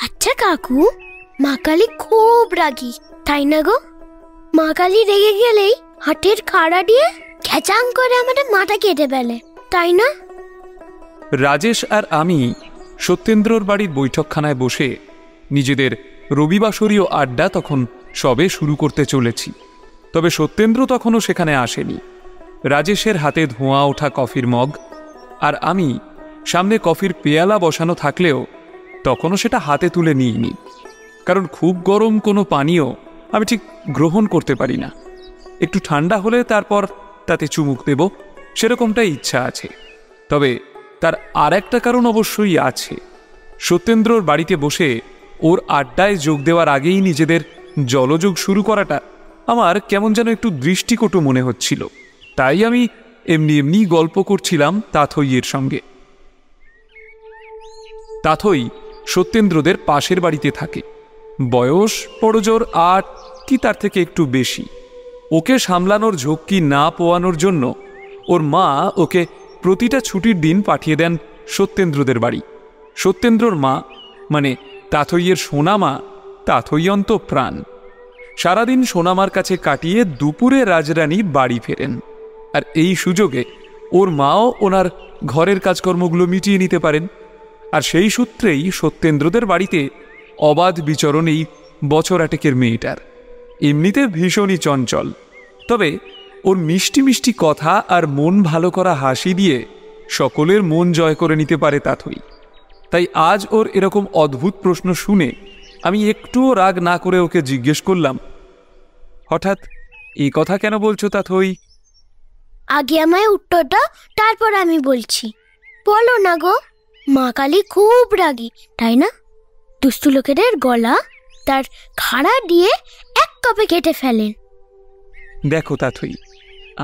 আচ্ছা কাকু, মা কালী খুব রাগী, তাই না গো? মা কালী রেগে গেলেই হাটের খাড়া দিয়ে খেচাং করে আমাদের মাথা কেটে ফেলে, তাই না? রাজেশ আর আমি সত্যেন্দ্রর বাড়ির বৈঠকখানায় বসে নিজেদের রবিবাসরীয় আড্ডা তখন সবে শুরু করতে চলেছি। তবে সত্যেন্দ্র তখনও সেখানে আসেনি। রাজেশের হাতে ধোঁয়া ওঠা কফির মগ, আর আমি সামনে কফির পেয়ালা বসানো থাকলেও তখনও সেটা হাতে তুলে নিইনি, কারণ খুব গরম কোনো পানীয় আমি ঠিক গ্রহণ করতে পারি না। একটু ঠান্ডা হলে তারপর তাতে চুমুক দেব, সেরকমটাই ইচ্ছা আছে। তবে তার আর একটা কারণ অবশ্যই আছে। সত্যেন্দ্রর বাড়িতে বসে ওর আড্ডায় যোগ দেওয়ার আগেই নিজেদের জলযোগ শুরু করাটা আমার কেমন যেন একটু দৃষ্টিকটু মনে হচ্ছিল। তাই আমি এমনি এমনি গল্প করছিলাম তাথইয়ের সঙ্গে। তাথই সত্যেন্দ্রদের পাশের বাড়িতে থাকে। বয়স বড়জোর ৮ কি তার থেকে একটু বেশি। ওকে সামলানোর ঝক্কি না পোয়ানোর জন্য ওর মা ওকে প্রতিটা ছুটির দিন পাঠিয়ে দেন সত্যেন্দ্রদের বাড়ি। সত্যেন্দ্রর মা মানে তাথইয়ের সোনামা তাথইয়ন্ত প্রাণ। সারাদিন সোনামার কাছে কাটিয়ে দুপুরে রাজরানী বাড়ি ফেরেন, আর এই সুযোগে ওর মাও ওনার ঘরের কাজকর্মগুলো মিটিয়ে নিতে পারেন। আর সেই সূত্রেই সত্যেন্দ্রদের বাড়িতে অবাধ বিচরণ এই বছর 8 মেয়েটার। এমনিতে ভীষণই চঞ্চল, তবে ওর মিষ্টি মিষ্টি কথা আর মন ভালো করা হাসি দিয়ে সকলের মন জয় করে নিতে পারে তাথই। তাই আজ ওর এরকম অদ্ভুত প্রশ্ন শুনে আমি একটুও রাগ না করে ওকে জিজ্ঞেস করলাম, হঠাৎ এই কথা কেন বলছো তাথই? আগে আমায় উত্তরটা, তারপর আমি বলছি। বলো না গো। মা কালী খুব রাগী, তাই না? দুষ্টু লোকেদের গলা তার খাড়া দিয়ে এক কপে কেটে ফেলেন। দেখো তাথই,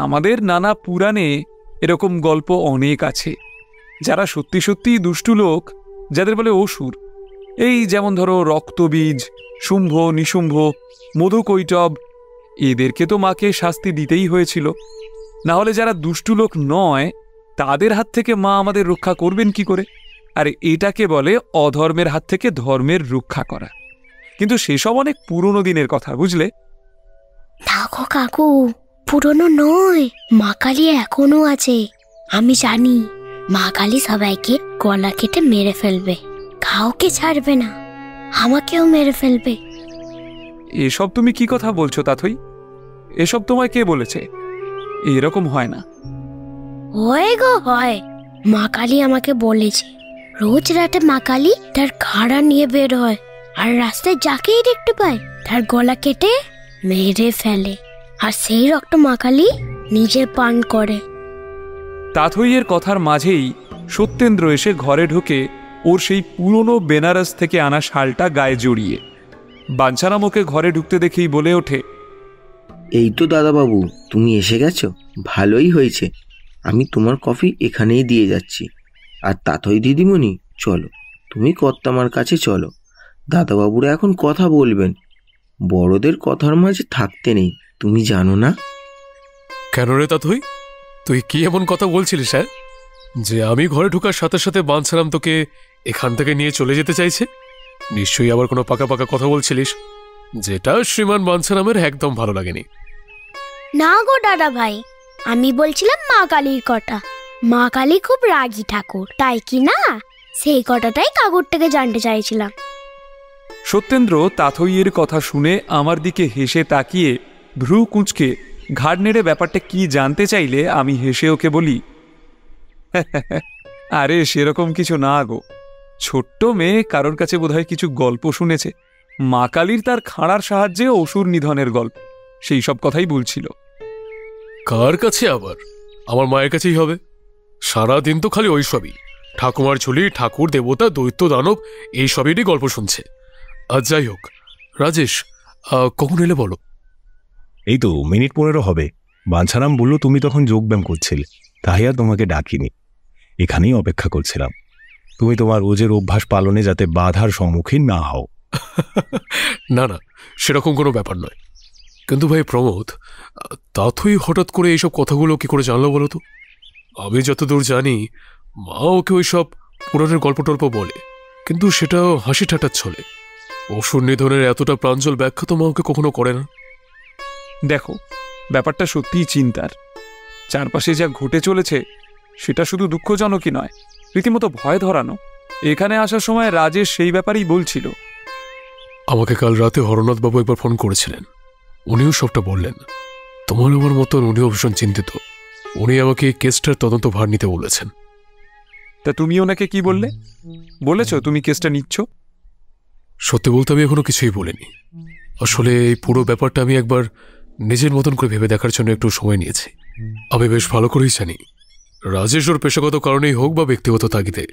আমাদের নানা পুরাণে এরকম গল্প অনেক আছে। যারা সত্যি সত্যি দুষ্টু লোক, যাদের বলে অসুর, এই যেমন ধরো রক্তবীজ, শুম্ভ, নিশুম্ভ, মধুকৈটব, এদেরকে তো মাকে শাস্তি দিতেই হয়েছিল। না হলে যারা দুষ্টু লোক নয় তাদের হাত থেকে মা আমাদের রক্ষা করবেন কি করে? আর এটাকে বলে অধর্মের হাত থেকে ধর্মের রক্ষা করা। কিন্তু সেসব অনেক পুরনো দিনের কথা, বুঝলে? দেখো কাকু, পুরনো নয়, মা কালী এখনো আছে। আমি জানি মা কালী সবাইকে গলা কেটে মেরে ফেলবে, কাউকে ছাড়বে না, আমাকেও মেরে ফেলবে। এসব তুমি কি কথা বলছো তাথই? এসব তোমায় কে বলেছে? এরকম হয় না। হয় গো হয়, মা কালী আমাকে বলেছে। রোজ রাতে মা কালী তার খাড়া নিয়ে বের হয়, আর রাস্তায় যাকেই দেখতে পায় তার গলা কেটে মেরে ফেলে, আর সেই রক্ত মা কালী নিজে পান করে। তাথইয়ের কথার মাঝেই সত্যেন্দ্র এসে ঘরে ঢুকে ওর সেই পুরনো বেনারস থেকে আনা শালটা গায়ে জড়িয়ে বাঞ্ছারাম ওকে ঘরে ঢুকতে দেখেই বলে ওঠে, এই তো দাদাবাবু, তুমি এসে গেছো, ভালোই হয়েছে। আমি তোমার কফি এখানেই দিয়ে যাচ্ছি। আর তাথই দিদিমণি, চলো, তুমি কর্তামার কাছে চলো। দাদাবাবুরা এখন কথা বলবেন, বড়দের কথার মাঝে থাকতে নেই, তুমি জানো না? কেন রে তাথই, তুই কি এমন কথা বলছিলিস স্যার, যে আমি ঘরে ঢোকার সাথে সাথে বাঞ্ছারাম তোকে এখান থেকে নিয়ে চলে যেতে চাইছে? নিশ্চয়ই আবার কোনো পাকা পাকা কথা বলছিলিস, যেটা শ্রীমান বাঞ্ছারামের একদম ভালো লাগেনি। না গো দাদা ভাই, আমি বলছিলাম মা কালীর কথা। মা কালী খুব রাগী ঠাকুর, তাই কি না? সেই কথাটাই কাকুর থেকে জানতে চাইছিলাম। সত্যেন্দ্র তাথইয়ের কথা শুনে আমার দিকে হেসে তাকিয়ে ভ্রু কুঁচকে ঘাড় নেড়ে ব্যাপারটা কি জানতে চাইলে আমি হেসে ওকে বলি, আরে সেরকম কিছু না গো, ছোট্ট মেয়ে কারোর কাছে বোধহয় কিছু গল্প শুনেছে, মা কালীর তার খাঁড়ার সাহায্যে অসুর নিধনের গল্প, সেই সব কথাই বলছিল। কার কাছে আবার? আমার মায়ের কাছেই হবে। সারাদিন তো খালি ওই সবই, ঠাকুমার ঝুলি, ঠাকুর, দেবতা, দৈত্য, দানব, এই সবেরই গল্প শুনছে। আর যাই হোক, রাজেশ কখন এলে বলো? এই তো মিনিট 15 হবে। বাঞ্ছারাম বলল তুমি তখন যোগব্যায়াম করছিলে, তাই আর তোমাকে ডাকিনি, এখানেই অপেক্ষা করছিলাম। তুমি তোমার রোজের অভ্যাস পালনে যাতে বাধার সম্মুখীন না হও। না না, সেরকম কোনো ব্যাপার নয়। কিন্তু ভাই প্রমোদ, তাথই হঠাৎ করে এইসব কথাগুলো কি করে জানলো বলো তো? আমি যতদূর জানি মা ওকে ওই সব পুরাণের গল্প টল্প বলে, কিন্তু সেটাও হাসি ঠাট্টার ছলে। অসুর নিধনের এতটা প্রাঞ্জল ব্যাখ্যা তো মা ওকে কখনো করে না। দেখো, ব্যাপারটা সত্যিই চিন্তার। চারপাশে যা ঘটে চলেছে সেটা শুধু দুঃখজনকই নয়, রীতিমতো ভয় ধরানো। এখানে আসার সময় রাজেশ সেই ব্যাপারেই বলছিল। আমাকে কাল রাতে হরনাথবাবু একবার ফোন করেছিলেন, উনিও সবটা বললেন। তোমার আমার মতন উনিও ভীষণ চিন্তিত। উনি আমাকে এই কেসটার তদন্ত ভার নিতে বলেছেন। তা তুমি ওনাকে কি বললে? বলেছো তুমি কেসটা নিচ্ছ? সত্যি বলতে আমি এখনো কিছুই বলিনি। আসলে এই পুরো ব্যাপারটা আমি একবার নিজের মতন করে ভেবে দেখার জন্য একটু সময় নিয়েছি। আমি বেশ ভালো করেই জানি রাজেশ ওর পেশাগত কারণেই হোক বা ব্যক্তিগত তাগিদে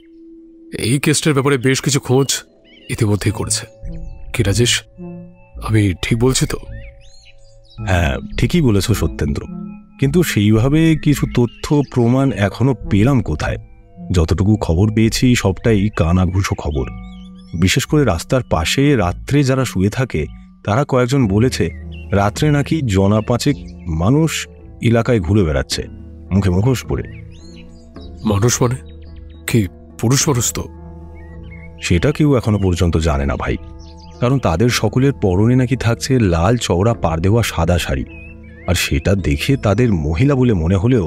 এই কেসটার ব্যাপারে বেশ কিছু খোঁজ ইতিমধ্যেই করেছে। কি রাজেশ, আমি ঠিক বলছি তো? হ্যাঁ, ঠিকই বলেছ সত্যেন্দ্র, কিন্তু সেইভাবে কিছু তথ্য প্রমাণ এখনো পেলাম কোথায়? যতটুকু খবর পেয়েছি সবটাই কানাঘুষো খবর। বিশেষ করে রাস্তার পাশে রাত্রে যারা শুয়ে থাকে তারা কয়েকজন বলেছে রাত্রে নাকি জনা পাঁচেক মানুষ এলাকায় ঘুরে বেড়াচ্ছে মুখে মুখোশ পরে। মানুষ মানে কি? পুরুষ মানুষ তো? সেটা কেউ এখনো পর্যন্ত জানে না ভাই, কারণ তাদের সকলের পরনে নাকি থাকছে লাল চওড়া পাড় দেওয়া সাদা শাড়ি। আর সেটা দেখে তাদের মহিলা বলে মনে হলেও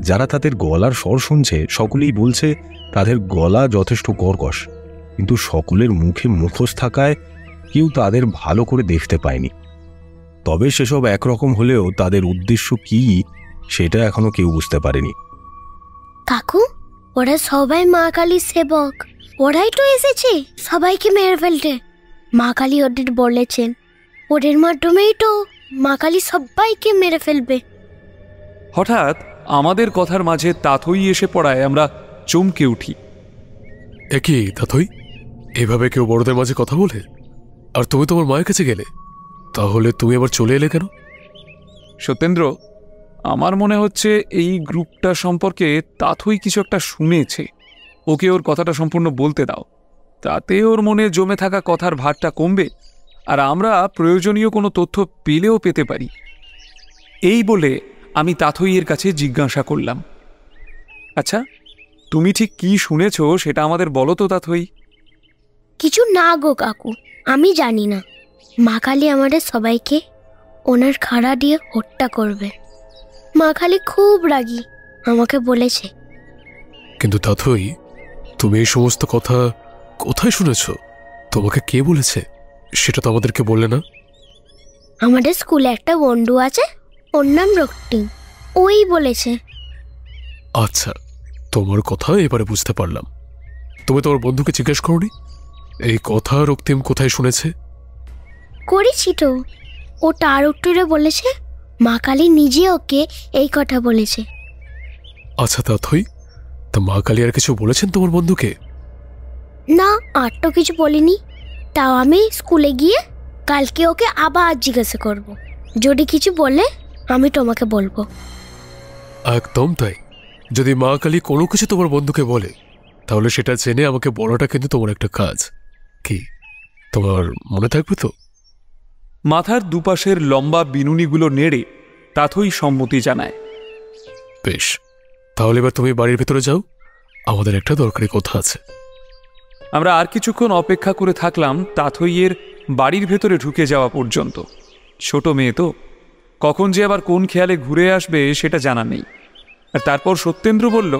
যারা তাদের গলার স্বর শুনছে সকলেই বলছে তাদের গলা যথেষ্ট কর্কশ, কিন্তু সকলের মুখে মুখোশ থাকায় কেউ তাদের ভালো করে দেখতে পায়নি। তবে সেসব একরকম হলেও তাদের উদ্দেশ্য কি সেটা এখনো কেউ বুঝতে পারেনি। কাকু, ওরা সবাই মা কালীর সেবক। ওরাই তো এসেছে সবাইকে মেরে ফেলতে। মা কালী ওদের বলেছেন ওদের মাধ্যমেই তো মা কালী সবাইকে মেরে ফেলবে। হঠাৎ আমাদের কথার মাঝে তাথই এসে পড়ায় আমরা চমকে উঠি। একই তাথই, এভাবে কেউ বড়দের মাঝে কথা বলে? আর তুমি তোমার মায়ের কাছে গেলে, তাহলে তুমি আবার চলে এলে কেন? সত্যেন্দ্র, আমার মনে হচ্ছে এই গ্রুপটা সম্পর্কে তাথই কিছু একটা শুনেছে। ওকে ওর কথাটা সম্পূর্ণ বলতে দাও, তাতে ওর মনে জমে থাকা কথার ভারটা কমবে, আর আমরা প্রয়োজনীয় কোনো তথ্য পেলেও পেতে পারি। এই বলে আমি তাথইয়ের কাছে জিজ্ঞাসা করলাম, আচ্ছা তুমি ঠিক কি শুনেছ সেটা আমাদের বলো তো তাথই। কিছু না গো কাকু, আমি জানি না। মা কালী আমাদের সবাইকে ওনার খাড়া দিয়ে হত্যা করবে। মা কালী খুব রাগী, আমাকে বলেছে। কিন্তু তাথই, তুমি এই সমস্ত কথা কোথায় শুনেছ? তোমাকে কে বলেছে সেটা তো আমাদেরকে বললে না। আমাদের স্কুলে একটা বন্ধু আছে, ওর নাম রক্তিম, ওই বলেছে। আচ্ছা, তোমার কথা এবারে বুঝতে পারলাম। তুমি তোমার বন্ধুকে জিজ্ঞেস করনি এই কথা রক্তিম কোথায় শুনেছে? করেছি তো, ও তার উত্তরে বলেছে মা কালী নিজে ওকে এই কথা বলেছে। আচ্ছা তাথই, তা মা কালী আর কিছু বলেছেন তোমার বন্ধুকে? না, আর তো কিছু বলিনি। তাও আমি স্কুলে গিয়ে কালকে ওকে আবার জিজ্ঞাসা করব। যদি কিছু বলে আমি তোমাকে বলবো। একদম তাই। যদি মা কালী কোনো কিছু তোমার বন্ধুকে বলে তাহলে সেটা জেনে আমাকে বলাটা কিন্তু তোমার একটা কাজ। কি তোমার মনে থাকবে তো? মাথার দুপাশের লম্বা বিনুনিগুলো নেড়ে তাথই সম্মতি জানায়। বেশ, তাহলে এবার তুমি বাড়ির ভেতরে যাও, আমাদের একটা দরকারি কথা আছে। আমরা আর কিছুক্ষণ অপেক্ষা করে থাকলাম তাথইয়ের বাড়ির ভেতরে ঢুকে যাওয়া পর্যন্ত। ছোট মেয়ে তো, কখন যে আবার কোন খেয়ালে ঘুরে আসবে সেটা জানা নেই। আর তারপর সত্যেন্দ্র বলল,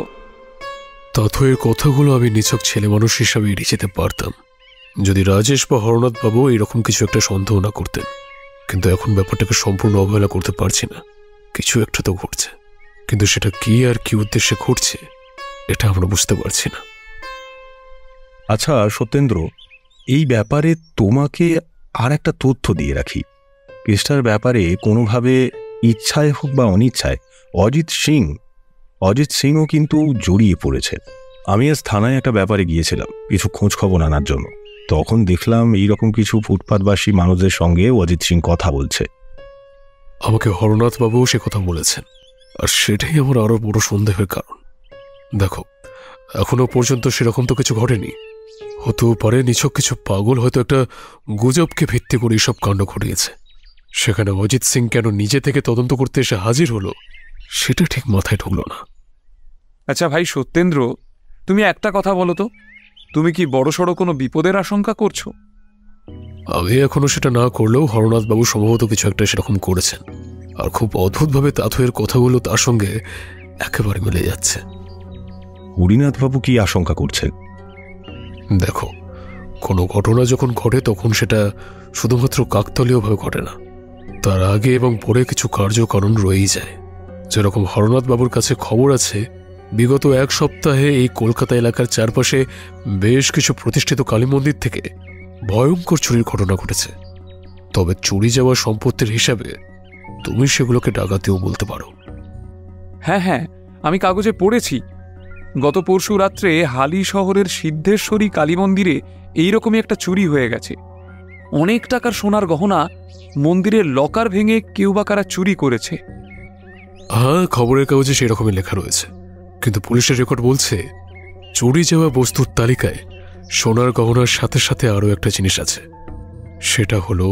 তাথইয়ের কথাগুলো আমি নিছক ছেলে মানুষ হিসাবে এড়িয়ে যেতে পারতাম যদি রাজেশ বা হরনাথ বাবু এরকম কিছু একটা সন্দেহ না করতেন। কিন্তু এখন ব্যাপারটাকে সম্পূর্ণ অবহেলা করতে পারছি না। কিছু একটা তো ঘটছে, কিন্তু সেটা কি আর কি উদ্দেশ্যে ঘটছে এটা আমরা বুঝতে পারছি না। আচ্ছা সত্যেন্দ্র, এই ব্যাপারে তোমাকে আর একটা তথ্য দিয়ে রাখি। কেসটার ব্যাপারে কোনোভাবে ইচ্ছায় হোক বা অনিচ্ছায় অজিত সিংও কিন্তু জড়িয়ে পড়েছে। আমি আজ থানায় একটা ব্যাপারে গিয়েছিলাম কিছু খোঁজ খবর আনার জন্য। তখন দেখলাম এইরকম কিছু ফুটপাতবাসী মানুষদের সঙ্গে অজিত সিং কথা বলছে। আমাকে হরনাথ বাবুও সে কথা বলেছেন, আর সেটাই আমার আরো বড় সন্দেহের কারণ। দেখো, এখনো পর্যন্ত সেরকম তো কিছু ঘটেনি। হতেও পারে নিছক কিছু পাগল হয়তো একটা গুজবকে ভিত্তি করে এইসব কাণ্ড ঘটিয়েছে। সেখানে অজিত সিং কেন নিজে থেকে তদন্ত করতে এসে হাজির হলো সেটা ঠিক মাথায় ঢুকলো না। আচ্ছা ভাই সত্যেন্দ্র, তুমি একটা কথা বলো তো, তুমি কি বড়সড় কোনো বিপদের আশঙ্কা করছো? আমি এখনো সেটা না করলেও হরনাথ বাবু সম্ভবত কিছু একটা সেরকম করেছেন, আর খুব অদ্ভুতভাবে তাথইয়ের কথাগুলো তার সঙ্গে একেবারে মিলে যাচ্ছে। হরিনাথ বাবু কি আশঙ্কা করছেন? দেখো, কোনো ঘটনা যখন ঘটে তখন সেটা শুধুমাত্র কাকতালীয়ভাবে ঘটে না, তার আগে এবং পরে কিছু কার্যকারণ রয়েই যায়। যেরকম হরনাথ বাবুর কাছে খবর আছে বিগত 1 সপ্তাহে এই কলকাতা এলাকার চারপাশে বেশ কিছু প্রতিষ্ঠিত কালী মন্দির থেকে ভয়ঙ্কর চুরির ঘটনা ঘটেছে। তবে চুরি যাওয়া সম্পত্তির হিসাবে তুমি সেগুলোকে ডাকাতিও বলতে পারো। হ্যাঁ হ্যাঁ, আমি কাগজে পড়েছি। গত পরশু রাত্রে হালি শহরের সিদ্ধেশ্বরী কালী মন্দিরে এইরকমই একটা চুরি হয়ে গেছে। অনেক টাকার সোনার গহনা মন্দিরের লকার ভেঙে কেউ বা কারা চুরি করেছে। হ্যাঁ, খবরের কাগজে সেরকমই লেখা রয়েছে, কিন্তু পুলিশের রেকর্ড বলছে চুরি যাওয়া বস্তুর তালিকায় সোনার গহনার সাথে সাথে আরও একটা জিনিস আছে। সেটা হলো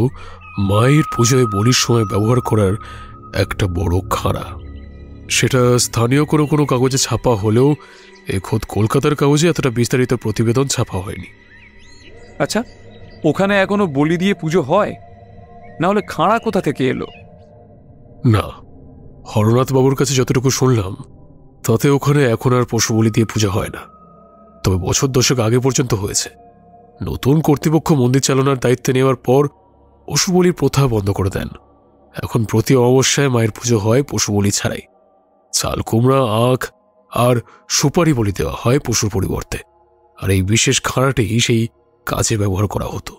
মায়ের পুজোয় বলির সময় ব্যবহার করার একটা বড় খাঁড়া। সেটা স্থানীয় কোনো কোনো কাগজে ছাপা হলেও খোদ কলকাতার কাগজে এতটা বিস্তারিত প্রতিবেদন ছাপা হয়নি। আচ্ছা, ওখানে এখনো বলি দিয়ে পুজো হয়? না হলে খাঁড়া কোথা থেকে এলো? না, হরনাথ বাবুর কাছে যতটুকু শুনলাম তাতে ওখানে এখন আর পশু বলি দিয়ে পূজা হয় না। তবে বছর 10 আগে পর্যন্ত হয়েছে। নতুন কর্তৃপক্ষ মন্দির চালানোর দায়িত্ব নেওয়ার পর পশু বলির প্রথা বন্ধ করে দেন। এখন প্রতি অমাবস্যায় মায়ের পুজো হয় পশু বলি ছাড়াই। চাল কুমড়া, আখ আর সুপারি বলি দেওয়া হয় পশুর পরিবর্তে, আর এই বিশেষ খাঁড়াটি সেই কাজে ব্যবহার করা হতো।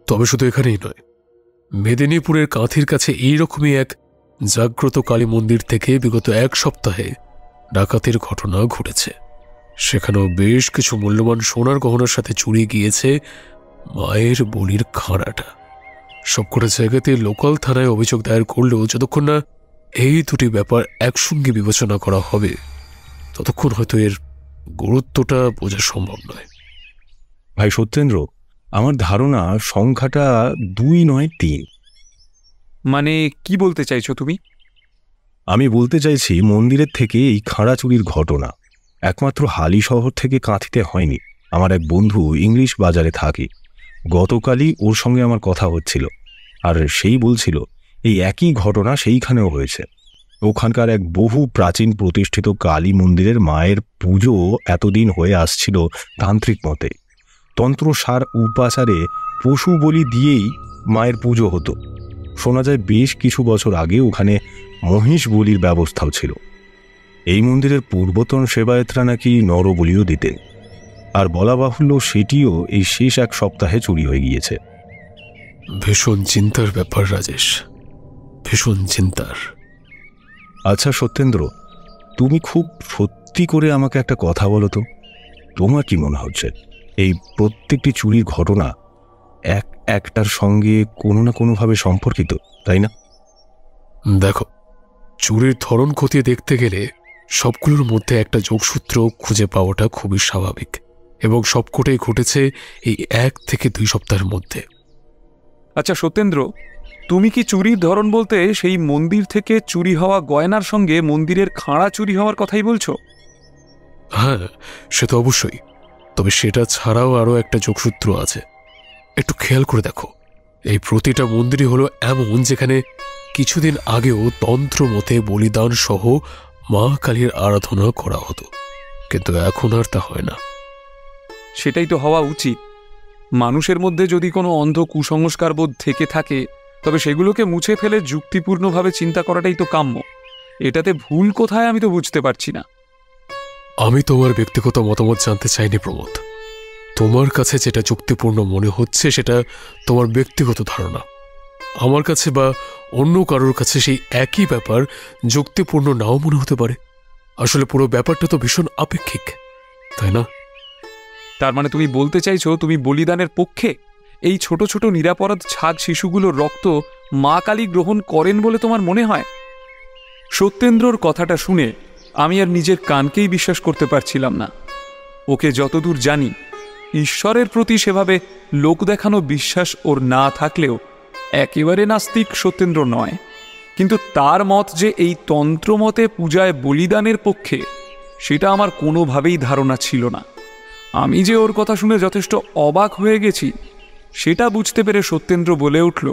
তবে শুধু এখানেই নয়, মেদিনীপুরের কাঁথির কাছে এইরকমই এক জাগ্রত কালী মন্দির থেকে বিগত 1 সপ্তাহে ডাকাতির ঘটনা ঘটেছে। সেখানেও বেশ কিছু মূল্যবান সোনার গহনার সাথে চুরি গিয়েছে মায়ের বলির খাঁড়াটা। সবকটা জায়গাতে লোকাল থানায় অভিযোগ দায়ের করলেও যতক্ষণ না এই দুটি ব্যাপার একসঙ্গে বিবেচনা করা হবে ততক্ষণ হয়তো এর গুরুত্বটা বোঝা সম্ভব নয়। ভাই সত্যেন্দ্র, আমার ধারণা সংখ্যাটা 2 নয় 3। মানে কি বলতে চাইছো তুমি? আমি বলতে চাইছি মন্দিরের থেকে এই খাঁড়া চুরির ঘটনা একমাত্র হালি শহর থেকে কাঁথিতে হয়নি। আমার এক বন্ধু ইংলিশ বাজারে থাকে, গতকালই ওর সঙ্গে আমার কথা হচ্ছিল, আর সেই বলছিল এই একই ঘটনা সেইখানেও হয়েছে। ওখানকার এক বহু প্রাচীন প্রতিষ্ঠিত কালী মন্দিরের মায়ের পুজো এতদিন হয়ে আসছিল তান্ত্রিক মতে। তন্ত্রসার উপাচারে পশু বলি দিয়েই মায়ের পুজো হতো। শোনা যায় বেশ কিছু বছর আগে ওখানে মহিষ বলির ব্যবস্থাও ছিল। এই মন্দিরের পূর্বতন সেবায়েতরা নাকি নরবলিও দিতেন, আর বলা বাহুল্য সেটিও এই শেষ 1 সপ্তাহে চুরি হয়ে গিয়েছে। ভীষণ চিন্তার ব্যাপার রাজেশ, ভীষণ চিন্তার। আচ্ছা সত্যেন্দ্র, তুমি খুব সত্যি করে আমাকে একটা কথা বলো তো, তোমার কি মনে হচ্ছে এই প্রত্যেকটি চুরির ঘটনা একটার সঙ্গে কোনো না কোনোভাবে সম্পর্কিত, তাই না? দেখো, চুরির ধরন খতিয়ে দেখতে গেলে সবগুলোর মধ্যে একটা যোগসূত্র খুঁজে পাওয়াটা খুবই স্বাভাবিক, এবং সবকটাই ঘটেছে এই 1 থেকে 2 সপ্তাহের মধ্যে। আচ্ছা সত্যেন্দ্র, তুমি কি চুরির ধরন বলতে সেই মন্দির থেকে চুরি হওয়া গয়নার সঙ্গে মন্দিরের খাঁড়া চুরি হওয়ার কথাই বলছো? হ্যাঁ, সে তো অবশ্যই। তবে সেটা ছাড়াও আরও একটা যোগসূত্র আছে। একটু খেয়াল করে দেখো, এই প্রতিটা মন্দিরই হলো এমন যেখানে কিছুদিন আগেও তন্ত্র মতে বলিদান সহ মা কালীর আরাধনা করা হতো, কিন্তু এখন আর তা হয় না। সেটাই তো হওয়া উচিত। মানুষের মধ্যে যদি কোনো অন্ধ কুসংস্কার বোধ থেকে থাকে তবে সেগুলোকে মুছে ফেলে যুক্তিপূর্ণভাবে চিন্তা করাটাই তো কাম্য। এটাতে ভুল কোথায় আমি তো বুঝতে পারছি না। আমি তোমার ব্যক্তিগত মতামত জানতে চাইনি প্রমোদ। তোমার কাছে যেটা যুক্তিপূর্ণ মনে হচ্ছে সেটা তোমার ব্যক্তিগত ধারণা। আমার কাছে বা অন্য কারোর কাছে সেই একই ব্যাপার যুক্তিপূর্ণ নাও মনে হতে পারে। আসলে পুরো ব্যাপারটা তো ভীষণ আপেক্ষিক, তাই না? তার মানে তুমি বলতে চাইছো তুমি বলিদানের পক্ষে? এই ছোট ছোট নিরাপরাধ ছাগ শিশুগুলোর রক্ত মা কালী গ্রহণ করেন বলে তোমার মনে হয়? সত্যেন্দ্রর কথাটা শুনে আমি আর নিজের কানকেই বিশ্বাস করতে পারছিলাম না। ওকে যতদূর জানি, ঈশ্বরের প্রতি সেভাবে লোক দেখানো বিশ্বাস ওর না থাকলেও একেবারে নাস্তিক সত্যেন্দ্র নয়। কিন্তু তার মত যে এই তন্ত্রমতে পূজায় বলিদানের পক্ষে, সেটা আমার কোনোভাবেই ধারণা ছিল না। আমি যে ওর কথা শুনে যথেষ্ট অবাক হয়ে গেছি সেটা বুঝতে পেরে সত্যেন্দ্র বলে উঠল,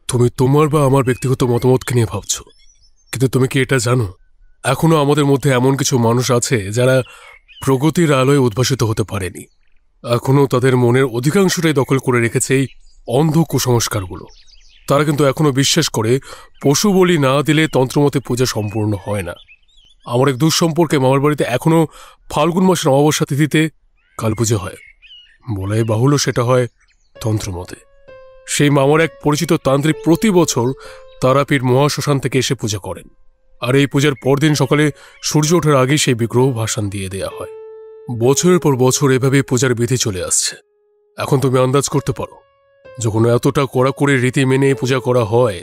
তুমি তোমার বা আমার ব্যক্তিগত মতামতকে নিয়ে ভাবছ, কিন্তু তুমি কি এটা জানো এখনো আমাদের মধ্যে এমন কিছু মানুষ আছে যারা প্রগতির আলোয় উদ্ভাসিত হতে পারেনি। এখনো তাদের মনের অধিকাংশটাই দখল করে রেখেছে এই অন্ধ কুসংস্কারগুলো। তারা কিন্তু এখনো বিশ্বাস করে পশু বলি না দিলে তন্ত্রমতে পূজা সম্পূর্ণ হয় না। আমার এক দুঃসম্পর্কে মামার বাড়িতে এখনো ফাল্গুন মাসের অমাবস্যা তিথিতে কাল পুজো হয়। বলাই বাহুল্য সেটা হয় তন্ত্রমতে। সেই মামার এক পরিচিত তান্ত্রিক প্রতি বছর তারাপীঠ মহাশ্মশান থেকে এসে পূজা করেন, আর এই পূজার পরদিন সকালে সূর্য ওঠার আগেই সেই বিগ্রহ ভাসান দিয়ে দেয়া হয়। বছরের পর বছর এভাবে পূজার বিধি চলে আসছে। এখন তুমি আন্দাজ করতে পারো, যখন এতটা কড়াকড়ি রীতি মেনে পূজা করা হয়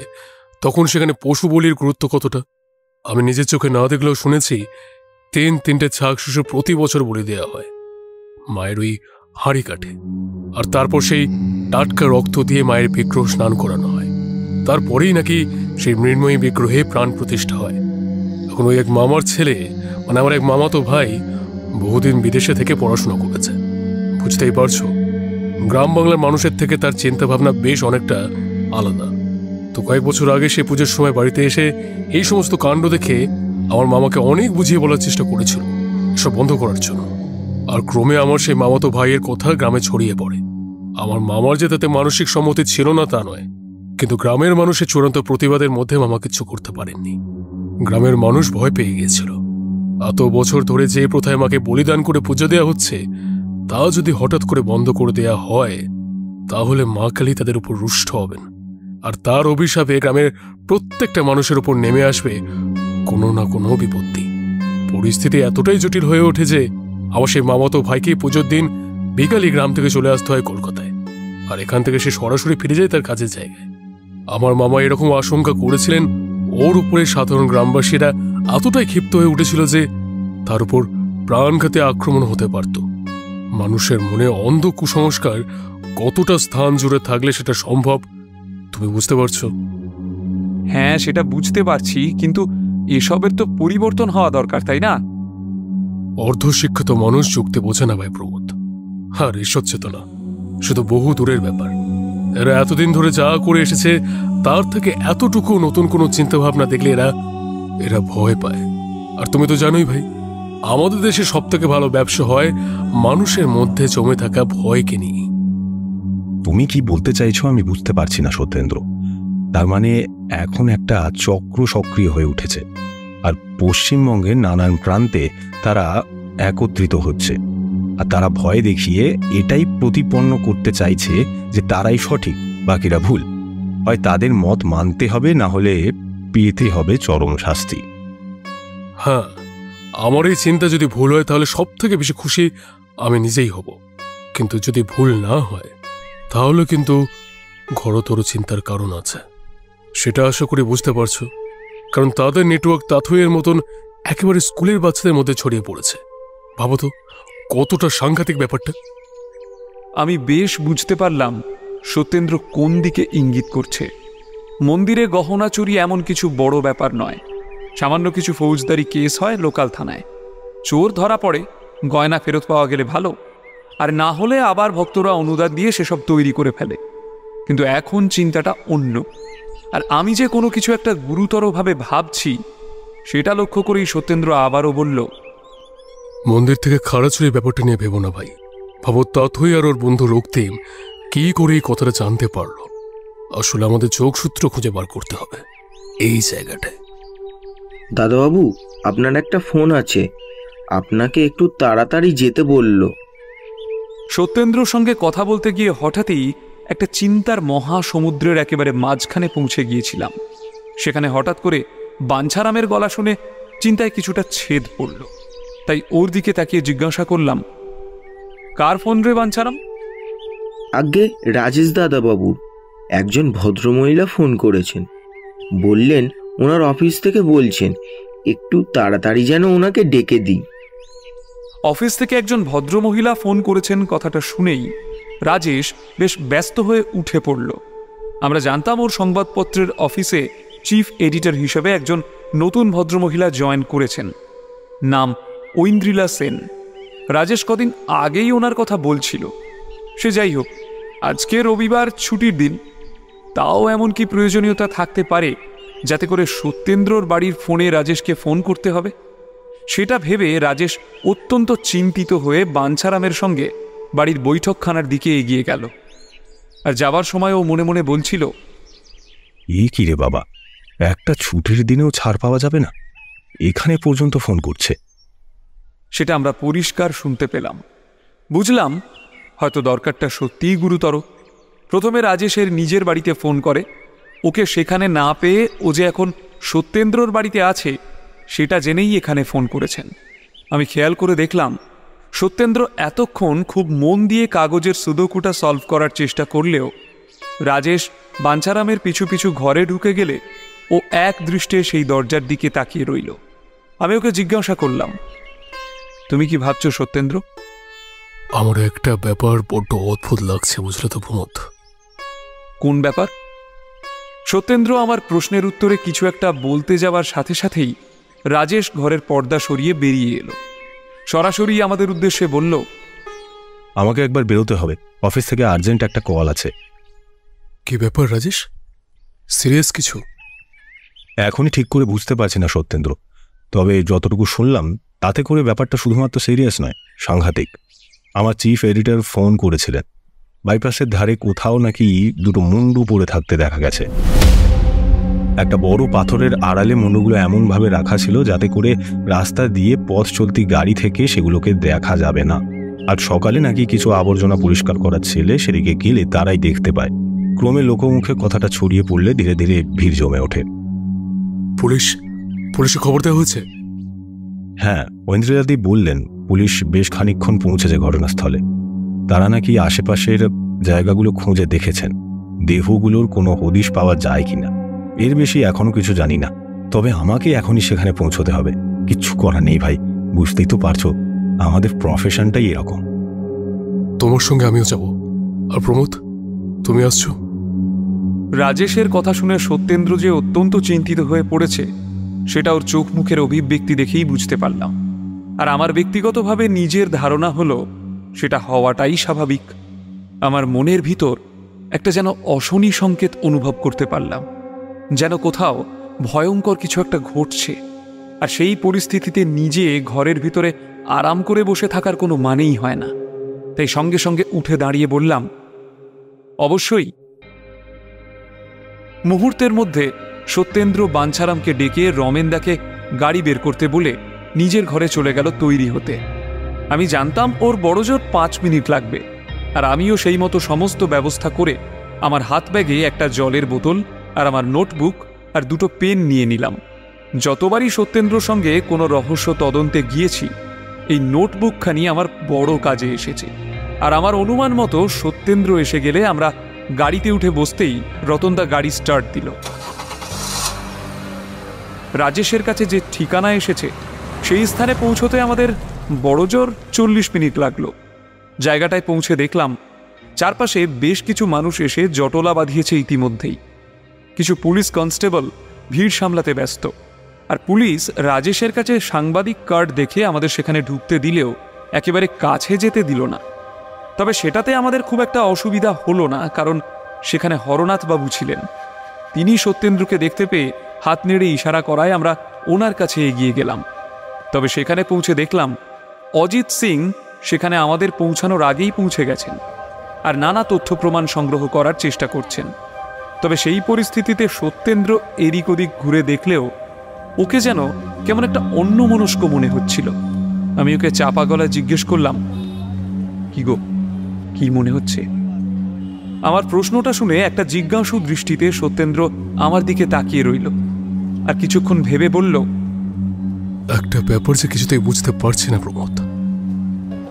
তখন সেখানে পশু বলির গুরুত্ব কতটা। আমি নিজের চোখে না দেখলেও শুনেছি তিনটে ছাগ শিশু প্রতি বছর বলি দেয়া হয় মায়ের ওই হাঁড়ি কাঠে, আর তারপর সেই টাটকা রক্ত দিয়ে মায়ের বিগ্রহ স্নান করানো হয়। তারপরেই নাকি সেই মৃন্ময়ী বিগ্রহে প্রাণ প্রতিষ্ঠা হয়। এখন ওই এক মামার ছেলে, মানে আমার এক মামাতো ভাই, বহুদিন বিদেশে থেকে পড়াশোনা করেছে। বুঝতেই পারছো, গ্রাম বাংলার মানুষের থেকে তার চিন্তাভাবনা বেশ অনেকটা আলাদা। তো কয়েক বছর আগে সে পুজোর সময় বাড়িতে এসে এই সমস্ত কাণ্ড দেখে আমার মামাকে অনেক বুঝিয়ে বলার চেষ্টা করেছিল এসব বন্ধ করার জন্য। আর ক্রমে আমার সেই মামাতো ভাইয়ের কথা গ্রামে ছড়িয়ে পড়ে। আমার মামার যে তাতে মানসিক সম্মতি ছিল না তা নয়, কিন্তু গ্রামের মানুষের চূড়ান্ত প্রতিবাদের মধ্যে মামা কিছু করতে পারেননি। গ্রামের মানুষ ভয় পেয়ে গিয়েছিল। এত বছর ধরে যে প্রথায় মাকে বলিদান করে পুজো দেওয়া হচ্ছে তা যদি হঠাৎ করে বন্ধ করে দেয়া হয় তাহলে মা কালী তাদের উপর রুষ্ট হবেন, আর তার অভিশাপে গ্রামের প্রত্যেকটা মানুষের উপর নেমে আসবে কোনো না কোনো বিপত্তি। পরিস্থিতি এতটাই জটিল হয়ে ওঠে যে আমার সেই মামাতো ভাইকে পুজোর দিন বিকালই গ্রাম থেকে চলে আসতে হয় কলকাতায়, আর এখান থেকে সে সরাসরি ফিরে যায় তার কাজের জায়গায়। আমার মামা এরকম আশঙ্কা করেছিলেন ওর উপরে সাধারণ গ্রামবাসীরা এতটাই ক্ষিপ্ত হয়ে উঠেছিল যে তার উপর প্রাণঘাতী আক্রমণ হতে পারত। মানুষের মনে অন্ধ কুসংস্কার কতটা স্থান জুড়ে থাকলে সেটা সম্ভব তুমি বুঝতে পারছো? হ্যাঁ, সেটা বুঝতে পারছি, কিন্তু এসবের তো পরিবর্তন হওয়া দরকার, তাই না? অর্ধশিক্ষিত মানুষ যুক্তি বোঝে না ভাই প্রমোদ, আর ঈশ্বর চেতনা শুধু বহু দূরের ব্যাপার। এরা এতদিন ধরে যা করে এসেছে তার থেকে এতটুকু নতুন কোনো চিন্তাভাবনা দেখলে এরা ভয় পায়। আর তুমি তো জানোই ভাই, আমাদের দেশে সব থেকে ভালো ব্যবসা হয় মানুষের মধ্যে জমে থাকা ভয়কে নিয়ে। তুমি কি বলতে চাইছো আমি বুঝতে পারছি না সত্যেন্দ্র। তার মানে এখন একটা চক্র সক্রিয় হয়ে উঠেছে, আর পশ্চিমবঙ্গের নানান প্রান্তে তারা একত্রিত হচ্ছে, আর তারা ভয় দেখিয়ে এটাই প্রতিপন্ন করতে চাইছে যে তারাই সঠিক, বাকিরা ভুল। হয় তাদের মত মানতে হবে, না হলে পেতে হবে চরম শাস্তি। হ্যাঁ, আমার এই চিন্তা যদি ভুল হয় তাহলে সব থেকে বেশি খুশি আমি নিজেই হব, কিন্তু যদি ভুল না হয় তাহলে কিন্তু ঘোরতর চিন্তার কারণ আছে। সেটা আশা করি বুঝতে পারছো, কারণ তাদের নেটওয়ার্ক তাথইয়ের মতন একেবারে স্কুলের বাচ্চাদের মধ্যে ছড়িয়ে পড়েছে। ভাবো তো কতটা সাংঘাতিক ব্যাপারটা। আমি বেশ বুঝতে পারলাম সত্যেন্দ্র কোন দিকে ইঙ্গিত করছে। মন্দিরে গহনা চুরি এমন কিছু বড় ব্যাপার নয়, সামান্য কিছু ফৌজদারি কেস হয় লোকাল থানায়, চোর ধরা পড়ে, গয়না ফেরত পাওয়া গেলে ভালো, আর না হলে আবার ভক্তরা অনুদান দিয়ে সেসব তৈরি করে ফেলে। কিন্তু এখন চিন্তাটা অন্য, আর আমি যে কোনো কিছু একটা গুরুতরভাবে ভাবছি সেটা লক্ষ্য করেই সত্যেন্দ্র আবারও বলল, মন্দির থেকে খাড়া চুরির ব্যাপারটা নিয়ে ভেবো না ভাই। ভাবো তাথই আর ওর বন্ধু রক্তিম কি করে এই কথাটা জানতে পারলো। আসলে আমাদের যোগসূত্র খুঁজে বার করতে হবে এই জায়গাটায়। দাদাবাবু, আপনার একটা ফোন আছে, আপনাকে একটু তাড়াতাড়ি যেতে বলল। সত্যেন্দ্রর সঙ্গে কথা বলতে গিয়ে হঠাৎই একটা চিন্তার মহাসমুদ্রের একেবারে মাঝখানে পৌঁছে গিয়েছিলাম। সেখানে হঠাৎ করে বাঞ্ছারামের গলা শুনে চিন্তায় কিছুটা ছেদ পড়ল। তাই ওর দিকে তাকিয়ে জিজ্ঞাসা করলাম, কার ফোন রে বাঞ্ছারাম? আগে রাজেশ দাদাবাবুর। একজন ভদ্রমহিলা ফোন করেছেন, বললেন ওনার অফিস থেকে বলছেন একটু তাড়াতাড়ি যেন ওনাকে ডেকে দিই। অফিস থেকে একজন ভদ্রমহিলা ফোন করেছেন কথাটা শুনেই রাজেশ বেশ ব্যস্ত হয়ে উঠে পড়ল। আমরা জানতাম ওর সংবাদপত্রের অফিসে চিফ এডিটর হিসেবে একজন নতুন ভদ্রমহিলা জয়েন করেছেন। নাম ঐন্দ্রিলা সেন। রাজেশ কদিন আগেই ওনার কথা বলছিল। সে যাই হোক, আজকে রবিবার ছুটির দিন, তাও এমন কি প্রয়োজনীয়তা থাকতে পারে যাতে করে সত্যেন্দ্রর বাড়ির ফোনে রাজেশকে ফোন করতে হবে? সেটা ভেবে রাজেশ অত্যন্ত চিন্তিত হয়ে বাঞ্ছারামের সঙ্গে বাড়ির বৈঠকখানার দিকে এগিয়ে গেল। আর যাবার সময় ও মনে মনে বলছিল, এই কি রে বাবা, একটা ছুটির দিনেও ছাড় পাওয়া যাবে না? এখানে পর্যন্ত ফোন করছে। সেটা আমরা পরিষ্কার শুনতে পেলাম। বুঝলাম হয়তো দরকারটা সত্যিই গুরুতর। প্রথমে রাজেশের নিজের বাড়িতে ফোন করে, ওকে সেখানে না পেয়ে ও যে এখন সত্যেন্দ্রর বাড়িতে আছে সেটা জেনেই এখানে ফোন করেছেন। আমি খেয়াল করে দেখলাম সত্যেন্দ্র এতক্ষণ খুব মন দিয়ে কাগজের সুদোকুটা সলভ করার চেষ্টা করলেও রাজেশ বাঞ্ছারামের পিছু পিছু ঘরে ঢুকে গেলে ও এক দৃষ্টে সেই দরজার দিকে তাকিয়ে রইল। আমি ওকে জিজ্ঞাসা করলাম, তুমি কি ভাবছো সত্যেন্দ্র? আমার একটা ব্যাপার বড্ড অদ্ভুত লাগছে, বুঝলে তো প্রমোদ। কোন ব্যাপার? সত্যেন্দ্র আমার প্রশ্নের উত্তরে কিছু একটা বলতে যাওয়ার সাথে সাথেই রাজেশ ঘরের পর্দা সরিয়ে বেরিয়ে এলো। সরাসরি আমাদের উদ্দেশ্যে বলল, আমাকে একবার বেরোতে হবে, অফিস থেকে আর্জেন্ট একটা কল আছে। কি ব্যাপার রাজেশ? সিরিয়াস কিছু? এখনই ঠিক করে বুঝতে পারছি না সত্যেন্দ্র, তবে যতটুকু শুনলাম তাতে করে ব্যাপারটা শুধুমাত্র সিরিয়াস নয়, সাংঘাতিক। আমার চিফ এডিটর ফোন করেছিলেন, বাইপাসের ধারে কোথাও নাকি দুটো মুন্ডু পড়ে থাকতে দেখা গেছে। একটা বড় পাথরের আড়ালে মুন্ডুগুলো এমনভাবে রাখা ছিল যাতে করে রাস্তা দিয়ে পথ চলতি গাড়ি থেকে সেগুলোকে দেখা যাবে না। আর সকালে নাকি কিছু আবর্জনা পরিষ্কার করার ছেলে সেদিকে গেলে তারাই দেখতে পায়। ক্রমে লোকমুখে কথাটা ছড়িয়ে পড়লে ধীরে ধীরে ভিড় জমে ওঠে। পুলিশে খবর দেওয়া হয়েছে? হ্যাঁ, ঐন্দ্রিলাদি বললেন পুলিশ বেশ খানিকক্ষণ পৌঁছেছে ঘটনাস্থলে। তারা নাকি আশেপাশের জায়গাগুলো খুঁজে দেখেছেন, দেহগুলোর কোনো হদিশ পাওয়া যায় কিনা। এর বেশি এখনো কিছু জানি না, তবে আমাকে এখনই সেখানে পৌঁছতে হবে। কিচ্ছু করা নেই ভাই, বুঝতেই তো পারছো আমাদের প্রফেশনটাই এরকম। তোমার সঙ্গে আমিও যাব। আর প্রমোদ, তুমি আসছো? রাজেশের কথা শুনে সত্যেন্দ্র যে অত্যন্ত চিন্তিত হয়ে পড়েছে সেটা ওর চোখ মুখের অভিব্যক্তি দেখেই বুঝতে পারলাম। আর আমার ব্যক্তিগতভাবে নিজের ধারণা হলো সেটা হওয়াটাই স্বাভাবিক। আমার মনের ভিতর একটা যেন অশনি সংকেত অনুভব করতে পারলাম, যেন কোথাও ভয়ঙ্কর কিছু একটা ঘটছে। আর সেই পরিস্থিতিতে নিজে ঘরের ভিতরে আরাম করে বসে থাকার কোনো মানেই হয় না। তাই সঙ্গে সঙ্গে উঠে দাঁড়িয়ে বললাম, অবশ্যই। মুহূর্তের মধ্যে সত্যেন্দ্র বাঞ্ছারামকে ডেকে রমেনদাকে গাড়ি বের করতে বলে নিজের ঘরে চলে গেল তৈরি হতে। আমি জানতাম ওর বড়জোর 5 মিনিট লাগবে, আর আমিও সেই মতো সমস্ত ব্যবস্থা করে আমার হাত ব্যাগে একটা জলের বোতল আর আমার নোটবুক আর দুটো পেন নিয়ে নিলাম। যতবারই সত্যেন্দ্রর সঙ্গে কোনো রহস্য তদন্তে গিয়েছি এই নোটবুকখানি আমার বড় কাজে এসেছে। আর আমার অনুমান মতো সত্যেন্দ্র এসে গেলে আমরা গাড়িতে উঠে বসতেই রতনদা গাড়ি স্টার্ট দিল। রাজেশের কাছে যে ঠিকানা এসেছে সেই স্থানে পৌঁছতে আমাদের বড়জোর 40 মিনিট লাগলো। জায়গাটায় পৌঁছে দেখলাম চারপাশে বেশ কিছু মানুষ এসে জটলা বাঁধিয়েছে ইতিমধ্যেই। কিছু পুলিশ কনস্টেবল ভিড় সামলাতে ব্যস্ত, আর পুলিশ রাজেশের কাছে সাংবাদিক কার্ড দেখে আমাদের সেখানে ঢুকতে দিলেও একেবারে কাছে যেতে দিল না। তবে সেটাতে আমাদের খুব একটা অসুবিধা হলো না, কারণ সেখানে হরনাথবাবু ছিলেন। তিনি সত্যেন্দ্রকে দেখতে পেয়ে হাত নেড়ে ইশারা করায় আমরা ওনার কাছে এগিয়ে গেলাম। তবে সেখানে পৌঁছে দেখলাম অজিত সিং সেখানে আমাদের পৌঁছানোর আগেই পৌঁছে গেছেন আর নানা তথ্য প্রমাণ সংগ্রহ করার চেষ্টা করছেন। তবে সেই পরিস্থিতিতে সত্যেন্দ্র এদিক ওদিক ঘুরে দেখলেও ওকে যেন কেমন একটা অন্যমনস্ক মনে হচ্ছিল। আমি ওকে চাপা গলায় জিজ্ঞেস করলাম, কি গো, কি মনে হচ্ছে? আমার প্রশ্নটা শুনে একটা জিজ্ঞাসু দৃষ্টিতে সত্যেন্দ্র আমার দিকে তাকিয়ে রইল আর কিছুক্ষণ ভেবে বলল, একটা ব্যাপার যে কিছুতেই বুঝতে পারছি না প্রমোদ।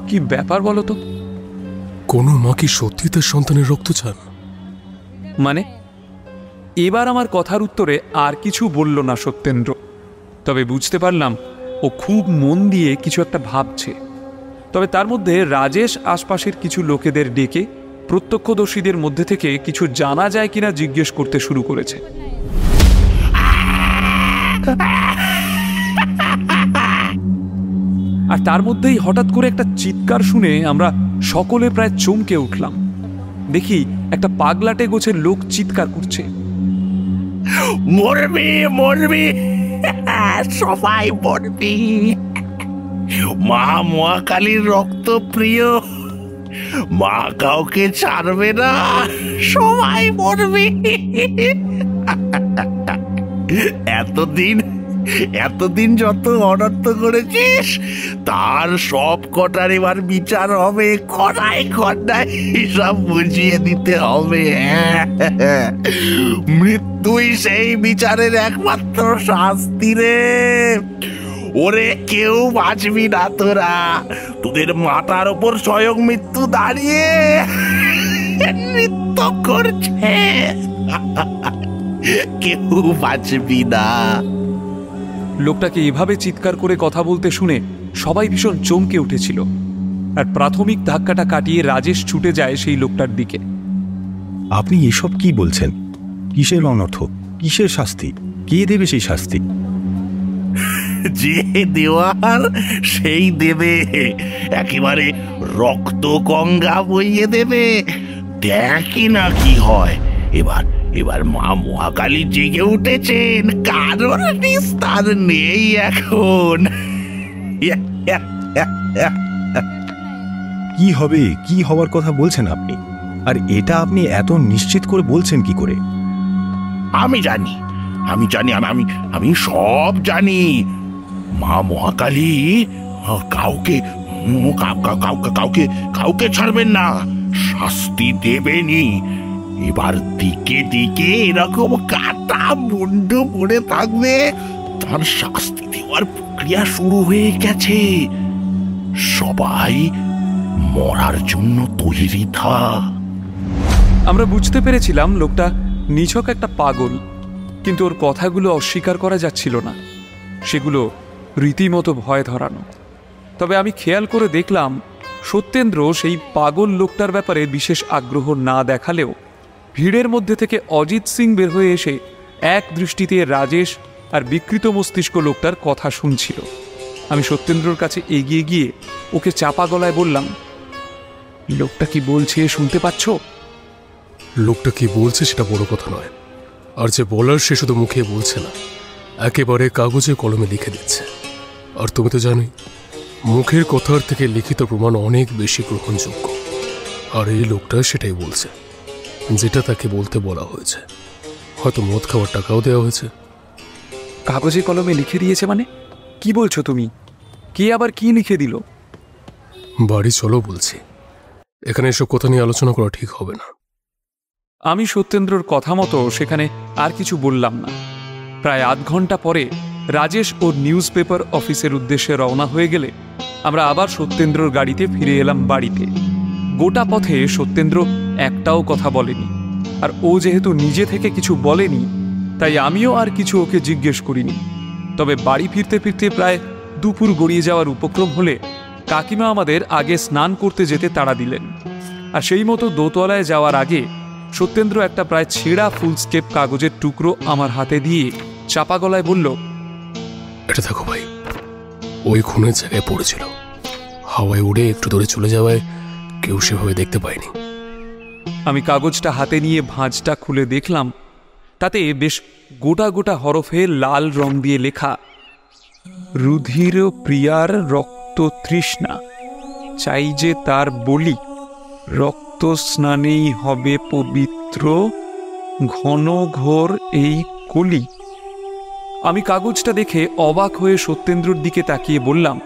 কি ব্যাপার বলো তো? কোনো মা কি সত্যি তার সন্তানের রক্ত চান? মানে? এবার আমার কথার উত্তরে আর কিছু বলল না সত্যেন্দ্র। তবে বুঝতে পারলাম ও খুব মন দিয়ে কিছু একটা ভাবছে। তবে তার মধ্যে রাজেশ আশপাশের কিছু লোকেদের ডেকে প্রত্যক্ষদর্শীদের মধ্যে থেকে কিছু জানা যায় কিনা জিজ্ঞেস করতে শুরু করেছে। আর তার মধ্যেই হঠাৎ করে একটা চিৎকার শুনে আমরা সকলে প্রায় চমকে উঠলাম। দেখি একটা পাগলাটে গোছের লোক চিৎকার করছে, মরবি মরবি, সবাই মরবি, মা মহাকালীর রক্ত প্রিয়, মা কাউকে ছাড়বে না, সবাই মরবি। এতদিন যত অনর্থ করেছিস তার সব কটার এবার বিচার হবে, খড়ায় খড়ায় সব বুঝিয়ে দিতে হবে। মৃত্যুই সেই বিচারের একমাত্র শাস্তি রে। ওরে কেউ বাঁচবি না তোরা, তোদের মাথার ওপর স্বয়ং মৃত্যু দাঁড়িয়ে নৃত্য করছে, কেউ বাঁচবি না। লোকটাকে এভাবে চিৎকার করে কথা বলতে শুনে সবাই ভীষণ চমকে উঠেছিল। আর প্রাথমিক ধাক্কাটা কাটিয়ে রাজেশ ছুটে যায় সেই লোকটার দিকে। আপনি এসব কি বলছেন? কিসের অনর্থ, কিসের শাস্তি, কে দেবে সেই শাস্তি? যে দেওয়ার সেই দেবে, একেবারে রক্ত গঙ্গা বইয়ে দেবে। দেখি না কি হয়। এবার মা মহাকালী জেগে উঠেছেন, কারোর নিস্তার নেই এখন। কি হবে, কি হওয়ার কথা বলছেন আপনি? আর এটা আপনি এত নিশ্চিত করে বলছেন কি করে? আমি জানি আমি সব জানি। মা মহাকালী কাউকে কাউকে ছাড়বেন না, শাস্তি দেবেনি। এবার দিকে দিকে এরকম কাটা মুন্ডু পড়ে থাকবে, তার শাস্তি দেওয়ার প্রক্রিয়া শুরু হয়ে গেছে। সবাই মরার জন্য তৈরি থাক। আমরা বুঝতে পেরেছিলাম লোকটা নিছক একটা পাগল, কিন্তু ওর কথাগুলো অস্বীকার করা যাচ্ছিল না, সেগুলো রীতিমতো ভয় ধরানো। তবে আমি খেয়াল করে দেখলাম সত্যেন্দ্র সেই পাগল লোকটার ব্যাপারে বিশেষ আগ্রহ না দেখালেও ভিড়ের মধ্যে থেকে অজিত সিং বের হয়ে এসে এক দৃষ্টিতে রাজেশ আর বিকৃত মস্তিষ্ক লোকটার কথা শুনছিল। আমি সত্যেন্দ্রর কাছে এগিয়ে গিয়ে ওকে চাপা গলায় বললাম, লোকটা কি বলছে শুনতে পাচ্ছ? লোকটা কি বলছে সেটা বড় কথা নয়, আর যে বলার সে শুধু মুখে বলছে না, একেবারে কাগজে কলমে লিখে দিচ্ছে। আর তুমি তো জানোই, মুখের কথার থেকে লিখিত প্রমাণ অনেক বেশি গ্রহণযোগ্য। আর এই লোকটা সেটাই বলছে, যেটা তাকে বলতে বলা হয়েছে। হয়তো মদ খাওয়ার টাকাও দেওয়া হয়েছে। কাগজে কলমে লিখে দিয়েছে মানে? কি বলছো তুমি? কে আবার কি লিখে দিল? বাড়ি চলো বলছি, এখানে এসব কথা নিয়ে আলোচনা করা ঠিক হবে না। আমি সত্যেন্দ্রর কথা মতো সেখানে আর কিছু বললাম না। প্রায় আধ ঘন্টা পরে রাজেশ ওর নিউজ পেপার অফিসের উদ্দেশ্যে রওনা হয়ে গেলে আমরা আবার সত্যেন্দ্রর গাড়িতে ফিরে এলাম বাড়িতে। গোটা পথে সত্যেন্দ্র একটাও কথা বলেনি, আর ও যেহেতু নিজে থেকে কিছু বলেনি তাই আমিও আর কিছু ওকে জিজ্ঞেস করিনি। তবে বাড়ি ফিরতে ফিরতে প্রায় দুপুর গড়িয়ে যাওয়ার উপক্রম হলে কাকিমা আমাদের আগে স্নান করতে যেতে তাড়া দিলেন। আর সেই মতো দোতলায় যাওয়ার আগে সত্যেন্দ্র একটা প্রায় ছেঁড়া ফুলস্কেপ কাগজের টুকরো আমার হাতে দিয়ে চাপা গলায় বলল, এটা দেখো ভাই, ওই খুনের জায়গায় পড়েছিল, হাওয়ায় উড়ে একটু দূরে চলে যাওয়ায় কেউ সেভাবে দেখতে পায়নি। আমি কাগজটা হাতে নিয়ে ভাঁজটা খুলে দেখলাম, তাতে বেশ গোটা গোটা হরফে লাল রং দিয়ে লেখা, রুধির প্রিয়ার রক্ত তৃষ্ণা, চাই যে তার বলি, রক্ত স্নানেই হবে পবিত্র, ঘন ঘোর এই কলি। আমি কাগজটা দেখে অবাক হয়ে সত্যেন্দ্রর দিকে তাকিয়ে বললাম,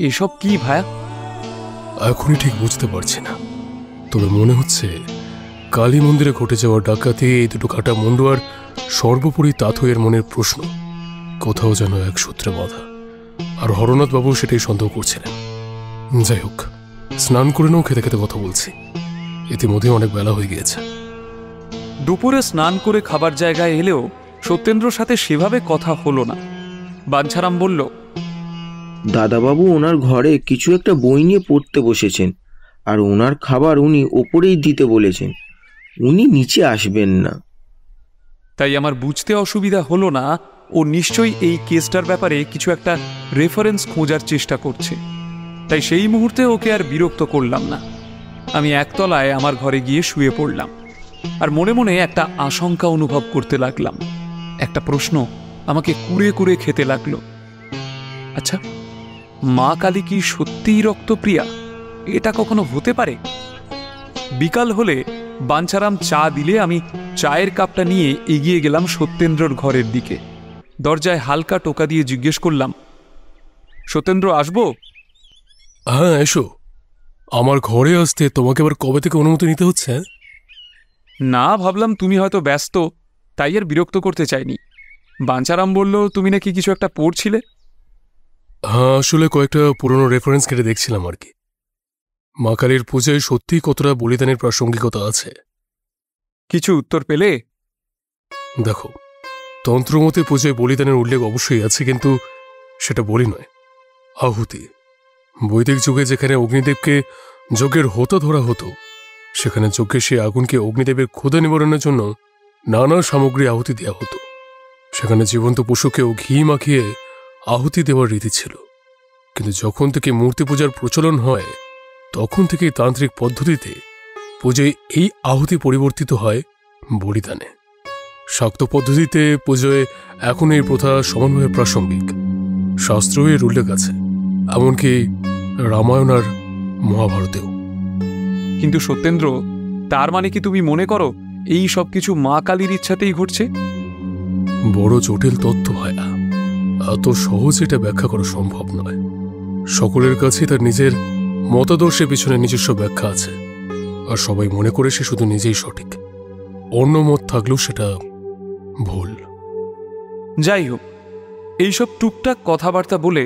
এসব কি ভায়া? এখনই ঠিক বুঝতে পারছি না, তবে মনে হচ্ছে কালী মন্দিরে ঘটে যাওয়া ডাকাতি, এই দুটো কাটা মুন্ডু আর সর্বোপরি তাথইয়ের মনের প্রশ্ন কোথাও যেন এক সূত্রে বাঁধা। আর হরনাথ বাবু সেটাই সন্দেহ করছিলেন। যাই হোক, স্নান করে নাও, খেতে খেতে কথা বলছি, ইতিমধ্যে অনেক বেলা হয়ে গিয়েছে। দুপুরে স্নান করে খাবার জায়গায় এলেও সত্যেন্দ্রর সাথে সেভাবে কথা হলো না। বাঞ্ছারাম বলল, দাদাবাবু ওনার ঘরে কিছু একটা বই নিয়ে পড়তে বসেছেন, আর ওনার খাবার উনি ওপরেই দিতে বলেছেন, উনি নিচে আসবেন না। তাই আমার বুঝতে অসুবিধা হলো না ও নিশ্চয়ই এই কেসটার ব্যাপারে কিছু একটা রেফারেন্স খোঁজার চেষ্টা করছে। তাই সেই মুহূর্তে ওকে আর বিরক্ত করলাম না। আমি একতলায় আমার ঘরে গিয়ে শুয়ে পড়লাম আর মনে মনে একটা আশঙ্কা অনুভব করতে লাগলাম। একটা প্রশ্ন আমাকে কুরে কুরে খেতে লাগলো। আচ্ছা, মা কালী কি সত্যিই রক্তপ্রিয়া? এটা কখনো হতে পারে? বিকাল হলে বাঞ্ছারাম চা দিলে আমি চায়ের কাপটা নিয়ে এগিয়ে গেলাম সত্যেন্দ্রর ঘরের দিকে। দরজায় হালকা টোকা দিয়ে জিজ্ঞেস করলাম, সত্যেন্দ্র, আসবো? হ্যাঁ, এসো। আমার ঘরে আসতে তোমাকে আবার কবে থেকে অনুমতি নিতে হচ্ছে? না, ভাবলাম তুমি হয়তো ব্যস্ত, তাই আর বিরক্ত করতে চাইনি। বাঞ্ছারাম বলল তুমি নাকি কিছু একটা পড়ছিলে। হ্যাঁ, আসলে কয়েকটা পুরনো রেফারেন্স কেটে দেখছিলাম আর কি। মা কালীর পূজায় সত্যিই কতটা বলিদানের প্রাসঙ্গিকতা আছে। কিছু উত্তর পেলে? দেখো, তন্ত্রমতে পূজায় বলিদানের উল্লেখ অবশ্যই আছে, কিন্তু সেটা বলি নয়, আহুতি। বৈদিক যুগে যেখানে অগ্নিদেবকে যজ্ঞের হোতা ধরা হতো, সেখানে যজ্ঞের সেই আগুনকে অগ্নিদেবের ক্ষুধা নিবারণের জন্য নানা সামগ্রী আহুতি দেওয়া হতো। সেখানে জীবন্ত পশুকেও ঘি মাখিয়ে আহুতি দেওয়ার রীতি ছিল। কিন্তু যখন থেকে মূর্তি পূজার প্রচলন হয়, তখন থেকেই তান্ত্রিক পদ্ধতিতে পূজায় এই আহুতি পরিবর্তিত হয় বলিদানে। শাক্ত পদ্ধতিতে পুজোয় এখন এই প্রথা সমানভাবে প্রাসঙ্গিক। শাস্ত্র এর উল্লেখ আছে, এমনকি রামায়ণ আর মহাভারতেও। কিন্তু সত্যেন্দ্র, তার মানে কি তুমি মনে করো এই সব কিছু মা কালীর ইচ্ছাতেই ঘটছে? বড় জটিল তথ্য হয় না, এত সহজে এটা ব্যাখ্যা করা সম্ভব নয়। সকলের কাছে তার নিজের মতাদর্শের পিছনে নিজস্ব ব্যাখ্যা আছে, আর সবাই মনে করে সে শুধু নিজেই সঠিক। অন্য মত থাকলেও সেটা ভুল। যাই হোক, এইসব টুকটাক কথাবার্তা বলে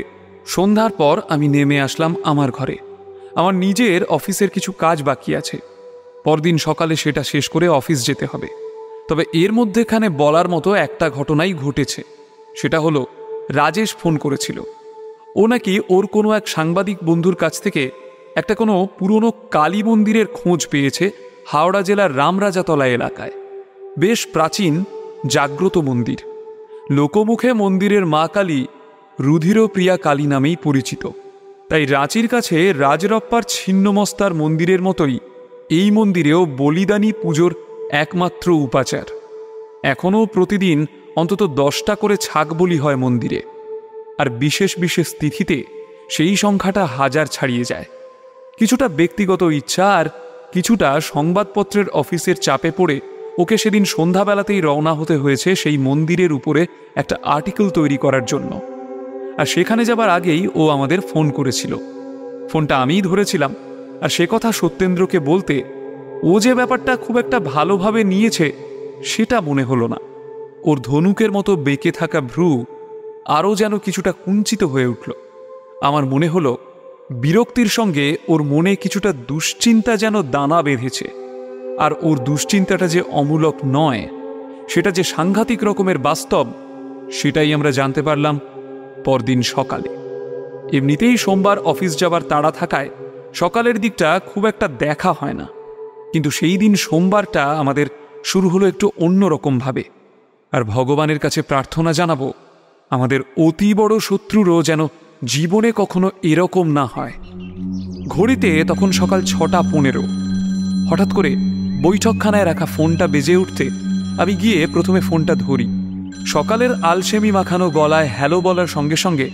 সন্ধ্যার পর আমি নেমে আসলাম আমার ঘরে। আমার নিজের অফিসের কিছু কাজ বাকি আছে, পরদিন সকালে সেটা শেষ করে অফিস যেতে হবে। তবে এর মধ্যেখানে বলার মতো একটা ঘটনাই ঘটেছে। সেটা হলো, রাজেশ ফোন করেছিল। ও নাকি ওর কোনো এক সাংবাদিক বন্ধুর কাছ থেকে একটা কোনো পুরনো কালী মন্দিরের খোঁজ পেয়েছে হাওড়া জেলার রামরাজাতলা এলাকায়। বেশ প্রাচীন জাগ্রত মন্দির। লোকমুখে মন্দিরের মা কালী রুধিরপ্রিয়া কালী নামেই পরিচিত। তাই রাঁচির কাছে রাজরপ্পার ছিন্নমস্তার মন্দিরের মতোই এই মন্দিরেও বলিদানী পুজোর একমাত্র উপাচার। এখনও প্রতিদিন অন্তত 10টা করে ছাগ বলি হয় মন্দিরে, আর বিশেষ বিশেষ তিথিতে সেই সংখ্যাটা 1000 ছাড়িয়ে যায়। কিছুটা ব্যক্তিগত ইচ্ছা আর কিছুটা সংবাদপত্রের অফিসের চাপে পড়ে ওকে সেদিন সন্ধ্যাবেলাতেই রওনা হতে হয়েছে সেই মন্দিরের উপরে একটা আর্টিকেল তৈরি করার জন্য। আর সেখানে যাবার আগেই ও আমাদের ফোন করেছিল। ফোনটা আমিই ধরেছিলাম, আর সে কথা সত্যেন্দ্রকে বলতে ও যে ব্যাপারটা খুব একটা ভালোভাবে নিয়েছে সেটা মনে হলো না। ওর ধনুকের মতো বেঁকে থাকা ভ্রু আরও যেন কিছুটা কুঞ্চিত হয়ে উঠল। আমার মনে হলো বিরক্তির সঙ্গে ওর মনে কিছুটা দুশ্চিন্তা যেন দানা বেঁধেছে। আর ওর দুশ্চিন্তাটা যে অমূলক নয়, সেটা যে সাংঘাতিক রকমের বাস্তব, সেটাই আমরা জানতে পারলাম পরদিন সকালে। এমনিতেই সোমবার অফিস যাবার তাড়া থাকায় সকালের দিকটা খুব একটা দেখা হয় না, কিন্তু সেই দিন সোমবারটা আমাদের শুরু হলো একটু অন্যরকমভাবে। আর ভগবানের কাছে প্রার্থনা জানাবো আমাদের অতি বড় শত্রুরও যেন জীবনে কখনো এরকম না হয়। ঘড়িতে তখন সকাল 6:15। হঠাৎ করে বৈঠকখানায় রাখা ফোনটা বেজে উঠতে আমি গিয়ে প্রথমে ফোনটা ধরি। সকালের আলসেমি মাখানো গলায় হ্যালো বলার সঙ্গে সঙ্গে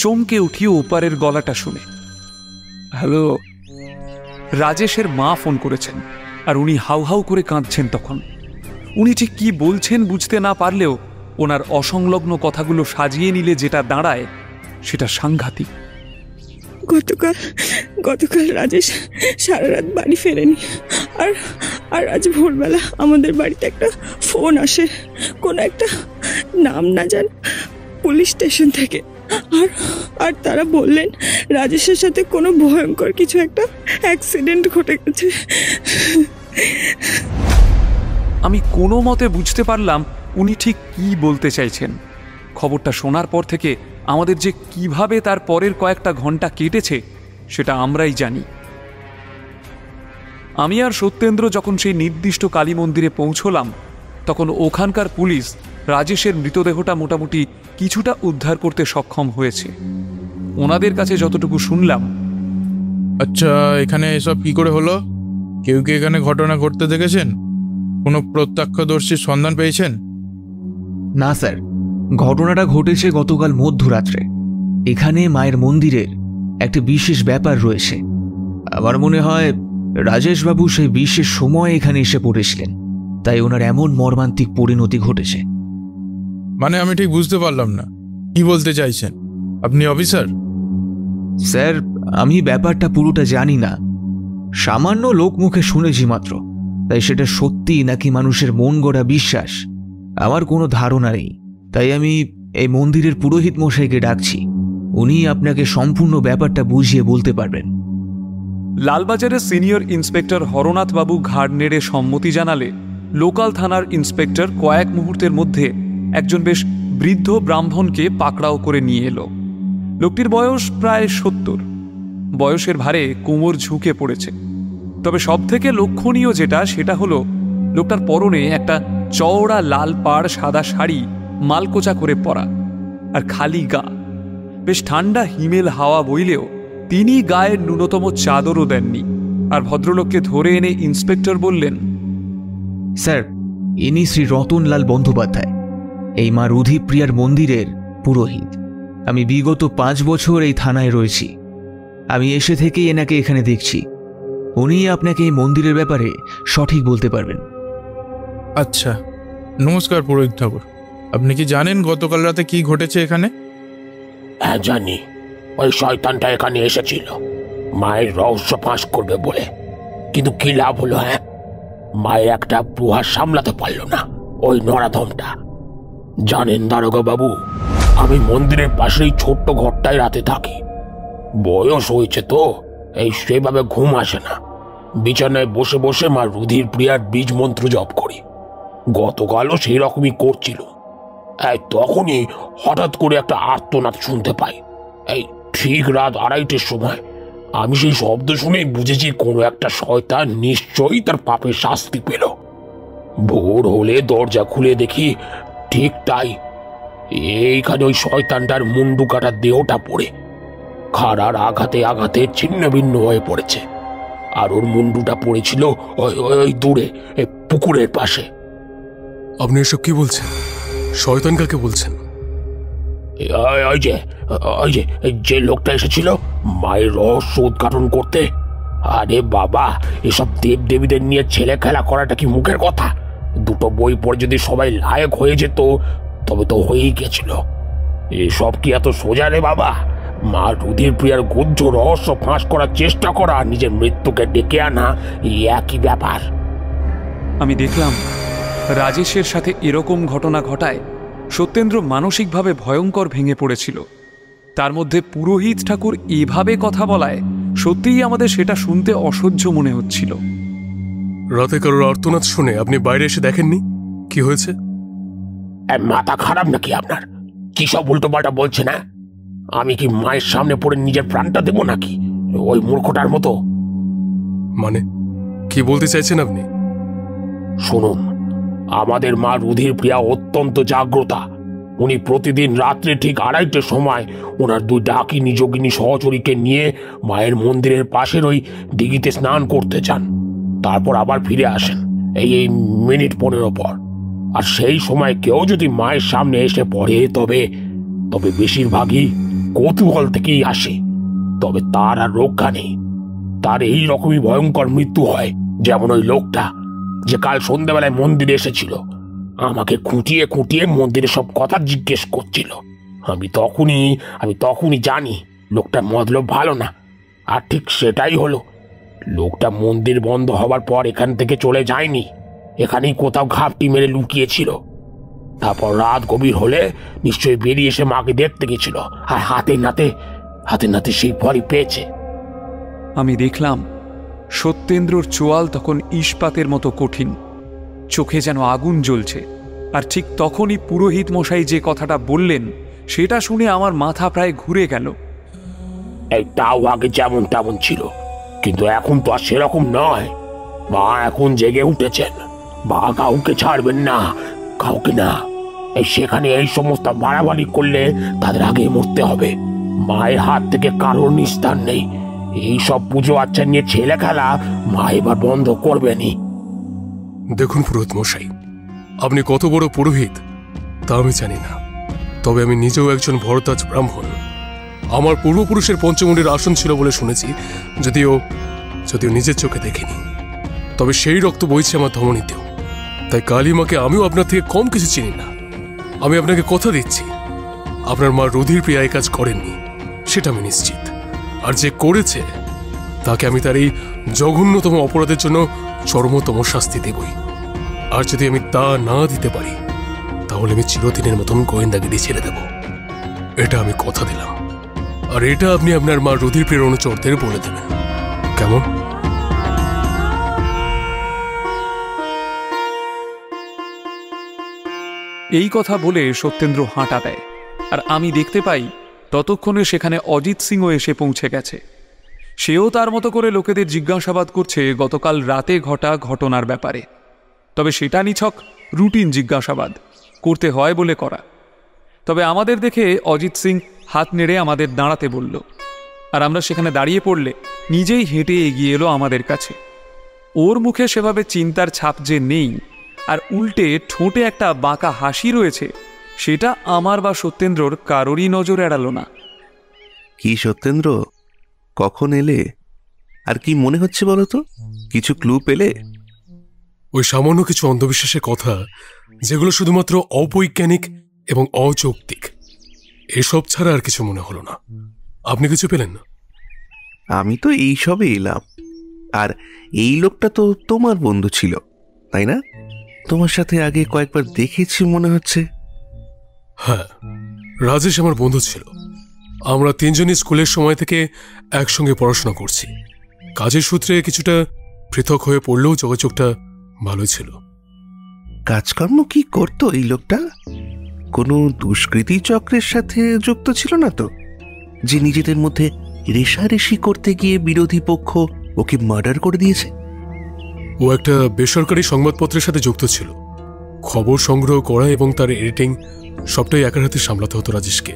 চমকে উঠি ওপারের গলাটা শুনে। হ্যালো, রাজেশের মা ফোন করেছেন, আর উনি হাউ হাউ করে কাঁদছেন। তখন উনি ঠিক কি বলছেন বুঝতে না পারলেও ওনার অসংলগ্ন কথাগুলো সাজিয়ে নিলে যেটা দাঁড়ায় সেটা সাংঘাতিক। গতকাল রাজেশ সারা রাত বাড়ি ফেরেনি, আর আজ ভোরবেলা আমাদের বাড়িতে একটা ফোন আসে কোনো একটা নাম না জান পুলিশ স্টেশন থেকে। আর তারা বললেন রাজেশের সাথে কোনো ভয়ঙ্কর কিছু একটা অ্যাক্সিডেন্ট ঘটে গেছে। আমি কোনো মতে বুঝতে পারলাম উনি ঠিক কি বলতে চাইছেন। খবরটা শোনার পর থেকে আমাদের যে কিভাবে তার পরের কয়েকটা ঘন্টা কেটেছে সেটা আমরাই জানি। আমি আর সত্যেন্দ্র যখন সেই নির্দিষ্ট কালী মন্দিরে পৌঁছলাম, তখন ওখানকার পুলিশ রাজেশের মৃতদেহটা মোটামুটি কিছুটা উদ্ধার করতে সক্ষম হয়েছে। ওনাদের কাছে যতটুকু শুনলাম। আচ্ছা, এখানে এসব কি করে হলো? কেউ কি এখানে ঘটনা ঘটতে দেখেছেন? কোনো প্রত্যক্ষদর্শীর সন্ধান পেয়েছেন? না স্যার, ঘটনাটা ঘটেছে গতকাল মধ্যরাত্রে। এখানে মায়ের মন্দিরের একটা বিশেষ ব্যাপার রয়েছে। আমার মনে হয় রাজেশবাবু সেই বিশেষ সময় এখানে এসে পড়েছিলেন, তাই ওনার এমন মর্মান্তিক পরিণতি ঘটেছে। মানে আমি ঠিক বুঝতে পারলাম না, কি বলতে চাইছেন? আপনি অফিসার? স্যার, আমি ব্যাপারটা পুরোটা জানি না, সামান্য লোকমুখে শুনেছি মাত্র। তাই সেটা সত্যি নাকি মানুষের মন গড়া বিশ্বাস আমার কোনো ধারণা নেই। তাই আমি এই মন্দিরের পুরোহিত মশাইকে ডাকছি, উনি আপনাকে সম্পূর্ণ ব্যাপারটা বুঝিয়ে বলতে পারবেন। লালবাজারের সিনিয়র ইন্সপেক্টর হরনাথ বাবু ঘাড় নেড়ে সম্মতি জানালে লোকাল থানার ইন্সপেক্টর কয়েক মুহূর্তের মধ্যে একজন বেশ বৃদ্ধ ব্রাহ্মণকে পাকড়াও করে নিয়ে এলো। লোকটির বয়স প্রায় 70। বয়সের ভারে কোমর ঝুঁকে পড়েছে। তবে সবথেকে লক্ষণীয় যেটা, সেটা হলো লোকটার পরনে একটা চওড়া লাল পাড় সাদা শাড়ি মালকোচা করে পরা, আর খালি গা। বেশ ঠান্ডা হিমেল হাওয়া বইলেও তিনি গায়ের ন্যূনতম চাদরও দেননি। আর ভদ্রলোককে ধরে এনে ইন্সপেক্টর বললেন, স্যার, ইনি শ্রী রতনলাল বন্দ্যোপাধ্যায়, এই মা রুধিপ্রিয়ার মন্দিরের পুরোহিত। আমি বিগত 5 বছর এই থানায় রয়েছি। আমি এসে থেকেই এনাকে এখানে দেখছি। উনি আপনাকে এই মন্দিরের ব্যাপারে সঠিক বলতে পারবেন। আচ্ছা, নমস্কার পুরোহিত ঠাকুর। আপনি কি জানেন গতকাল রাতে কি ঘটেছে এখানে? হ্যাঁ জানি, ওই শয়তানটা এখানে এসেছিল মায়ের রহস্য ফাঁস করবে বলে, কিন্তু কি লাভ হলো? হ্যাঁ, মায়ের একটা প্রহার সামলাতে পারলো না ওই নরাধমটা। জানেন দারোগা বাবু, আমি মন্দিরের পাশেই ছোট্ট ঘরটায় রাতে থাকি। বয়স হয়েছে তো, এই সেভাবে ঘুম আসে না। বিছানায় বসে বসে মা রুধির প্রিয়ার বীজ মন্ত্র জপ করি। গতকালও সেই রকমই করছিল। তখনই হঠাৎ করে একটা আর্তনাদ শুনতে পাই। এই ঠিক রাত 2:30টার সময়। আমি সেই শব্দ শুনেই বুঝেছি কোনো একটা শয়তান নিশ্চয়ই তার পাপের শাস্তি পেল। ভোর হলে দরজা খুলে দেখি ঠিক তাই, এইখানে ওই শয়তানটার মুন্ডু কাটা দেহটা পড়ে খাড়ার আঘাতে আঘাতে ছিন্ন ভিন্ন হয়ে পড়েছে। আর ওর মুন্ডুটা পড়েছিল ওই দূরে পুকুরের পাশে। আপনি এসব কি বলছেন? শয়তান কাকে বলছেন? যে লোকটা এসেছিল মায়ের রহস্য উদ্ঘাটন করতে। আরে বাবা, এসব দেব দেবীদের নিয়ে ছেলে খেলা করাটা কি মুখের কথা? 2টো বই পড়ে যদি সবাই লায়ক হয়ে যেত তবে তো হয়েই গেছিল। এসব কি এত সোজা রে বাবা? মা রুধির প্রিয়ার গুহ্য রহস্য ফাঁস করার চেষ্টা করা, নিজের মৃত্যুকে ডেকে আনা, একই ব্যাপার। আমি দেখলাম রাজেশের সাথে এরকম ঘটনা ঘটায় সত্যেন্দ্র মানসিকভাবে ভয়ঙ্কর ভেঙে পড়েছিল। তার মধ্যে পুরোহিত ঠাকুর এভাবে কথা বলায় সত্যিই আমাদের সেটা শুনতে অসহ্য মনে হচ্ছিল। রাতে কারোর আর্তনাদ শুনে আপনি বাইরে এসে দেখেননি? কি হয়েছে? মাথা খারাপ নাকি আপনার? কি সব উল্টো পাল্টা বলছে না? আমি কি মায়ের সামনে পড়ে নিজের প্রাণটা দেব নাকি ওই মূর্খটার মতো? মানে কি বলতে চাইছেন আপনি? শুনুন, আমাদের মা রুধির প্রিয়া অত্যন্ত জাগ্রতা। উনি প্রতিদিন রাত্রে ঠিক 2:30টার সময় ওনার 2 ডাকিনী যোগিনী সহচরীকে নিয়ে মায়ের মন্দিরের পাশের ওই দিঘিতে স্নান করতে যান। তারপর আবার ফিরে আসেন এই মিনিট 15 পর। আর সেই সময় কেউ যদি মায়ের সামনে এসে পড়ে তবে বেশিরভাগই কৌতূহল থেকেই আসে। তবে তার আর রক্ষা নেই। তার এই রকমই ভয়ঙ্কর মৃত্যু হয়, যেমন ওই লোকটা যে কাল সন্ধ্যাবেলায় মন্দিরে এসেছিল। আমাকে খুঁটিয়ে খুঁটিয়ে মন্দিরে সব কথা জিজ্ঞেস করছিল। আমি তখনই জানি লোকটার মতলব ভালো না। আর ঠিক সেটাই হলো। লোকটা মন্দির বন্ধ হবার পর এখান থেকে চলে যায়নি, এখানেই কোথাও ঘাপটি মেরে লুকিয়েছিল। তারপর রাত গভীর হলে নিশ্চয়ই বেরিয়ে এসে মাকে দেখতে গেছিল, আর হাতে নাতে সেই ফলই পেয়েছে। আমি দেখলাম সত্যেন্দ্রর চোয়াল তখন ইস্পাতের মতো কঠিন, চোখে যেন আগুন জ্বলছে। আর ঠিক তখনই পুরোহিত মশাই যে কথাটা বললেন সেটা শুনে আমার মাথা প্রায় ঘুরে গেল। তাও আগে যেমন তেমন ছিল, কিন্তু এখন তো আর সেরকম নয়। মা এখন জেগে উঠেছেন। মা কাউকে ছাড়বেন না, কাউকে না। সেখানে এই সমস্ত বাড়াবাড়ি করলে তাদের আগে মরতে হবে। মায়ের হাত থেকে কারোর নিস্তার নেই। এই সব পুজো আচ্ছা নিয়ে ছেলে খেলা মা এবার বন্ধ করবেনি। দেখুন পুরোহিত মশাই, আপনি কত বড় পুরোহিত তা আমি জানি না, তবে আমি নিজেও একজন ভরদ্বাজ ব্রাহ্মণ। আমার পূর্বপুরুষের পঞ্চমুণ্ডির আসন ছিল বলে শুনেছি, যদিও নিজের চোখে দেখিনি। তবে সেই রক্ত বইছে আমার ধমনীতেও। তাই কালীমাকে আমিও আপনার থেকে কম কিছু চিনি না। আমি আপনাকে কথা দিচ্ছি, আপনার মা রুধির প্রিয়া এই কাজ করেননি, সেটা আমি নিশ্চিত। আর যে করেছে তাকে আমি তার এই জঘন্যতম অপরাধের জন্য চরমতম শাস্তি দেবই। আর যদি আমি তা না দিতে পারি তাহলে আমি চিরদিনের মতন গোয়েন্দাগিরি ছেড়ে দেব, এটা আমি কথা দিলাম। আর এটা আপনি আপনার মা রুধির প্রিয়ার অনুচরদের বলে দেবেন, কেমন? এই কথা বলে সত্যেন্দ্র হাঁটা দেয়, আর আমি দেখতে পাই ততক্ষণে সেখানে অজিত সিংও এসে পৌঁছে গেছে। সেও তার মতো করে লোকেদের জিজ্ঞাসাবাদ করছে গতকাল রাতে ঘটা ঘটনার ব্যাপারে। তবে সেটা নিছক রুটিন জিজ্ঞাসাবাদ, করতে হয় বলে করা। তবে আমাদের দেখে অজিত সিং হাত নেড়ে আমাদের দাঁড়াতে বলল, আর আমরা সেখানে দাঁড়িয়ে পড়লে নিজেই হেঁটে এগিয়ে এলো আমাদের কাছে। ওর মুখে সেভাবে চিন্তার ছাপ যে নেই, আর উল্টে ঠোঁটে একটা বাঁকা হাসি রয়েছে, সেটা আমার বা সত্যেন্দ্রর কারোরই নজর এড়ালো না। কি সত্যেন্দ্র, কখন এলে? আর কি মনে হচ্ছে বলো তো? কিছু ক্লু পেলে? ওই সামান্য কিছু অন্ধবিশ্বাসের কথা, যেগুলো শুধুমাত্র অবৈজ্ঞানিক এবং অযৌক্তিক, এসব ছাড়া আর কিছু মনে হলো না। আপনি কিছু পেলেন না? আমি তো এই সবে এলাম। আর এই লোকটা তো তোমার বন্ধু ছিল, তাই না? তোমার সাথে আগে কয়েকবার দেখেছি মনে হচ্ছে। হ্যাঁ, রাজেশ আমার বন্ধু ছিল। আমরা তিনজনই স্কুলের সময় থেকে একসঙ্গে পড়াশোনা করছি। কাজের সূত্রে কিছুটা পৃথক হয়ে পড়লেও যোগাযোগটা ভালোই ছিল। কাজকর্ম কি করতো এই লোকটা? কোনো দুষ্কৃতী চক্রের সাথে যুক্ত ছিল না তো, যে নিজেদের মধ্যে রেষারেষি করতে গিয়ে বিরোধী পক্ষ ওকে মার্ডার করে দিয়েছে? ও একটা বেসরকারি সংবাদপত্রের সাথে যুক্ত ছিল। খবর সংগ্রহ করা এবং তার এডিটিং সবটাই একার হাতে সামলাতে হতো রাজেশকে।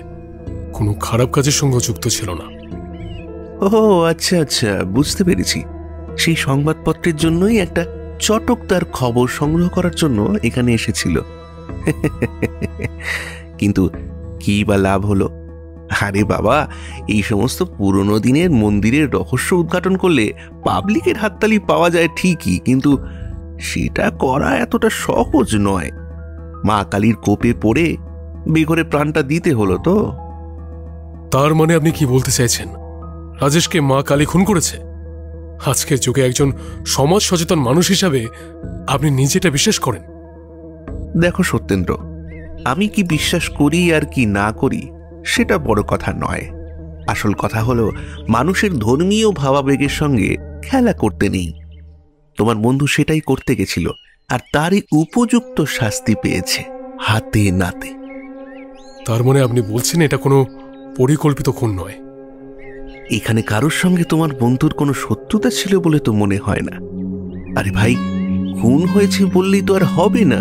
কোনো খারাপ কাজের সঙ্গে যুক্ত ছিল না। ও আচ্ছা আচ্ছা, বুঝতে পেরেছি। সেই সংবাদপত্রের জন্যই একটা চটক তার খবর সংগ্রহ করার জন্য এখানে এসেছিল। কিন্তু কি বা লাভ হলো? আরে বাবা, এই সমস্ত পুরনো দিনের মন্দিরের রহস্য উদ্ঘাটন করলে পাবলিকের হাততালি পাওয়া যায় ঠিকই, কিন্তু সেটা করা এতটা সহজ নয়। মা কালীর কোপে পড়ে বেঘরে প্রাণটা দিতে হলো তো। তার মানে আপনি কি বলতে চাইছেন রাজেশকে মা কালী খুন করেছে? আজকের যুগে একজন সমাজ সচেতন মানুষ হিসাবে আপনি নিজেটা বিশ্বাস করেন? দেখো সত্যেন্দ্র, আমি কি বিশ্বাস করি আর কি না করি সেটা বড় কথা নয়। আসল কথা হলো মানুষের ধর্মীয় ভাবাবেগের সঙ্গে খেলা করতে নেই। তোমার বন্ধু সেটাই করতে গেছিল, আর তারই উপযুক্ত শাস্তি পেয়েছে হাতে নাতে। তার মানে আপনি বলছেন এটা কোনো পরিকল্পিত খুন নয়? এখানে কারোর সঙ্গে তোমার বন্ধুর কোনো শত্রুতা ছিল বলে তো মনে হয় না। আরে ভাই, খুন হয়েছে বললেই তো আর হবে না,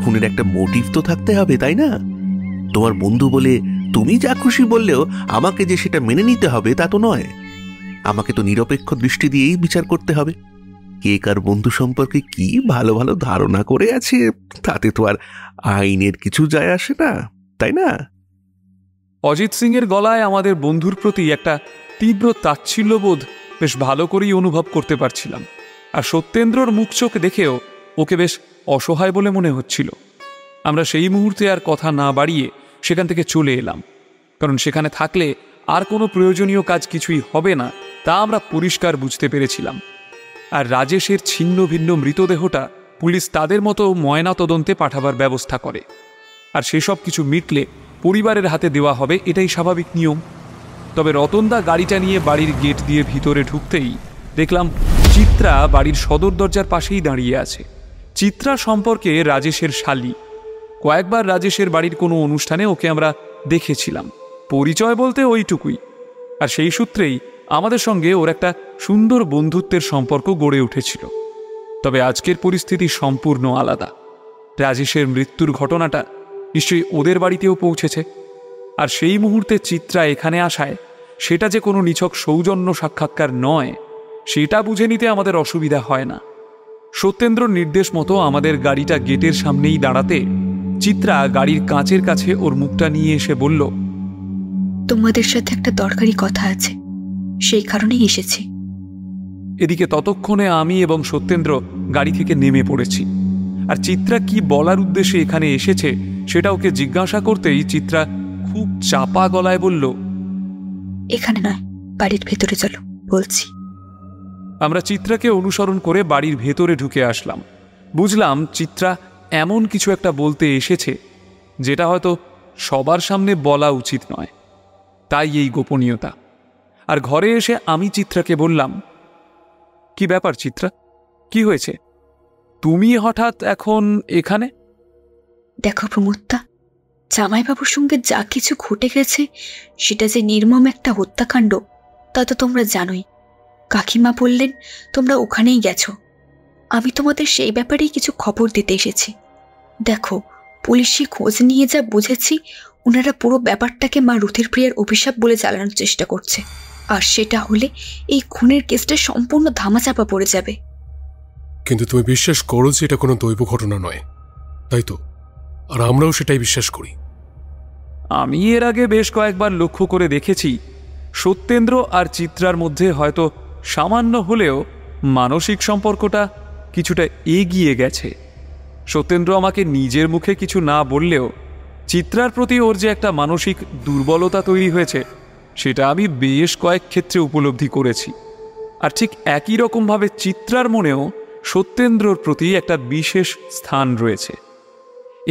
খুনের একটা মোটিভ তো থাকতে হবে, তাই না? তোমার বন্ধু বলে তুমি যা খুশি বললেও আমাকে যে সেটা মেনে নিতে হবে তা তো নয়। আমাকে তো নিরপেক্ষ দৃষ্টি দিয়েই বিচার করতে হবে। কে কার বন্ধু সম্পর্কে কি ভালো ভালো ধারণা করে আছে তাতে তো আর আইনের কিছু যায় আসে না, তাই না? অজিত সিং এর গলায় আমাদের বন্ধুর প্রতি একটা তীব্র তাচ্ছিল্যবোধ বেশ ভালো করেই অনুভব করতে পারছিলাম। আর সত্যেন্দ্রর মুখ চোখ দেখেও ওকে বেশ অসহায় বলে মনে হচ্ছিল। আমরা সেই মুহূর্তে আর কথা না বাড়িয়ে সেখান থেকে চলে এলাম, কারণ সেখানে থাকলে আর কোনো প্রয়োজনীয় কাজ কিছুই হবে না, তা আমরা পরিষ্কার বুঝতে পেরেছিলাম। আর রাজেশের ছিন্ন ভিন্ন মৃতদেহটা পুলিশ তাদের মতো ময়না তদন্তে পাঠাবার ব্যবস্থা করে, আর সেসব কিছু মিটলে পরিবারের হাতে দেওয়া হবে, এটাই স্বাভাবিক নিয়ম। তবে রতনদা গাড়িটা নিয়ে বাড়ির গেট দিয়ে ভিতরে ঢুকতেই দেখলাম চিত্রা বাড়ির সদর দরজার পাশেই দাঁড়িয়ে আছে। চিত্রা সম্পর্কে রাজেশের শালী। কয়েকবার রাজেশের বাড়ির কোনো অনুষ্ঠানে ওকে আমরা দেখেছিলাম, পরিচয় বলতে ওইটুকুই। আর সেই সূত্রেই আমাদের সঙ্গে ওর একটা সুন্দর বন্ধুত্বের সম্পর্ক গড়ে উঠেছিল। তবে আজকের পরিস্থিতি সম্পূর্ণ আলাদা। রাজেশের মৃত্যুর ঘটনাটা নিশ্চয়ই ওদের বাড়িতেও পৌঁছেছে। আর সেই মুহূর্তে চিত্রা এখানে আসায় সেটা যে কোনো নিছক সৌজন্য সাক্ষাৎকার নয় সেটা বুঝে নিতে আমাদের অসুবিধা হয় না। সত্যেন্দ্রর নির্দেশ মতো আমাদের গাড়িটা গেটের সামনেই দাঁড়াতে চিত্রা গাড়ির কাঁচের কাছে ওর মুখটা নিয়ে এসে বলল, তোমাদের সাথে একটা দরকারি কথা আছে, সেই কারণেই এসেছি। এদিকে ততক্ষণে আমি এবং সত্যেন্দ্র গাড়ি থেকে নেমে পড়েছি। আর চিত্রা কি বলার উদ্দেশ্যে এখানে এসেছে সেটা ওকে জিজ্ঞাসা করতেই চিত্রা খুব চাপা গলায় বলল, এখানে নয়, বাড়ির ভেতরে চলো, বলছি। আমরা চিত্রাকে অনুসরণ করে বাড়ির ভেতরে ঢুকে আসলাম। বুঝলাম চিত্রা এমন কিছু একটা বলতে এসেছে যেটা হয়তো সবার সামনে বলা উচিত নয়, তাই এই গোপনীয়তা। আর ঘরে এসে আমি চিত্রাকে বললাম, কি ব্যাপার চিত্রা, কি হয়েছে, তুমি হঠাৎ এখন এখানে? দেখো প্রমোদদা, জামাইবাবুর সঙ্গে যা কিছু ঘটে গেছে সেটা যে নির্মম একটা হত্যাকাণ্ড তা তো তোমরা জানোই। কাকিমা বললেন তোমরা ওখানেই গেছো। আমি তোমাদের সেই ব্যাপারেই কিছু খবর দিতে এসেছি। দেখো, পুলিশি খোঁজ নিয়ে যা বুঝেছি, ওনারা পুরো ব্যাপারটাকে মা রুথির প্রিয়ার অভিশাপ বলে চালানোর চেষ্টা করছে। আর সেটা হলে এই খুনের কেসটা সম্পূর্ণ ধামাচাপা পড়ে যাবে। কিন্তু তুমি বিশ্বাস করো যে এটা কোনো দৈব ঘটনা নয়, তাই তো? আর আমরাও সেটাই বিশ্বাস করি। আমি এর আগে বেশ কয়েকবার লক্ষ্য করে দেখেছি সত্যেন্দ্র আর চিত্রার মধ্যে হয়তো সামান্য হলেও মানসিক সম্পর্কটা কিছুটা এগিয়ে গেছে। সত্যেন্দ্র আমাকে নিজের মুখে কিছু না বললেও চিত্রার প্রতি ওর যে একটা মানসিক দুর্বলতা তৈরি হয়েছে সেটা আমি বেশ কয়েক ক্ষেত্রে উপলব্ধি করেছি। আর ঠিক একই রকমভাবে চিত্রার মনেও সত্যেন্দ্রর প্রতি একটা বিশেষ স্থান রয়েছে।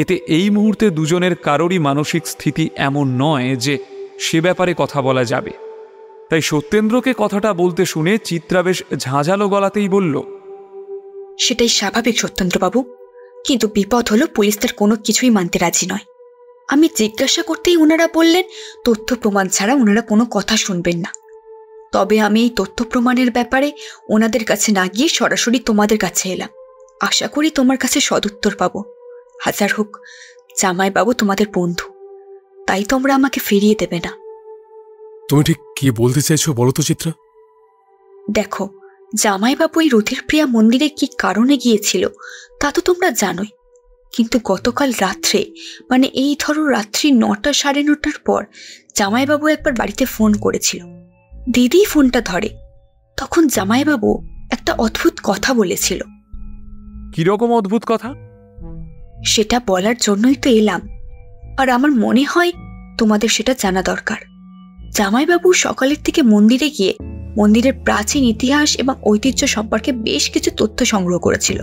এতে এই মুহূর্তে দুজনের কারোরই মানসিক স্থিতি এমন নয় যে সে ব্যাপারে কথা বলা যাবে। তাই সত্যেন্দ্রকে কথাটা বলতে শুনে চিত্রা বেশ ঝাঁঝালো গলাতেই বলল, সেটাই স্বাভাবিক সত্যেন্দ্রবাবু, কিন্তু বিপদ হলো পুলিশ তার কোনো কিছুই মানতে রাজি নয়। আমি জিজ্ঞাসা করতেই ওনারা বললেন তথ্য প্রমাণ ছাড়া ওনারা কোনো কথা শুনবেন না। তবে আমি এই তথ্য প্রমাণের ব্যাপারে ওনাদের কাছে না গিয়ে সরাসরি তোমাদের কাছে এলাম। আশা করি তোমার কাছে সদুত্তর পাবো। হাজার হোক জামাইবাবু তোমাদের বন্ধু, তাই তোমরা আমাকে ফিরিয়ে দেবে না। তুমি ঠিক কি বলতে চাইছো বলো তো চিত্রা? দেখো, জামাইবাবু এই রুথির প্রিয়া মন্দিরে কি কারণে গিয়েছিল তা তো তোমরা জানোই। কিন্তু গতকাল রাত্রে, মানে এই ধরো রাত্রি 9টা সাড়ে 9টার পর জামাইবাবু একবার বাড়িতে ফোন করেছিল। দিদি ফোনটা ধরে, তখন জামাইবাবু একটা অদ্ভুত কথা বলেছিল। কিরকম অদ্ভুত কথা? সেটা বলার জন্যই তো এলাম, আর আমার মনে হয় তোমাদের সেটা জানা দরকার। জামাইবাবু সকালের থেকে মন্দিরে গিয়ে মন্দিরের প্রাচীন ইতিহাস এবং ঐতিহ্য সম্পর্কে বেশ কিছু তথ্য সংগ্রহ করেছিল।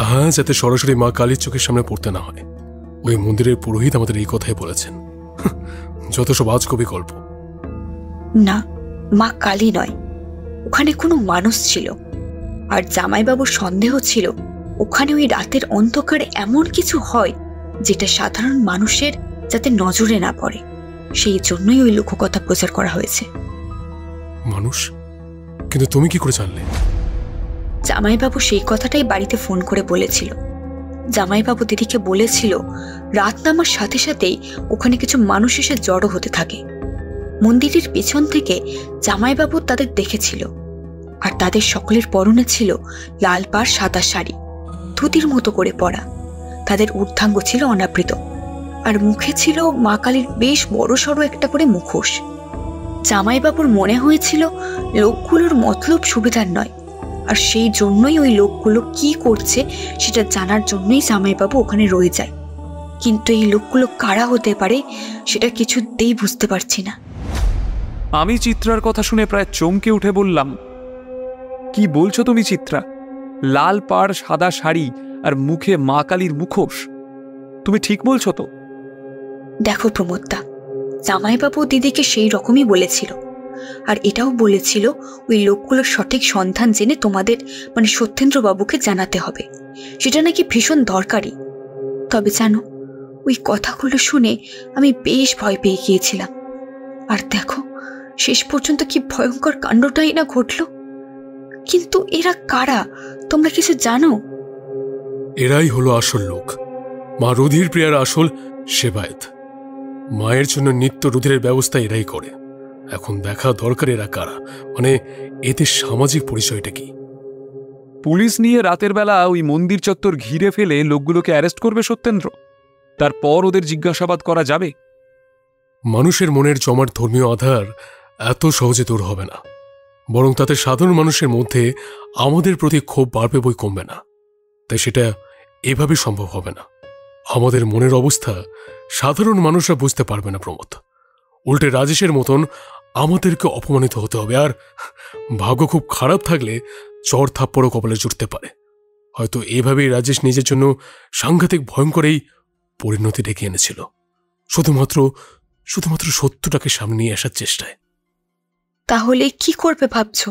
হ্যাঁ, যাতে সরাসরি মা কালীর চোখের সামনে পড়তে না হয়। ওই মন্দিরের পুরোহিত আমাদের এই কথাই বলেছেন। যত সব আজকবি গল্প। না, মা কালী নয়, ওখানে কোনো মানুষ ছিল। আর জামাইবাবুর সন্দেহ ছিল ওখানে ওই রাতের অন্ধকারে এমন কিছু হয় যেটা সাধারণ মানুষের যাতে নজরে না পড়ে, সেই জন্যই ওই লোককথা প্রচার করা হয়েছে। মানুষ? কিন্তু তুমি কি করে জানলে? জামাইবাবু সেই কথাটাই বাড়িতে ফোন করে বলেছিল। জামাইবাবু দিদিকে বলেছিল রাত নামার সাথে সাথেই ওখানে কিছু মানুষ এসে জড়ো হতে থাকে। মন্দিরের পেছন থেকে জামাইবাবু তাদের দেখেছিল, আর তাদের সকলের পরনে ছিল লাল পাড় সাদা শাড়ি, ধুতির মতো করে পরা। তাদের ঊর্ধ্বাঙ্গ ছিল অনাবৃত, আর মুখে ছিল মা কালীর বেশ বড় সড়ো একটা করে মুখোশ। জামাইবাবুর মনে হয়েছিল লোকগুলোর মতলব সুবিধার নয়, আর সেই জন্যই ওই লোকগুলো কি করছে সেটা জানার জন্যই জামাইবাবু ওখানে রয়ে যায়। কিন্তু এই লোকগুলো কারা হতে পারে সেটা কিছুতেই বুঝতে পারছি না। আমি চিত্রার কথা শুনে প্রায় চমকে উঠে বললাম, কি বলছো তুমি চিত্রা? লাল পাড় সাদা শাড়ি আর মুখে মা কালীর মুখোশ, তুমি ঠিক বলছো তো? দেখো প্রমোদদা, জামাইবাবু দিদিকে সেই রকমই বলেছিল, আর এটাও বলেছিল ওই লোকগুলোর সঠিক সন্ধান জেনে তোমাদের মানে সত্যেন্দ্রবাবুকে জানাতে হবে। সেটা নাকি ভীষণ দরকারি। তবে জানো, ওই কথাগুলো শুনে আমি বেশ ভয় পেয়ে গিয়েছিলাম। আর দেখো, শেষ পর্যন্ত কি ভয়ঙ্কর কাণ্ডটাই না ঘটল। কিন্তু এরা কারা তোমরা কিছু জানো? এরাই হলো আসল লোক, মা রুধির প্রিয়ার আসল সেবায়েত। মায়ের জন্য নিত্য রুধিরের ব্যবস্থা এরাই করে। এখন দেখা দরকার এরা কারা, মানে এদের সামাজিক পরিচয়টা কি। পুলিশ নিয়ে রাতের বেলা ওই মন্দির চত্বর ঘিরে ফেলে লোকগুলোকে অ্যারেস্ট করবে সত্যেন্দ্র? তারপর ওদের জিজ্ঞাসাবাদ করা যাবে? মানুষের মনের জমাট ধর্মীয় আধার এত সহজে দূর হবে না, বরং তাতে সাধারণ মানুষের মধ্যে আমাদের প্রতি ক্ষোভ বাড়বে বই কমবে না। তাই সেটা এভাবে সম্ভব হবে না। আমাদের মনের অবস্থা সাধারণ মানুষরা বুঝতে পারবে না প্রমোদ। উল্টে রাজেশের মতন আমাদেরকে অপমানিত হতে হবে। আর ভাগ্য খুব খারাপ থাকলে চর থাপ্পড়ও কপালে জুটতে পারে। হয়তো এভাবেই রাজেশ নিজের জন্য সাংঘাতিক ভয়ঙ্করেই পরিণতি ডেকে এনেছিল, শুধুমাত্র সত্যটাকে সামনে নিয়ে আসার চেষ্টায়। তাহলে কি করবে ভাবছো?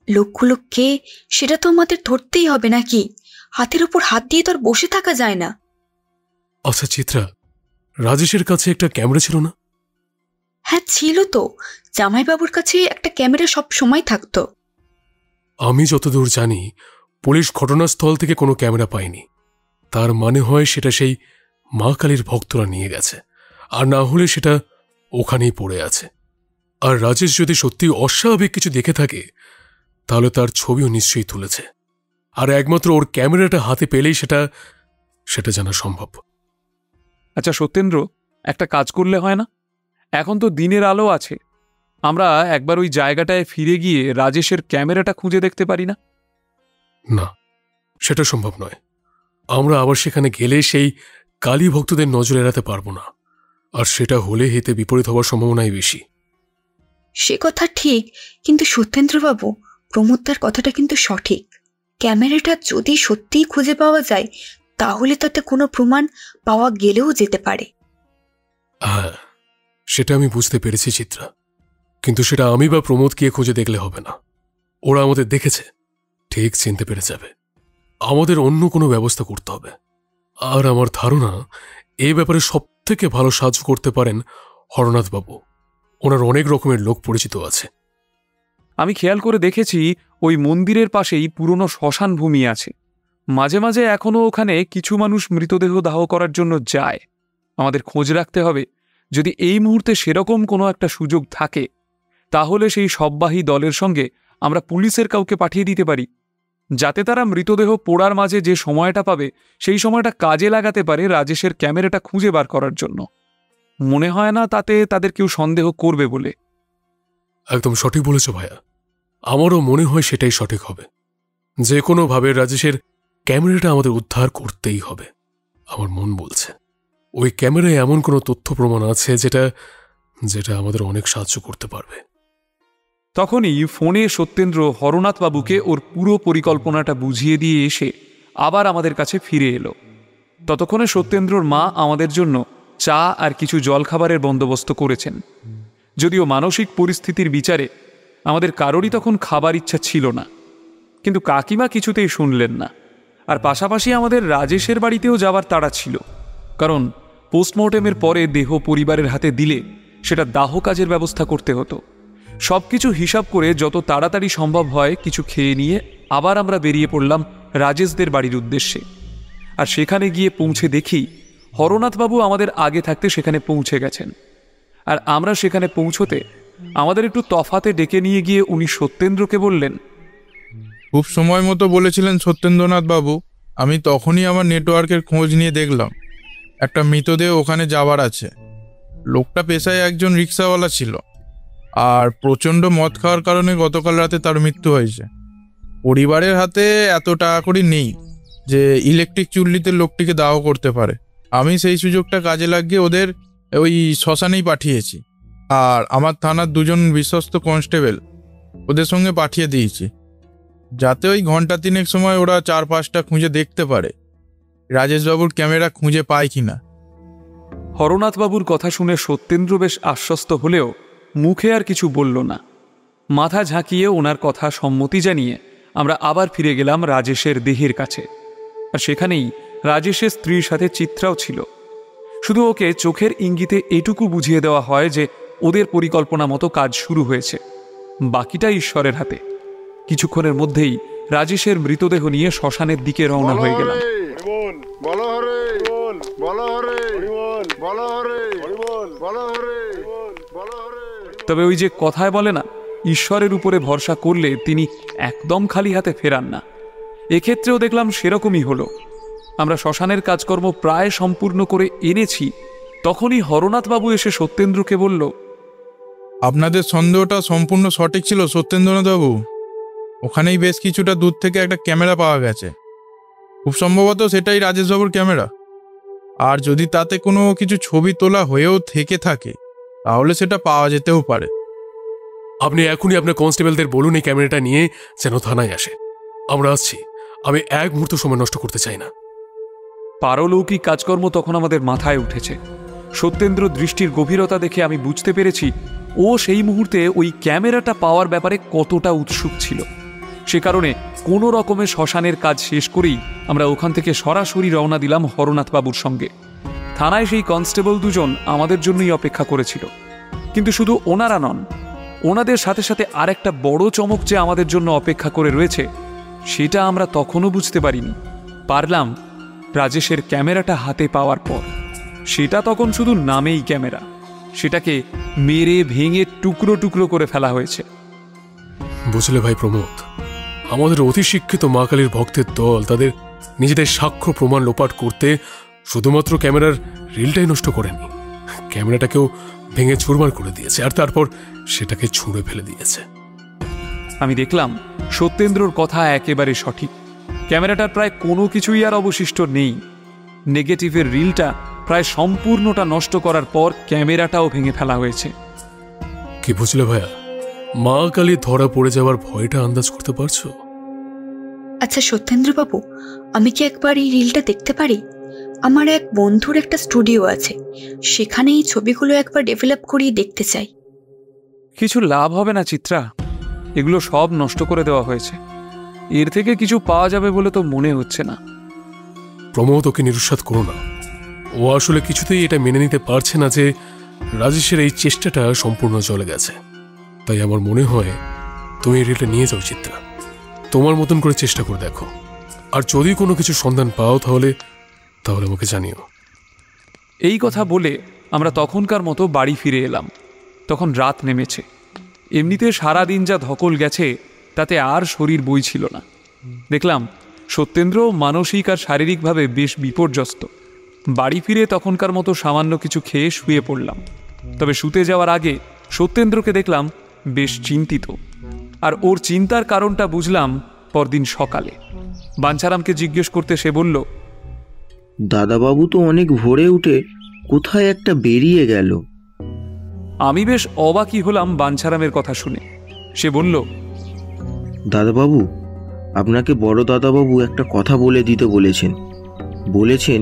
লোকগুলো কে সেটা তো আমাদের ধরতেই হবে নাকি? হাতের উপর হাত দিয়ে তো আর বসে থাকা যায় না। আচ্ছা চিত্রা, রাজেশের কাছে একটা ক্যামেরা ছিল না? হ্যাঁ ছিল তো, জামাইবাবুর কাছে একটা ক্যামেরা সব সময় থাকতো। আমি যতদূর জানি পুলিশ ঘটনাস্থল থেকে কোনো ক্যামেরা পায়নি। তার মানে হয় সেটা সেই মা কালীর ভক্তরা নিয়ে গেছে, আর না হলে সেটা ওখানেই পড়ে আছে। আর রাজেশ যদি সত্যি অস্বাভাবিক কিছু দেখে থাকে তাহলে তার ছবিও নিশ্চয়ই তুলেছে, আর একমাত্র ওর ক্যামেরাটা হাতে পেলেই সেটা জানা সম্ভব। আচ্ছা সত্যেন্দ্র, একটা কাজ করলে হয় না? এখন তো দিনের আলো আছে, আমরা একবার ওই জায়গাটায় ফিরে গিয়ে রাজেশের ক্যামেরাটা খুঁজে দেখতে পারি না? না, সেটা সম্ভব নয়। আমরা আবার সেখানে গেলে সেই কালী ভক্তদের নজর এড়াতে পারবো না, আর সেটা হলে হিতে বিপরীত হওয়ার সম্ভাবনাই বেশি। সে কথা ঠিক, কিন্তু সত্যেন্দ্রবাবু, প্রমোদদার কথাটা কিন্তু সঠিক। ক্যামেরাটা যদি সত্যিই খুঁজে পাওয়া যায় তাহলে তাতে কোনো প্রমাণ পাওয়া গেলেও যেতে পারে। হ্যাঁ, সেটা আমি বুঝতে পেরেছি চিত্রা, কিন্তু সেটা আমি বা প্রমোদ গিয়ে খুঁজে দেখলে হবে না। ওরা আমাদের দেখেছে, ঠিক চিনতে পেরে যাবে। আমাদের অন্য কোনো ব্যবস্থা করতে হবে। আর আমার ধারণা এই ব্যাপারে সবথেকে ভালো সাহায্য করতে পারেন হরনাথবাবু। ওনার অনেক রকমের লোক পরিচিত আছে। আমি খেয়াল করে দেখেছি ওই মন্দিরের পাশেই পুরনো শ্মশান ভূমি আছে। মাঝে মাঝে এখনও ওখানে কিছু মানুষ মৃতদেহ দাহ করার জন্য যায়। আমাদের খোঁজ রাখতে হবে, যদি এই মুহূর্তে সেরকম কোনো একটা সুযোগ থাকে তাহলে সেই সববাহী দলের সঙ্গে আমরা পুলিশের কাউকে পাঠিয়ে দিতে পারি, যাতে তারা মৃতদেহ পোড়ার মাঝে যে সময়টা পাবে সেই সময়টা কাজে লাগাতে পারে রাজেশের ক্যামেরাটা খুঁজে বার করার জন্য। মনে হয় না তাতে তাদের কেউ সন্দেহ করবে বলে। একদম সঠিক বলেছ ভাইয়া, আমারও মনে হয় সেটাই সঠিক হবে। যে কোনোভাবে রাজেশের ক্যামেরাটা আমাদের উদ্ধার করতেই হবে। আমার মন বলছে ওই ক্যামেরায় এমন কোনো তথ্য প্রমাণ আছে যেটা আমাদের অনেক সাহায্য করতে পারবে। তখনই ফোনে সত্যেন্দ্র হরনাথবাবুকে ওর পুরো পরিকল্পনাটা বুঝিয়ে দিয়ে এসে আবার আমাদের কাছে ফিরে এলো। ততক্ষণে সত্যেন্দ্রর মা আমাদের জন্য চা আর কিছু জলখাবারের বন্দোবস্ত করেছেন। যদিও মানসিক পরিস্থিতির বিচারে আমাদের কারোরই তখন খাবার ইচ্ছা ছিল না, কিন্তু কাকিমা কিছুতেই শুনলেন না। আর পাশাপাশি আমাদের রাজেশের বাড়িতেও যাবার তাড়া ছিল, কারণ পোস্টমর্টেমের পরে দেহ পরিবারের হাতে দিলে সেটা দাহ কাজের ব্যবস্থা করতে হতো। সব কিছু হিসাব করে যত তাড়াতাড়ি সম্ভব হয় কিছু খেয়ে নিয়ে আবার আমরা বেরিয়ে পড়লাম রাজেশদের বাড়ির উদ্দেশ্যে। আর সেখানে গিয়ে পৌঁছে দেখি হরনাথবাবু আমাদের আগে থাকতে সেখানে পৌঁছে গেছেন। আর আমরা সেখানে পৌঁছতে আমাদের একটু তফাতে ডেকে নিয়ে গিয়ে উনি সত্যেন্দ্রকে বললেন, খুব সময় মতো বলেছিলেন সত্যেন্দ্রনাথ বাবু। আমি তখনই আমার নেটওয়ার্কের খোঁজ নিয়ে দেখলাম একটা মৃতদেহ ওখানে যাওয়ার আছে। লোকটা পেশায় একজন রিক্সাওয়ালা ছিল, আর প্রচণ্ড মদ খাওয়ার কারণে গতকাল রাতে তার মৃত্যু হয়েছে। পরিবারের হাতে এত টাকা কড়ি নেই যে ইলেকট্রিক চুল্লিতে লোকটিকে দাহ করতে পারে। আমি সেই সুযোগটা কাজে লাগিয়ে ওদের ওই শ্মশানেই পাঠিয়েছি, আর আমার থানার দুজন বিশ্বস্ত কনস্টেবল ওদের সঙ্গে পাঠিয়ে দিয়েছি, যাতে ওই ঘন্টা তিনেক সময় ওরা 4-5টা খুঁজে দেখতে পারে রাজেশবাবুর ক্যামেরা খুঁজে পায় কিনা। হরনাথবাবুর কথা শুনে সত্যেন্দ্র বেশ আশ্বস্ত হলেও মুখে আর কিছু বলল না। মাথা ঝাঁকিয়ে ওনার কথা সম্মতি জানিয়ে আমরা আবার ফিরে গেলাম রাজেশের দেহের কাছে। আর সেখানেই রাজেশের স্ত্রীর সাথে চিত্রাও ছিল। শুধু ওকে চোখের ইঙ্গিতে এটুকু বুঝিয়ে দেওয়া হয় যে ওদের পরিকল্পনা মতো কাজ শুরু হয়েছে, বাকিটা ঈশ্বরের হাতে। কিছুক্ষণের মধ্যেই রাজেশের মৃতদেহ নিয়ে শ্মশানের দিকে রওনা হয়ে গেলাম। তবে ওই যে কথায় বলে না, ঈশ্বরের উপরে ভরসা করলে তিনি একদম খালি হাতে ফেরান না, এক্ষেত্রেও দেখলাম সেরকমই হলো। আমরা শ্মশানের কাজকর্ম প্রায় সম্পূর্ণ করে এনেছি, তখনই হরনাথবাবু এসে সত্যেন্দ্রকে বলল, আপনাদের সন্দেহটা সম্পূর্ণ সঠিক ছিল সত্যেন্দ্রনাথ বাবু। ওখানেই বেশ কিছুটা দূর থেকে একটা ক্যামেরা পাওয়া গেছে। খুব সম্ভবত সেটাই রাজেশবাবুর ক্যামেরা। আর যদি তাতে কোনো কিছু ছবি তোলা হয়েও থেকে থাকে তাহলে সেটা পাওয়া যেতেও পারে। আপনি এখনই আপনার কনস্টেবলদের বলুন এই ক্যামেরাটা নিয়ে যেন থানায় আসে। আমরা আসছি, আমি এক মুহূর্ত সময় নষ্ট করতে চাই না। পারলৌকিক কাজকর্ম তখন আমাদের মাথায় উঠেছে। সত্যেন্দ্র দৃষ্টির গভীরতা দেখে আমি বুঝতে পেরেছি ও সেই মুহূর্তে ওই ক্যামেরাটা পাওয়ার ব্যাপারে কতটা উৎসুক ছিল। সে কারণে কোনো রকমের শ্মশানের কাজ শেষ করেই আমরা ওখান থেকে সরাসরি রওনা দিলাম হরনাথবাবুর সঙ্গে। থানায় সেই কনস্টেবল দুজন আমাদের জন্যই অপেক্ষা করেছিল। কিন্তু শুধু ওনারা নন, ওনাদের সাথে সাথে আরেকটা বড় চমক যে আমাদের জন্য অপেক্ষা করে রয়েছে সেটা আমরা তখনও বুঝতে পারিনি। পারলাম রাজেশের ক্যামেরাটা হাতে পাওয়ার পর। সেটা তখন শুধু নামেই ক্যামেরা, সেটাকে মেরে ভেঙে টুকরো টুকরো করে ফেলা হয়েছে। বুঝলে ভাই প্রমোদ, আমাদের অতি শিক্ষিত মা কালীর ভক্তের দল তাদের নিজেদের সাক্ষ্য প্রমাণ লোপাট করতে শুধুমাত্র ক্যামেরার রিলটাই নষ্ট করেনি, ক্যামেরাটাকেও ভেঙে চুরমার করে দিয়েছে, আর তারপর সেটাকে ছুঁড়ে ফেলে দিয়েছে। আমি দেখলাম সত্যেন্দ্রর কথা একেবারে সঠিক। ক্যামেরাটার প্রায় কোনো কিছুই আর অবশিষ্ট নেই। নেগেটিভের রিলটা প্রায় সম্পূর্ণটা নষ্ট করার পর ক্যামেরাটাও ভেঙে ফেলা হয়েছে। কি বুঝলে ভাইয়া, মা কালী ধরা পড়ে যাওয়ার ভয়টা আন্দাজ করতে পারছো? আচ্ছা সত্যেন্দ্রবাবু, আমি কি একবার এই রিলটা দেখতে পারি? আমার এক বন্ধুর একটা স্টুডিও আছে, সেখানে এই ছবিগুলো একবার ডেভেলপ করিয়ে দেখতে চাই। কিছু লাভ হবে না চিত্রা, এগুলো সব নষ্ট করে দেওয়া হয়েছে। এর থেকে কিছু পাওয়া যাবে বলে তো মনে হচ্ছে না। প্রমোদ, ওকে নিরুৎসাহ করো না। ও আসলে কিছুতেই এটা মেনে নিতে পারছে না যে রাজেশের এই চেষ্টাটা সম্পূর্ণ চলে গেছে। তাই আমার মনে হয় তুমি এই রিলটা নিয়ে যাও চিত্রা, তোমার মতন করে চেষ্টা করে দেখো, আর যদি কোনো কিছু সন্ধান পাও তাহলে আমাকে জানিও। এই কথা বলে আমরা তখনকার মতো বাড়ি ফিরে এলাম। তখন রাত নেমেছে। এমনিতে সারাদিন যা ধকল গেছে তাতে আর শরীর বই ছিল না। দেখলাম সত্যেন্দ্র মানসিক আর শারীরিকভাবে বেশ বিপর্যস্ত। বাড়ি ফিরে তখনকার মতো সামান্য কিছু খেয়ে শুয়ে পড়লাম। তবে শুতে যাওয়ার আগে সত্যেন্দ্রকে দেখলাম বেশ চিন্তিত, আর ওর চিন্তার কারণটা বুঝলাম পরদিন সকালে। বাঞ্ছারামকে জিজ্ঞেস করতে সে বলল, দাদাবাবু তো অনেক ভোরে উঠে কোথায় একটা বেরিয়ে গেল। আমি বেশ অবাকই হলাম বাঞ্ছারামের কথা শুনে। সে বলল, দাদাবাবু, আপনাকে বড় দাদাবাবু একটা কথা বলে দিতে বলেছেন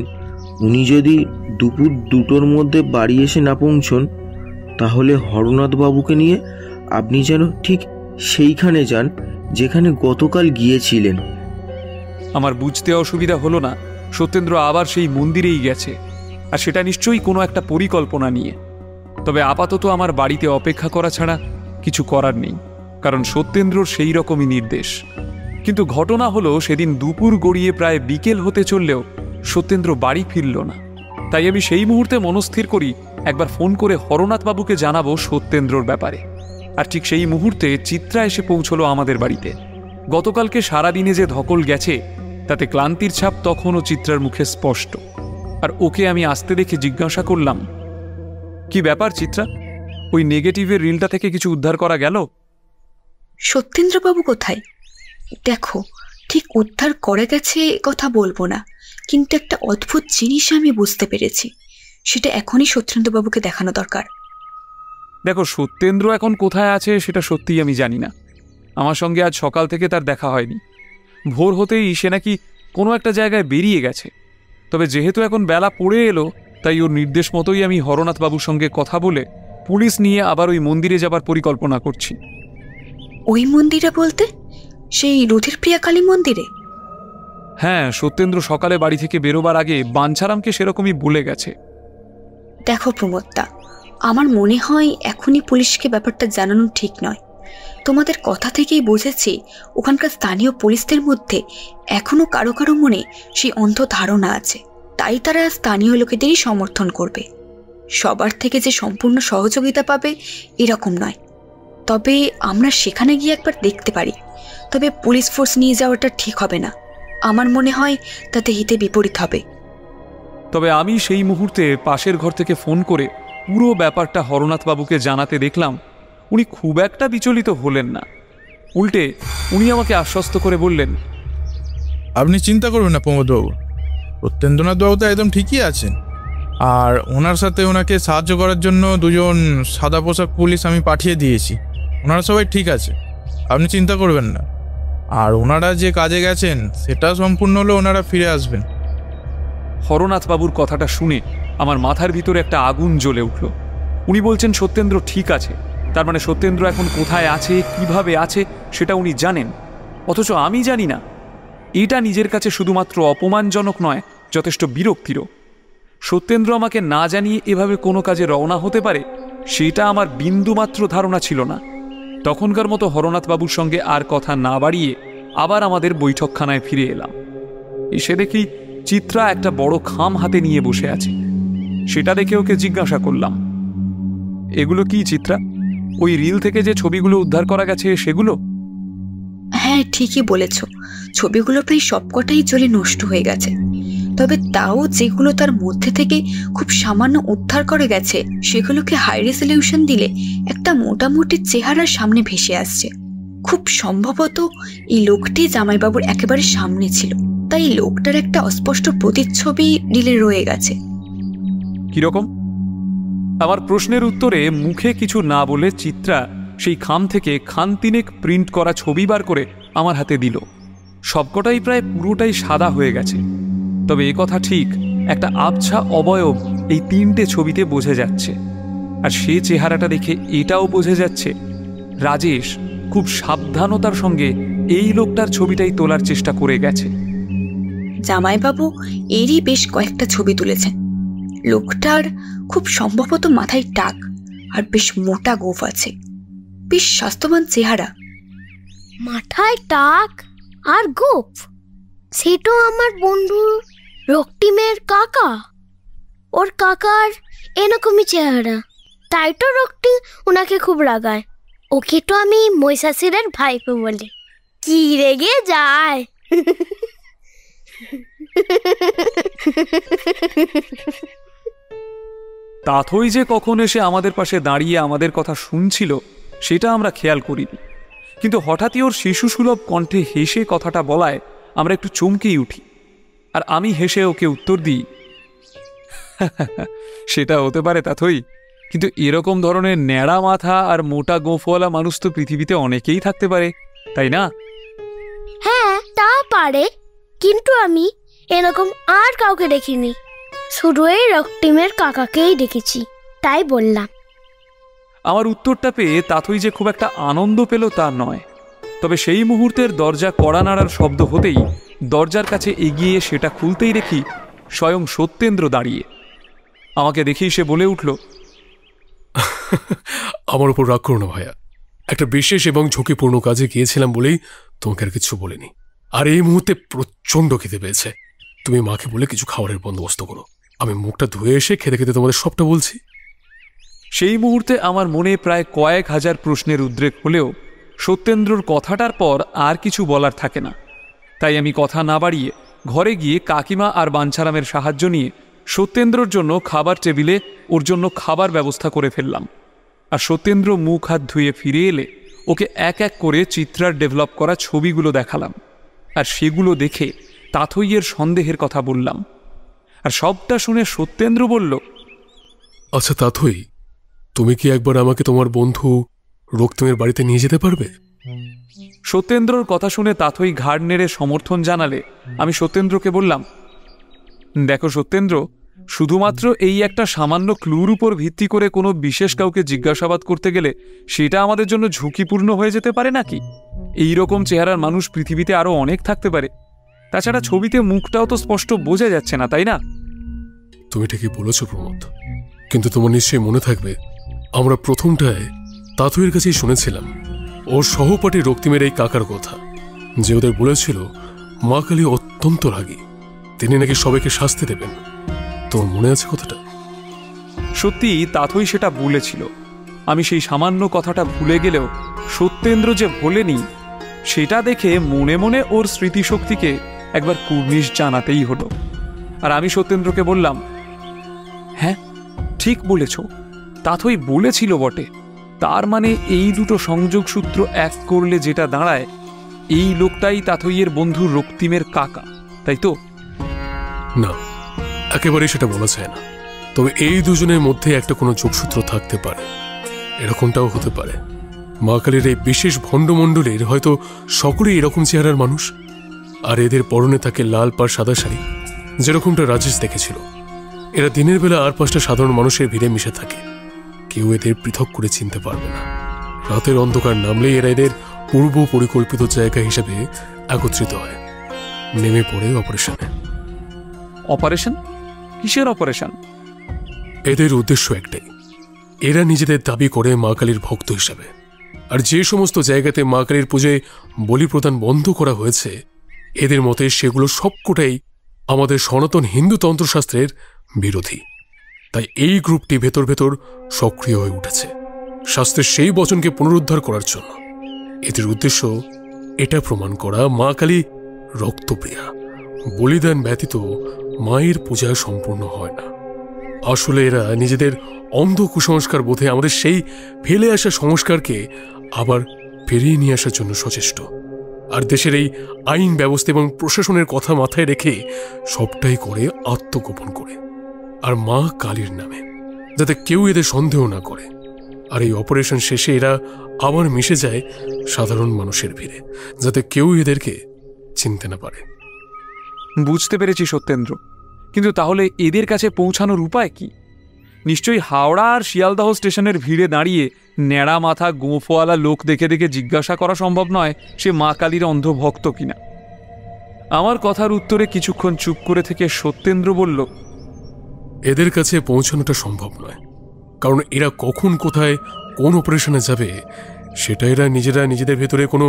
উনি যদি দুপুর 2টোর মধ্যে বাড়ি এসে না পৌঁছন তাহলে হরনাথ বাবুকে নিয়ে আপনি যেন ঠিক সেইখানে যান যেখানে গতকাল গিয়েছিলেন। আমার বুঝতে অসুবিধা হলো না সত্যেন্দ্র আবার সেই মন্দিরেই গেছে, আর সেটা নিশ্চয়ই কোনো একটা পরিকল্পনা নিয়ে। তবে আপাতত আমার বাড়িতে অপেক্ষা করা ছাড়া কিছু করার নেই, কারণ সত্যেন্দ্রর সেই রকমই নির্দেশ। কিন্তু ঘটনা হলো সেদিন দুপুর গড়িয়ে প্রায় বিকেল হতে চললেও সত্যেন্দ্র বাড়ি ফিরল না। তাই আমি সেই মুহূর্তে মনস্থির করি একবার ফোন করে হরনাথবাবুকে জানাবো সত্যেন্দ্রর ব্যাপারে। আর ঠিক সেই মুহূর্তে চিত্রা এসে পৌঁছলো আমাদের বাড়িতে। গতকালকে সারাদিনে যে ধকল গেছে তাতে ক্লান্তির ছাপ তখনও চিত্রার মুখে স্পষ্ট। আর ওকে আমি আসতে দেখে জিজ্ঞাসা করলাম, কি ব্যাপার চিত্রা, ওই নেগেটিভের রিলটা থেকে কিছু উদ্ধার করা গেল? সত্যেন্দ্রবাবু কোথায়? দেখো, ঠিক উদ্ধার করে গেছে কথা বলবো না, কিন্তু একটা অদ্ভুত জিনিস আমি বুঝতে পেরেছি, সেটা এখনই সত্যেন্দ্রবাবুকে দেখানো দরকার। দেখো, সত্যেন্দ্র এখন কোথায় আছে সেটা সত্যিই আমি জানি না। আমার সঙ্গে আজ সকাল থেকে তার দেখা হয়নি। ভোর হতেই সে নাকি কোনো একটা জায়গায় বেরিয়ে গেছে। তবে যেহেতু এখন বেলা পড়ে এলো, তাই ওর নির্দেশ মতোই আমি হরনাথবাবুর সঙ্গে কথা বলে পুলিশ নিয়ে আবার ওই মন্দিরে যাবার পরিকল্পনা করছি। ওই মন্দিরে বলতে সেই রুধির প্রিয়া কালী মন্দিরে? হ্যাঁ, সত্যেন্দ্র সকালে বাড়ি থেকে বেরোবার আগে বাঞ্ছারামকে সেরকমই বলে গেছে। দেখো প্রমোদদা, আমার মনে হয় এখনই পুলিশকে ব্যাপারটা জানানো ঠিক নয়। তোমাদের কথা থেকেই বুঝেছি ওখানকার স্থানীয় পুলিশদের মধ্যে এখনো কারো কারো মনে সেই অন্ধ ধারণা আছে, তাই তারা স্থানীয় লোকেদেরই সমর্থন করবে। সবার থেকে যে সম্পূর্ণ সহযোগিতা পাবে এরকম নয়। তবে আমরা সেখানে গিয়ে একবার দেখতে পারি। তবে পুলিশ ফোর্স নিয়ে যাওয়াটা ঠিক হবে না, আমার মনে হয় তাতে হিতে বিপরীত হবে। তবে আমি সেই মুহূর্তে পাশের ঘর থেকে ফোন করে পুরো ব্যাপারটা হরনাথবাবুকে জানাতে দেখলাম উনি খুব একটা বিচলিত হলেন না। উল্টে উনি আমাকে আশ্বস্ত করে বললেন, আপনি চিন্তা করবেন না প্রমোদবাবু, সত্যেন্দ্রনাথবাবু তো একদম ঠিকই আছেন। আর ওনার সাথে ওনাকে সাহায্য করার জন্য 2জন সাদা পোশাক পুলিশ আমি পাঠিয়ে দিয়েছি। ওনারা সবাই ঠিক আছে, আপনি চিন্তা করবেন না। আর ওনারা যে কাজে গেছেন সেটা সম্পূর্ণ হলে ওনারা ফিরে আসবেন। হরনাথবাবুর কথাটা শুনে আমার মাথার ভিতরে একটা আগুন জ্বলে উঠল। উনি বলছেন সত্যেন্দ্র ঠিক আছে, তার মানে সত্যেন্দ্র এখন কোথায় আছে, কিভাবে আছে সেটা উনি জানেন, অথচ আমি জানি না। এটা নিজের কাছে শুধুমাত্র অপমানজনক নয়, যথেষ্ট বিরক্তিরও। সত্যেন্দ্র আমাকে না জানিয়ে এভাবে কোনো কাজে রওনা হতে পারে সেটা আমার বিন্দুমাত্র ধারণা ছিল না। তখনকার মতো হরনাথবাবুর সঙ্গে আর কথা না বাড়িয়ে আবার আমাদের বৈঠকখানায় ফিরে এলাম। এসে দেখি চিত্রা একটা বড় খাম হাতে নিয়ে বসে আছে। সেটা দেখে ওকে জিজ্ঞাসা করলাম, এগুলো কি চিত্রা? ওই রিল থেকে যে ছবিগুলো উদ্ধার করা গেছে সেগুলো? হ্যাঁ, ঠিকই বলেছ, ছবিগুলো প্রায় সবকটাই জ্বলে নষ্ট হয়ে গেছে। তবে তাও যেগুলো তার মধ্যে থেকে খুব সামান্য উদ্ধার করে গেছে সেগুলোকে হাই রেজলিউশন দিলে একটা মোটামুটি চেহারার সামনে ভেসে আসছে। খুব সম্ভবত এই লোকটি জামাইবাবুর একেবারে সামনে ছিল, তাই লোকটার একটা অস্পষ্ট প্রতিচ্ছবি রিলে রয়ে গেছে। কিরকম? আমার প্রশ্নের উত্তরে মুখে কিছু না বলে চিত্রা সেই খাম থেকে খান তিনেক প্রিন্ট করা ছবি বার করে আমার হাতে দিল। সবকটাই প্রায় পুরোটাই সাদা হয়ে গেছে। তবে এ কথা ঠিক, একটা আবছা অবয়ব এই 3টে ছবিতে বোঝা যাচ্ছে। আর সে চেহারাটা দেখে এটাও বোঝা যাচ্ছে রাজেশ খুব সাবধানতার সঙ্গে এই লোকটার ছবিটাই তোলার চেষ্টা করে গেছে। জামাইবাবু এরই বেশ কয়েকটা ছবি তুলেছেন। লোকটার খুব সম্ভবত মাথায় টাক আর বেশ মোটা গোঁফ আছে, বেশ স্বাস্থ্যবান চেহারা। মাথায় টাক আর গোঁফ? সেটা আমার বন্ধু রক্তিমের কাকা। ওর কাকার এরকমই চেহারা, তাই তো রক্তিম ওনাকে খুব রাগায়। ওকে তো আমি মহিষাসুরের ভাইপো বলি। কি রেগে যায়! তাথই যে কখন এসে আমাদের পাশে দাঁড়িয়ে আমাদের কথা শুনছিল সেটা আমরা খেয়াল করিনি, কিন্তু হঠাৎই ওর শিশুসুলভ কণ্ঠে হেসে কথাটা বলায় আমরা একটু চমকেই উঠি। আর আমি হেসে ওকে উত্তর দিই, সেটা হতে পারে তাথই, কিন্তু এরকম ধরনের ন্যাড়া মাথা আর মোটা গোঁফওয়ালা মানুষ তো পৃথিবীতে অনেকেই থাকতে পারে, তাই না? হ্যাঁ, তা পারে, কিন্তু আমি এরকম আর কাউকে দেখিনি। শুধু এই রক্তিমের কাকাকেই দেখেছি, তাই বললাম। আমার উত্তরটা পেয়ে তাথই যে খুব একটা আনন্দ পেল তা নয়, তবে সেই মুহূর্তের দরজা কড়া নাড়ার শব্দ হতেই দরজার কাছে এগিয়ে সেটা খুলতেই দেখি স্বয়ং সত্যেন্দ্র দাঁড়িয়ে। আমাকে দেখেই সে বলে উঠল, আমার উপর রাগ করো না ভাইয়া, একটা বিশেষ এবং ঝুঁকিপূর্ণ কাজে গিয়েছিলাম বলেই তোমাকে আর কিছু বলিনি। আর এই মুহূর্তে প্রচন্ড খেতে পেয়েছে, তুমি মাকে বলে কিছু খাবারের বন্দোবস্ত করো, আমি মুখটা ধুয়ে এসে খেতে খেতে তোমাদের সবটা বলছি। সেই মুহূর্তে আমার মনে প্রায় কয়েক হাজার প্রশ্নের উদ্রেক হলেও সত্যেন্দ্রর কথাটার পর আর কিছু বলার থাকে না। তাই আমি কথা না বাড়িয়ে ঘরে গিয়ে কাকিমা আর বাঞ্ছারামের সাহায্য নিয়ে সত্যেন্দ্রর জন্য খাবার টেবিলে ওর জন্য খাবার ব্যবস্থা করে ফেললাম। আর সত্যেন্দ্র মুখ হাত ধুয়ে ফিরে এলে ওকে এক এক করে চিত্রার ডেভেলপ করা ছবিগুলো দেখালাম। আর সেগুলো দেখে তাথইয়ের সন্দেহের কথা বললাম। আর সবটা শুনে সত্যেন্দ্র বলল, আচ্ছা তাথই, তুমি কি একবার আমাকে তোমার বন্ধু রক্তিমের বাড়িতে নিয়ে যেতে পারবে? সত্যেন্দ্রর কথা শুনে তাথই ঘাড় নেড়ে সমর্থন জানালে আমি সত্যেন্দ্রকে বললাম, দেখো সত্যেন্দ্র, শুধুমাত্র এই একটা সামান্য ক্লুর উপর ভিত্তি করে কোনো বিশেষ কাউকে জিজ্ঞাসাবাদ করতে গেলে সেটা আমাদের জন্য ঝুঁকিপূর্ণ হয়ে যেতে পারে নাকি? এই রকম চেহারার মানুষ পৃথিবীতে আরো অনেক থাকতে পারে। তাছাড়া ছবিতে মুখটাও তো স্পষ্ট বোঝা যাচ্ছে না, তাই না? তুমি ঠিকই বলেছ প্রমোদ, কিন্তু তোমার নিশ্চয়ই মনে থাকবে আমরা প্রথমটায় তাথইয়ের কাছেই শুনেছিলাম ওর সহপাঠী রক্তিমের এই কাকার কথা, যে ওদের বলেছিল মা কালী অত্যন্ত রাগী, তিনি নাকি সবাইকে শাস্তি দেবেন। তোমার মনে আছে কথাটা? সত্যি তাথই সেটা বলেছিল। আমি সেই সামান্য কথাটা ভুলে গেলেও সত্যেন্দ্র যে ভোলেনি সেটা দেখে মনে মনে ওর স্মৃতিশক্তিকে একবার কুর্নিশ জানাতেই হলো। আর আমি সত্যেন্দ্রকে বললাম, হ্যাঁ ঠিক বলেছ, তাথই বলেছিল বটে। তার মানে এই দুটো সংযোগ সূত্র এক করলে যেটা দাঁড়ায়, এই লোকটাই তাথইয়ের বন্ধু রক্তিমের কাকা, তাই তো? না, একেবারেই সেটা বলা যায় না। তবে এই দুজনের মধ্যে একটা কোনো যোগসূত্র থাকতে পারে। এরকমটাও হতে পারে মা কালীর এই বিশেষ ভণ্ডমণ্ডলের হয়তো সকলেই এরকম চেহারার মানুষ, আর এদের পরনে থাকে লাল পাড় সাদা শাড়ি, যেরকমটা রাজেশ দেখেছিল। এরা দিনের বেলা আর 5টা সাধারণ মানুষের ভিড়ে মিশে থাকে, কেউ এদের পৃথক করে চিনতে পারবে না। রাতের অন্ধকার নামলেই এরা এদের পূর্ব পরিকল্পিত জায়গা হিসেবে একত্রিত হয়, নেমে পড়ে অপারেশনে। অপারেশন? কিসের অপারেশন? এদের উদ্দেশ্য একটাই, এরা নিজেদের দাবি করে মা কালীর ভক্ত হিসাবে। আর যে সমস্ত জায়গাতে মা কালীর পুজোয় বলি প্রদান বন্ধ করা হয়েছে, এদের মতে সেগুলো সবকটাই আমাদের সনাতন হিন্দু তন্ত্রশাস্ত্রের বিরোধী। তাই এই গ্রুপটি ভেতর ভেতর সক্রিয় হয়ে উঠেছে শাস্ত্রের সেই বচনকে পুনরুদ্ধার করার জন্য। এদের উদ্দেশ্য এটা প্রমাণ করা মা কালী রক্তপ্রিয়া, বলিদান ব্যতীত মায়ের পূজা সম্পূর্ণ হয় না। আসলে এরা নিজেদের অন্ধ কুসংস্কার বোধে আমাদের সেই ফেলে আসা সংস্কারকে আবার ফিরিয়ে নিয়ে আসার জন্য সচেষ্ট। আর দেশের এই আইন ব্যবস্থা এবং প্রশাসনের কথা মাথায় রেখে সবটাই করে আত্মগোপন করে, আর মা কালীর নামে, যাতে কেউ এদের সন্দেহ না করে। আর এই অপারেশন শেষে এরা আবার মিশে যায় সাধারণ মানুষের ভিড়ে, যাতে কেউ এদেরকে চিনতে না পারে। বুঝতে পেরেছি সত্যেন্দ্র, কিন্তু তাহলে এদের কাছে পৌঁছানোর উপায় কি? নিশ্চয়ই হাওড়া আর শিয়ালদহ স্টেশনের ভিড়ে দাঁড়িয়ে ন্যাড়া মাথা গোঁফওয়ালা লোক দেখে দেখে জিজ্ঞাসা করা সম্ভব নয় সে মা কালীর অন্ধভক্ত কিনা। আমার কথার উত্তরে কিছুক্ষণ চুপ করে থেকে সত্যেন্দ্র বলল, এদের কাছে পৌঁছানোটা সম্ভব নয়, কারণ এরা কখন কোথায় কোন অপারেশনে যাবে সেটা এরা নিজেদের ভেতরে কোনো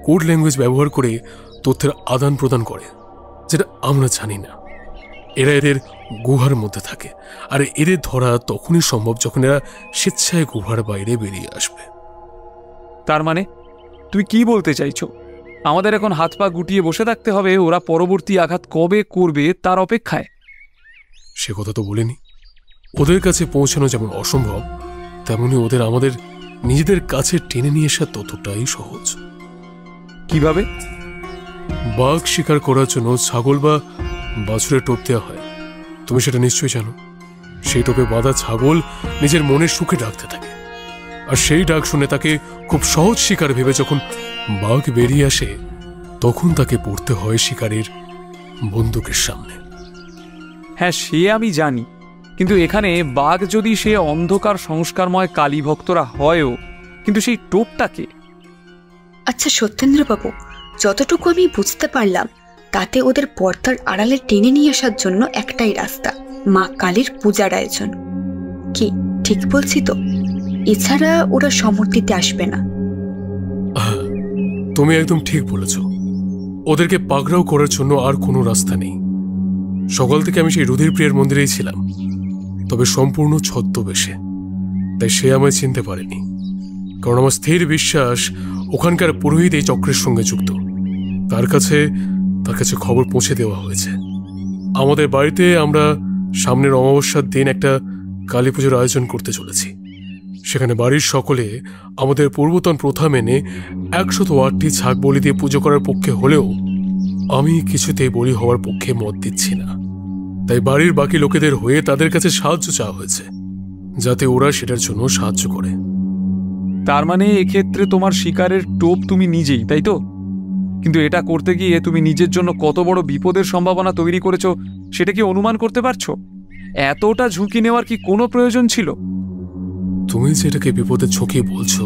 কোড ল্যাঙ্গুয়েজ ব্যবহার করে তথ্যের আদান প্রদান করে, যেটা আমরা জানি না। এরা এদের গুহার মধ্যে থাকে, আর এদের ধরা তখনই সম্ভব যখন এরা স্বেচ্ছায় গুহার বাইরে বেরিয়ে আসবে। তার মানে তুই কি বলতে চাইছো? আমাদের এখন হাত পা গুটিয়ে বসে থাকতে হবে ওরা পরবর্তী আঘাত কবে করবে তার অপেক্ষায়? সে কথা তো বলিনি। ওদের কাছে পৌঁছানো যেমন অসম্ভব, তেমনি ওদের আমাদের নিজেদের কাছে টেনে নিয়ে আসা ততটাই সহজ। কিভাবে? বাঘ শিকার করার জন্য ছাগল বা বাছুরের টোপ দেওয়া হয়, তুমি সেটা নিশ্চয়ই জানো। সেই টোপে বাঁধা ছাগল নিজের মনের সুখে ডাকতে থাকে, আর সেই ডাক শুনে তাকে খুব সহজ শিকার ভেবে যখন বাঘ বেরিয়ে আসে, তখন তাকে পড়তে হয় শিকারের বন্দুকের সামনে। হ্যাঁ, সে আমি জানি, কিন্তু এখানে বাঘ যদি সে অন্ধকার সংস্কারময় কালী ভক্তরা হয়ও, কিন্তু সেই টোপটাকে। আচ্ছা সত্যেন্দ্রবাবু, যতটুকু আমি বুঝতে পারলাম তাতে ওদের পর্দার আড়ালে টেনে নিয়ে আসার জন্য একটাই রাস্তা, মা কালীর পূজার আয়োজন। কি ঠিক বলছি তো? এছাড়া ওরা সমর দিতে আসবে না। তুমি একদম ঠিক বলেছ। ওদেরকে পাকড়াও করার জন্য আর কোনো রাস্তা নেই। সকাল থেকে আমি সেই রুধির প্রিয়ার মন্দিরেই ছিলাম, তবে সম্পূর্ণ ছদ্মবেশে, তাই সে আমায় চিনতে পারেনি। কারণ আমার স্থির বিশ্বাস ওখানকার পুরোহিত এই চক্রের সঙ্গে যুক্ত। তার কাছে খবর পৌঁছে দেওয়া হয়েছে। আমাদের বাড়িতে আমরা সামনের অমাবস্যার দিন একটা কালী পুজোর আয়োজন করতে চলেছি। সেখানে বাড়ির সকলে আমাদের পূর্বতন প্রথা মেনে 108টি ছাগ বলি দিয়ে পুজো করার পক্ষে হলেও আমি কিছুতেই বলি হওয়ার পক্ষে মত দিচ্ছি না। তাই বাড়ির বাকি লোকেদের হয়ে তাদের কাছে সাহায্য চাওয়া হয়েছে, যাতে ওরা সেটার জন্য সাহায্য করে। তার মানে এক্ষেত্রে তোমার শিকারের টোপ তুমি নিজেই, তাই তো? কিন্তু এটা করতে গিয়ে তুমি নিজের জন্য কত বড় বিপদের সম্ভাবনা তৈরি করেছো সেটা কি অনুমান করতে পারছো? এতটা ঝুঁকি নেওয়ার কি কোনো প্রয়োজন ছিল? তুমি যেটাকে বিপদের ঝুঁকি বলছো,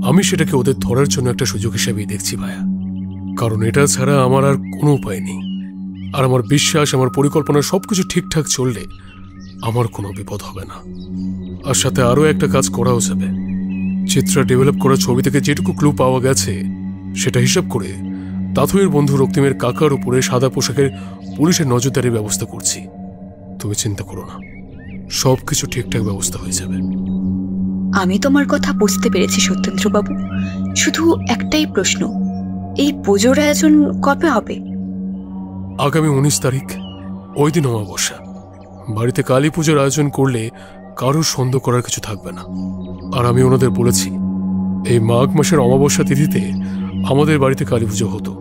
আমি সেটাকে ওদের ধরার জন্য একটা সুযোগ হিসেবেই দেখছি ভাইয়া। কারণ এটা ছাড়া আমার আর কোনো উপায় নেই। আর আমার বিশ্বাস আমার পরিকল্পনা সবকিছু ঠিকঠাক চললে আমার কোনো বিপদ হবে না। আর সাথে আরও একটা কাজ করাও যাবে। চিত্রা ডেভেলপ করা ছবি থেকে যেটুকু ক্লু পাওয়া গেছে সেটা হিসাব করে তাথইয়ের বন্ধু রক্তিমের কাকার উপরে সাদা পোশাকের পুলিশের নজরদারির ব্যবস্থা করছি। তুমি চিন্তা করো না, সবকিছু ঠিকঠাক ব্যবস্থা হয়ে যাবে। আমি তোমার কথা বুঝতে পেরেছি সত্যেন্দ্রবাবু, শুধু একটাই প্রশ্ন, এই পুজোর আয়োজন কবে হবে? আগামী 19 তারিখ, ওই দিন অমাবস্যা। বাড়িতে কালী পুজোর আয়োজন করলে কারোর সন্দেহ করার কিছু থাকবে না। আর আমি ওনাদের বলেছি, এই মাঘ মাসের অমাবস্যা তিথিতে আমাদের বাড়িতে কালী পুজো হতো।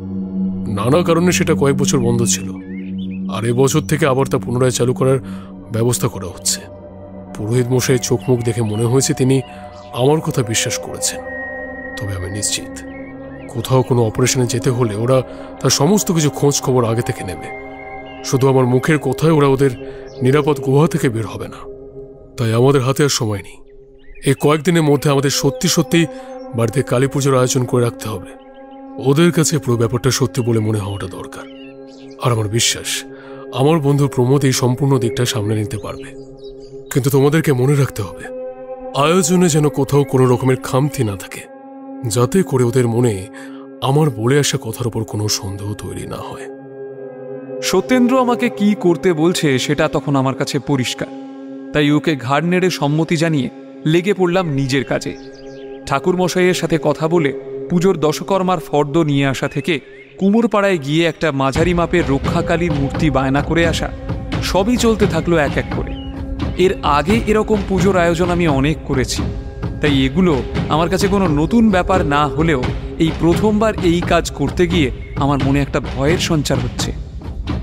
নানা কারণে সেটা কয়েক বছর বন্ধ ছিল, আর এবছর থেকে আবার তা পুনরায় চালু করার ব্যবস্থা করা হচ্ছে। পুরোহিত মশাই চোখ মুখ দেখে মনে হয়েছে তিনি আমার কথা বিশ্বাস করেছেন। তবে আমি নিশ্চিত, কোথাও কোনো অপারেশনে যেতে হলে ওরা তার সমস্ত কিছু খোঁজ খবর আগে থেকে নেবে। শুধু আমার মুখের কথায় ওরা ওদের নিরাপদ গুহা থেকে বের হবে না। তাই আমাদের হাতে আর সময় নেই। এই কয়েকদিনের মধ্যে আমাদের সত্যি সত্যি বাড়িতে কালী পুজোর আয়োজন করে রাখতে হবে। ওদের কাছে পুরো ব্যাপারটা সত্যি বলে মনে হওয়াটা দরকার। আর আমার বিশ্বাস, আমার বন্ধু প্রমোদ এই সম্পূর্ণ দিকটা সামনে নিতে পারবে। কিন্তু তোমাদেরকে মনে রাখতে হবে, আয়োজনে যেন কোথাও কোনো রকমের খামতি না থাকে, যাতে করে ওদের মনে আমার বলে আসা কথার উপর কোনো সন্দেহ তৈরি না হয়। সত্যেন্দ্র আমাকে কি করতে বলছে সেটা তখন আমার কাছে পরিষ্কার। তাই ওকে ঘাড় নেড়ে সম্মতি জানিয়ে লেগে পড়লাম নিজের কাজে। ঠাকুর মশাইয়ের সাথে কথা বলে পুজোর দশকর্মার ফর্দ নিয়ে আসা থেকে কুমোরপাড়ায় গিয়ে একটা মাঝারি মাপের রক্ষাকালীর মূর্তি বায়না করে আসা, সবই চলতে থাকলো এক এক করে। এর আগে এরকম পুজোর আয়োজন আমি অনেক করেছি, তাই এগুলো আমার কাছে কোনো নতুন ব্যাপার না হলেও এই প্রথমবার এই কাজ করতে গিয়ে আমার মনে একটা ভয়ের সঞ্চার হচ্ছে।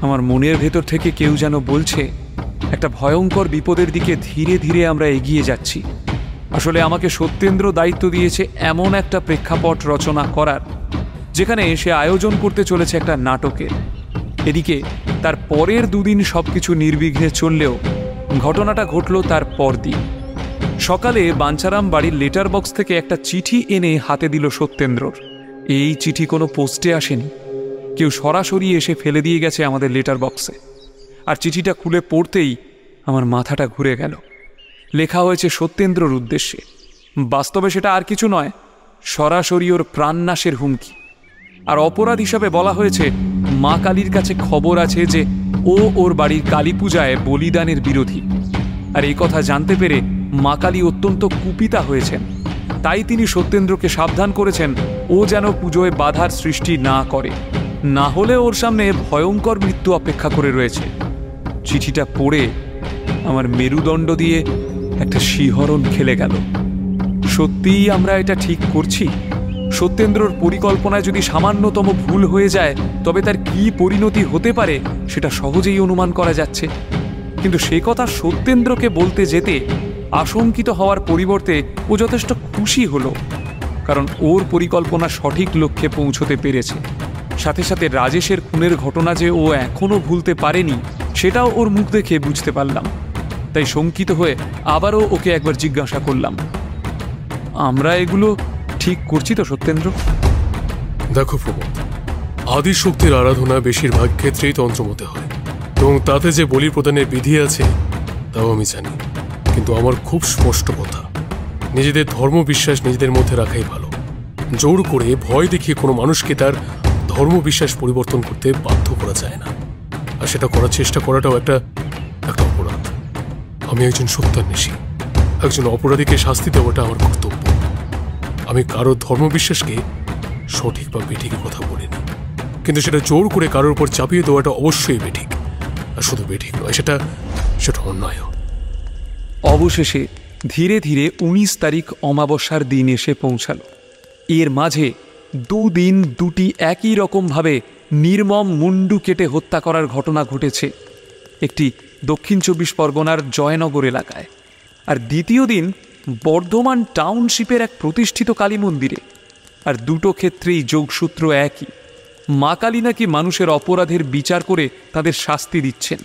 আমার মনের ভেতর থেকে কেউ যেন বলছে, একটা ভয়ঙ্কর বিপদের দিকে ধীরে ধীরে আমরা এগিয়ে যাচ্ছি। আসলে আমাকে সত্যেন্দ্র দায়িত্ব দিয়েছে এমন একটা প্রেক্ষাপট রচনা করার, যেখানে সে আয়োজন করতে চলেছে একটা নাটকের। এদিকে তার পরের দুদিন সবকিছু নির্বিঘ্নে চললেও ঘটনাটা ঘটল তার পরদিন। সকালে বাঞ্ছারাম বাড়ির লেটার বক্স থেকে একটা চিঠি এনে হাতে দিল সত্যেন্দ্রর। এই চিঠি কোনো পোস্টে আসেনি, কেউ সরাসরি এসে ফেলে দিয়ে গেছে আমাদের লেটার বক্সে। আর চিঠিটা খুলে পড়তেই আমার মাথাটা ঘুরে গেল। লেখা হয়েছে সত্যেন্দ্রর উদ্দেশ্যে। বাস্তবে সেটা আর কিছু নয়, সরাসরি ওর প্রাণনাশের হুমকি। আর অপরাধ হিসাবে বলা হয়েছে, মা কালীর কাছে খবর আছে যে ও ওর বাড়ির কালী পূজায় বলিদানের বিরোধী। আর এই কথা জানতে পেরে মা কালী অত্যন্ত কুপিতা হয়েছেন। তাই তিনি সত্যেন্দ্রকে সাবধান করেছেন ও যেন পুজোয় বাধার সৃষ্টি না করে, না হলে ওর সামনে ভয়ঙ্কর মৃত্যু অপেক্ষা করে রয়েছে। চিঠিটা পড়ে আমার মেরুদণ্ড দিয়ে একটা শিহরণ খেলে গেল। সত্যিই আমরা এটা ঠিক করছি? সত্যেন্দ্রর পরিকল্পনায় যদি সামান্যতম ভুল হয়ে যায়, তবে তার কি পরিণতি হতে পারে সেটা সহজেই অনুমান করা যাচ্ছে। কিন্তু সে কথা সত্যেন্দ্রকে বলতে যেতে আশঙ্কিত হওয়ার পরিবর্তে ও যথেষ্ট খুশি হলো, কারণ ওর পরিকল্পনা সঠিক লক্ষ্যে পৌঁছতে পেরেছে। সাথে সাথে রাজেশের খুনের ঘটনা যে ও এখনো ভুলতে পারেনি, সেটাও ওর মুখ দেখে বুঝতে পারলাম। তাই শঙ্কিত হয়ে আবারও ওকে একবার জিজ্ঞাসা করলাম, আমরা এগুলো ঠিক করছি তো সত্যেন্দ্র? দেখো প্রমোদ, আদি শক্তির আরাধনা বেশিরভাগ ক্ষেত্রেই তন্ত্রমতে হয়, এবং তাতে যে বলি প্রদানের বিধি আছে তাও আমি জানি। কিন্তু আমার খুব স্পষ্ট কথা, নিজেদের ধর্ম বিশ্বাস নিজেদের মধ্যে রাখাই ভালো। জোর করে ভয় দেখিয়ে কোনো মানুষকে তার ধর্ম বিশ্বাস পরিবর্তন করতে বাধ্য করা যায় না। আর সেটা করার চেষ্টা করাটাও একটা অপরাধ। আমি একজন সত্যান্বেষী, একজন অপরাধীকে শাস্তি দেওয়াটা আমার কর্তব্য। আমি কারোর ধর্ম বিশ্বাসকে সঠিক বা বেঠিকের কথা বলিনি, কিন্তু সেটা জোর করে কারোর উপর চাপিয়ে দেওয়াটা অবশ্যই বেঠিক। আর শুধু বেঠিক নয়, সেটা অন্যায়। অবশেষে ধীরে ধীরে 19 তারিখ অমাবস্যার দিন এসে পৌঁছালো। এর মাঝে দুদিন দুটি একই রকমভাবে নির্মম মুন্ডু কেটে হত্যা করার ঘটনা ঘটেছে, একটি দক্ষিণ 24 পরগনার জয়নগর এলাকায়, আর দ্বিতীয় দিন বর্ধমান টাউনশিপের এক প্রতিষ্ঠিত কালী মন্দিরে। আর দুটো ক্ষেত্রেই যোগসূত্র একই, মা কালী নাকি মানুষের অপরাধের বিচার করে তাদের শাস্তি দিচ্ছেন।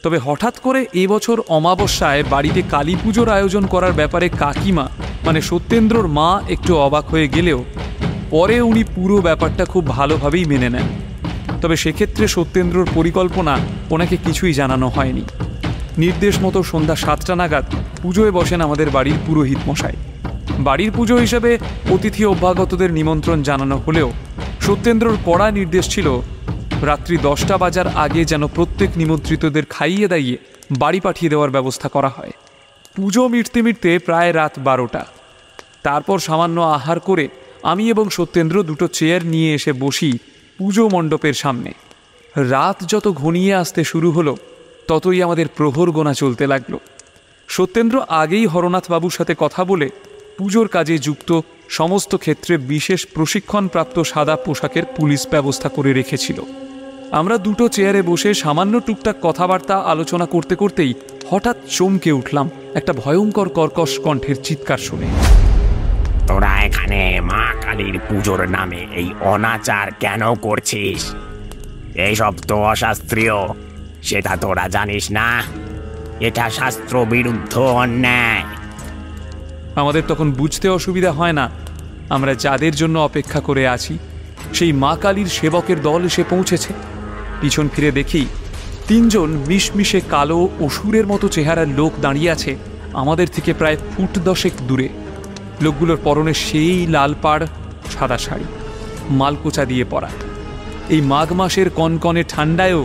তবে হঠাৎ করে এবছর অমাবস্যায় বাড়িতে কালী পুজোর আয়োজন করার ব্যাপারে কাকিমা মানে সত্যেন্দ্রর মা একটু অবাক হয়ে গেলেও পরে উনি পুরো ব্যাপারটা খুব ভালোভাবেই মেনে নেন। তবে সেক্ষেত্রে সত্যেন্দ্রর পরিকল্পনা ওনাকে কিছুই জানানো হয়নি। নির্দেশ মতো সন্ধ্যা 7টা নাগাদ পুজোয় বসেন আমাদের বাড়ির পুরোহিত মশাই। বাড়ির পুজো হিসেবে অতিথি অভ্যাগতদের নিমন্ত্রণ জানানো হলেও সত্যেন্দ্রর কড়া নির্দেশ ছিল রাত্রি 10টা বাজার আগে যেন প্রত্যেক নিমন্ত্রিতদের খাইয়ে দাইয়ে বাড়ি পাঠিয়ে দেওয়ার ব্যবস্থা করা হয়। পুজো মিটতে মিটতে প্রায় রাত 12টা। তারপর সামান্য আহার করে আমি এবং সত্যেন্দ্র দুটো চেয়ার নিয়ে এসে বসি পুজো মণ্ডপের সামনে। রাত যত ঘনিয়ে আসতে শুরু হলো ততই আমাদের প্রহর গোনা চলতে লাগলো। সত্যেন্দ্র আগেই হরনাথবাবুর সাথে কথা বলে পুজোর কাজে যুক্ত সমস্ত ক্ষেত্রে বিশেষ প্রশিক্ষণপ্রাপ্ত সাদা পোশাকের পুলিশ ব্যবস্থা করে রেখেছিল। আমরা দুটো চেয়ারে বসে সামান্য টুকটাক কথাবার্তা আলোচনা করতে করতেই হঠাৎ চমকে উঠলাম একটা ভয়ঙ্কর কর্কশ কণ্ঠের চিৎকার শুনে। তোরা এখানে মা কালীর পুজোর নামে এই অনাচার কেন করছিস? এইসব তো অশাস্ত্রীয়, সেটা তোরা জানিস না? এটা শাস্ত্র বিরুদ্ধ অন্যায়। আমাদের তখন বুঝতে অসুবিধা হয় না আমরা যাদের জন্য অপেক্ষা করে আছি সেই মা কালীর সেবকের দল এসে পৌঁছেছে। পিছন ফিরে দেখি 3 জন মিশমিশে কালো অসুরের মতো চেহারার লোক দাঁড়িয়ে আছে আমাদের থেকে প্রায় ফুট 10 দূরে। লোকগুলোর পরনে সেই লাল পাড়, সাদা শাড়ি, মালকোচা দিয়ে পরা। এই মাঘ মাসের কনকনে ঠান্ডায়ও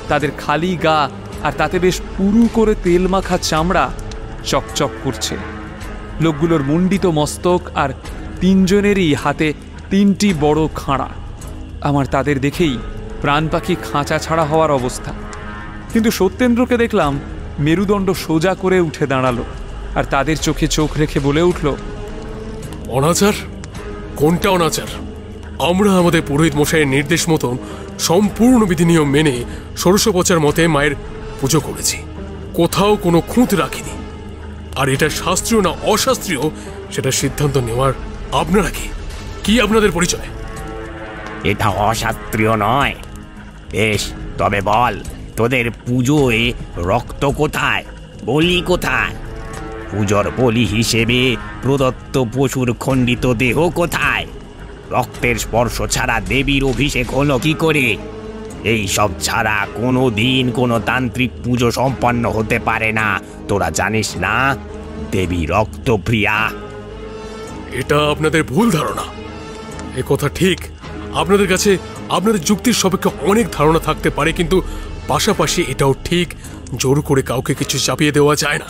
তাদের খালি গা আর তাতে বেশ পুরু করে তেল মাখা চামড়া চকচক করছে। লোকগুলোর মুন্ডিত মস্তক আর 3 জনেরই হাতে 3টি বড় খাঁড়া। আমার তাদের দেখেই প্রাণ পাখি খাঁচা ছাড়া হওয়ার অবস্থা। কিন্তু সত্যেন্দ্রকে দেখলাম মেরুদণ্ড সোজা করে উঠে দাঁড়ালো আর তাদের চোখে চোখ রেখে বলে উঠল, অনাচার? কোনটা অনাচার? আমরা আমাদের পুরোহিত মশাইয়ের নির্দেশ মতন সম্পূর্ণ বিধিনিয়ম মেনে ষোড়শোপচার মতে মায়ের পুজো করেছি, কোথাও কোনো খুঁত রাখিনি। আর এটা শাস্ত্রীয় না অশাস্ত্রীয় সেটা সিদ্ধান্ত নেওয়ার আপনারা কি আপনাদের পরিচয়? এটা অশাস্ত্রীয় নয়। বেশ, তবে বল, তোদের পুজোয় রক্ত কোথায়, বলি কোথায়? পুজোর বলি হিসেবে প্রদত্ত পশুর খণ্ডিত দেহ কোথায়? রক্তের স্পর্শ ছাড়া দেবীর অভিষেক হলো কি করে? এই সব ছাড়া কোনো দিন কোনো তান্ত্রিক পুজো সম্পন্ন হতে পারে না। তোরা জানিস না দেবী রক্তপ্রিয়া? এটা আপনাদের ভুল ধারণা। এ কথা ঠিক, আপনাদের কাছে আপনাদের যুক্তির সাপেক্ষে অনেক ধারণা থাকতে পারে, কিন্তু পাশাপাশি এটাও ঠিক জোর করে কাউকে কিছু চাপিয়ে দেওয়া যায় না।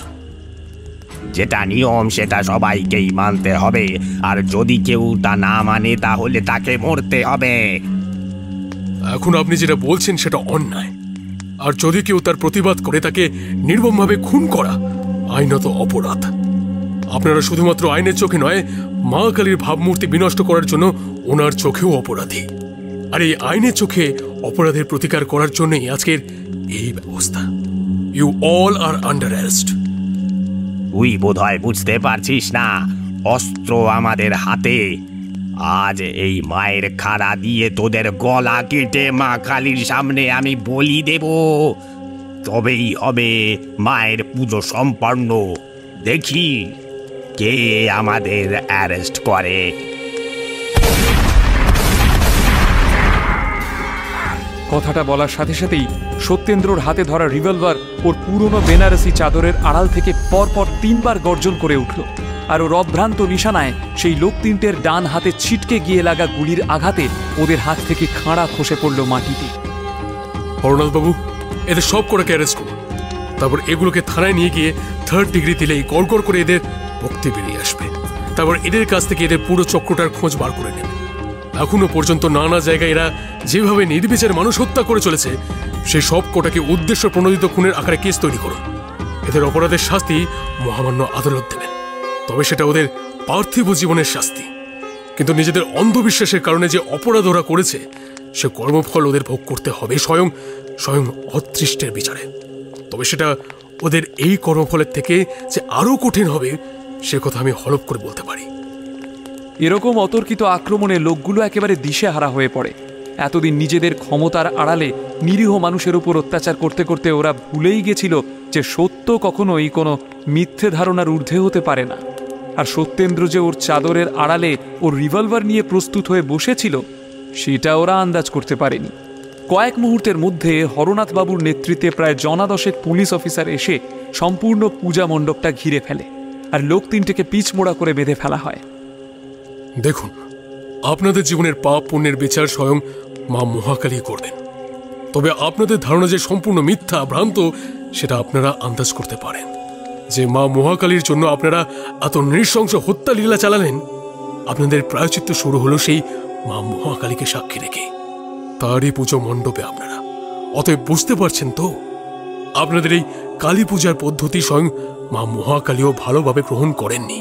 যেটা নিয়ম সেটা সবাইকেই মানতে হবে, আর যদি কেউ তা না মানে তাহলে তাকে মরতে হবে। এখন আপনি যেটা বলছেন সেটা অন্যায়, আর যদি কেউ তার প্রতিবাদ করে তাকে নির্মমভাবে খুন করা আইনত অপরাধ। আপনারা শুধুমাত্র আইনের চোখে নয়, মা কালীর ভাবমূর্তি বিনষ্ট করার জন্য ওনার চোখেও অপরাধী। আর এই আইনের চোখে অপরাধের প্রতিকার করার জন্যই আজকের এই ব্যবস্থা। You all are under arrest. তুই বোধহয় বুঝতে পারছিস না, অস্ত্র আমাদের হাতে। আজ এই মায়ের খাড়া দিয়ে তোদের গলা কেটে মা কালীর সামনে আমি বলি দেব, তবেই হবে মায়ের পুজো সম্পন্ন। দেখি কে আমাদের অ্যারেস্ট করে। কথাটা বলার সাথে সাথেই সত্যেন্দ্রর হাতে ধরা রিভলভার ওর পুরনো বেনারসি চাদরের আড়াল থেকে পরপর 3 বার গর্জন করে উঠল, আর ওর অভ্রান্ত নিশানায় সেই লোক 3টের ডান হাতে ছিটকে গিয়ে লাগা গুলির আঘাতে ওদের হাত থেকে খাঁড়া খসে পড়ল মাটিতে। হরনাথবাবু, এদের সব কটাকে অ্যারেস্ট করুন, তারপর এগুলোকে থানায় নিয়ে গিয়ে 3rd ডিগ্রি দিলেই গড়গড় করে এদের ভক্তি বেরিয়ে আসবে। তারপর এদের কাছ থেকে এদের পুরো চক্রটার খোঁজ বার করে নেবে। এখনো পর্যন্ত নানা জায়গায় এরা যেভাবে নির্বিচারে মানুষ হত্যা করে চলেছে, সেই সব কোটাকে উদ্দেশ্য প্রণোদিত খুনের আকারে কেস তৈরি করুন। এদের অপরাধের শাস্তি মহামান্য আদালত দেবেন, তবে সেটা ওদের পার্থিব জীবনের শাস্তি। কিন্তু নিজেদের অন্ধবিশ্বাসের কারণে যে অপরাধ ওরা করেছে, সে কর্মফল ওদের ভোগ করতে হবে স্বয়ং অদৃষ্টের বিচারে। তবে সেটা ওদের এই কর্মফলের থেকে যে আরো কঠিন হবে সে কথা আমি হলফ করে বলতে পারি। এরকম অতর্কিত আক্রমণে লোকগুলো একেবারে দিশেহারা হয়ে পড়ে। এতদিন নিজেদের ক্ষমতার আড়ালে নিরীহ মানুষের উপর অত্যাচার করতে করতে ওরা ভুলেই গেছিল যে সত্য কখনোই কোনো মিথ্যে ধারণার ঊর্ধ্বে হতে পারে না। আর সত্যেন্দ্র যে ওর চাদরের আড়ালে ওর রিভলভার নিয়ে প্রস্তুত হয়ে বসেছিল সেটা ওরা আন্দাজ করতে পারেনি। কয়েক মুহূর্তের মধ্যে হরনাথবাবুর নেতৃত্বে প্রায় 10 পুলিশ অফিসার এসে সম্পূর্ণ পূজা মণ্ডপটা ঘিরে ফেলে, আর লোক 3টেকে পিচমোড়া করে বেঁধে ফেলা হয়। দেখুন, আপনাদের জীবনের পাপ পুণ্যের বিচার স্বয়ং মা মহাকালী করবেন। তবে আপনাদের ধারণা যে সম্পূর্ণ মিথ্যা ভ্রান্ত সেটা আপনারা আন্দাজ করতে পারেন। যে মা মহাকালীর জন্য আপনারা এত নৃশংস হত্যা লীলা চালালেন, আপনাদের প্রায়শ্চিত্ত শুরু হলো সেই মা মহাকালীকে সাক্ষী রেখে, তারই পুজো মণ্ডপে আপনারা। অতএব বুঝতে পারছেন তো, আপনাদের এই কালী পূজার পদ্ধতি স্বয়ং মা মহাকালীও ভালোভাবে গ্রহণ করেননি।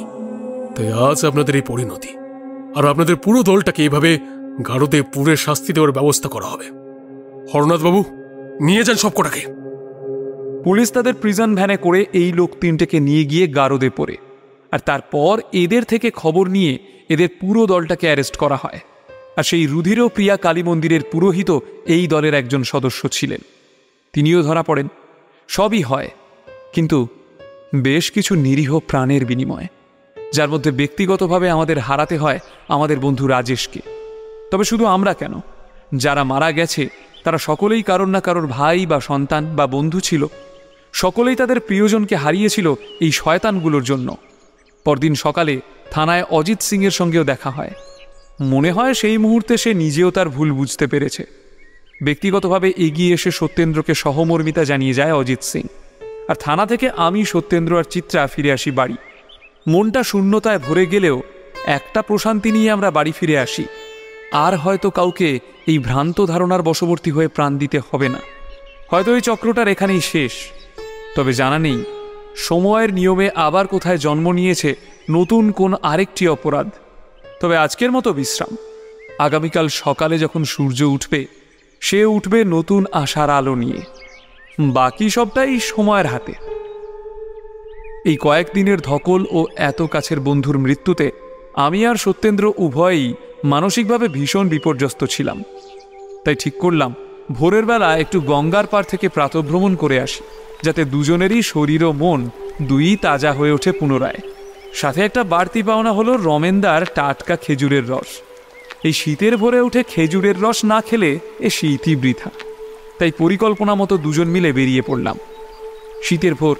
তাই আজ আপনাদের এই পরিণতি, আর আপনাদের পুরো দলটাকে এইভাবে গারদে পুরে শাস্তি দেওয়ার ব্যবস্থা করা হবে। হরনাথ বাবু, নিয়ে যান সবকটাকে। পুলিশ তাদের প্রিজন ভ্যানে করে এই লোক তিনটেকে নিয়ে গিয়ে গারদে পড়ে, আর তারপর এদের থেকে খবর নিয়ে এদের পুরো দলটাকে অ্যারেস্ট করা হয়। আর সেই রুধির প্রিয়া কালী মন্দিরের পুরোহিত এই দলের একজন সদস্য ছিলেন, তিনিও ধরা পড়েন। সবই হয় কিন্তু বেশ কিছু নিরীহ প্রাণের বিনিময়ে, যার মধ্যে ব্যক্তিগতভাবে আমাদের হারাতে হয় আমাদের বন্ধু রাজেশকে। তবে শুধু আমরা কেন, যারা মারা গেছে তারা সকলেই কারোর না কারোর ভাই বা সন্তান বা বন্ধু ছিল। সকলেই তাদের প্রিয়জনকে হারিয়েছিল এই শয়তানগুলোর জন্য। পরদিন সকালে থানায় অজিত সিংয়ের সঙ্গেও দেখা হয়। মনে হয় সেই মুহূর্তে সে নিজেও তার ভুল বুঝতে পেরেছে। ব্যক্তিগতভাবে এগিয়ে এসে সত্যেন্দ্রকে সহমর্মিতা জানিয়ে যায় অজিত সিং। আর থানা থেকে আমি, সত্যেন্দ্র আর চিত্রা ফিরে আসি বাড়ি। মনটা শূন্যতায় ভরে গেলেও একটা প্রশান্তি নিয়ে আমরা বাড়ি ফিরে আসি। আর হয়তো কাউকে এই ভ্রান্ত ধারণার বশবর্তী হয়ে প্রাণ দিতে হবে না। হয়তো এই চক্রটার এখানেই শেষ। তবে জানা নেই সময়ের নিয়মে আবার কোথায় জন্ম নিয়েছে নতুন কোন আরেকটি অপরাধ। তবে আজকের মতো বিশ্রাম। আগামীকাল সকালে যখন সূর্য উঠবে, সে উঠবে নতুন আশার আলো নিয়ে। বাকি সবটাই সময়ের হাতে। এই কয়েকদিনের ধকল ও এত কাছের বন্ধুর মৃত্যুতে আমি আর সত্যেন্দ্র উভয়ই মানসিকভাবে ভীষণ বিপর্যস্ত ছিলাম। তাই ঠিক করলাম ভোরের বেলা একটু গঙ্গার পাড় থেকে প্রাতঃভ্রমণ করে আসি, যাতে দুজনেরই শরীর ও মন দুই তাজা হয়ে ওঠে পুনরায়। সাথে একটা বাড়তি পাওনা হলো রমেনদার টাটকা খেজুরের রস। এই শীতের ভোরে উঠে খেজুরের রস না খেলে এ শীতই বৃথা। তাই পরিকল্পনা মতো দুজন মিলে বেরিয়ে পড়লাম। শীতের ভোর,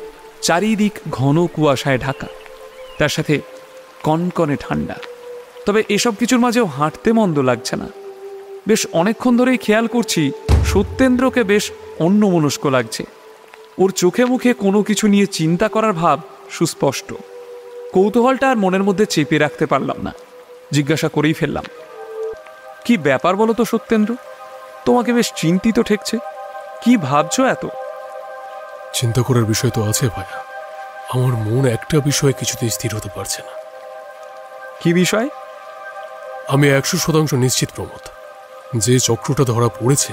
চারিদিক ঘন কুয়াশায় ঢাকা, তার সাথে কনকনে ঠান্ডা। তবে এসব কিছুর মাঝেও হাঁটতে মন্দ লাগছে না। বেশ অনেকক্ষণ ধরেই খেয়াল করছি সত্যেন্দ্রকে বেশ অন্যমনস্ক লাগছে। ওর চোখে মুখে কোনো কিছু নিয়ে চিন্তা করার ভাব সুস্পষ্ট। কৌতূহলটা আর মনের মধ্যে চেপে রাখতে পারলাম না, জিজ্ঞাসা করেই ফেললাম, কি ব্যাপার বলো তো সত্যেন্দ্র? তোমাকে বেশ চিন্তিত ঠেকছে। কি ভাবছো এত? চিন্তা করার বিষয় তো আছে ভাইয়া। আমার মন একটা বিষয়ে কিছুতেই স্থির হতে পারছে না। কি বিষয়? আমি 100% নিশ্চিত প্রমোদ, যে চক্রটা ধরা পড়েছে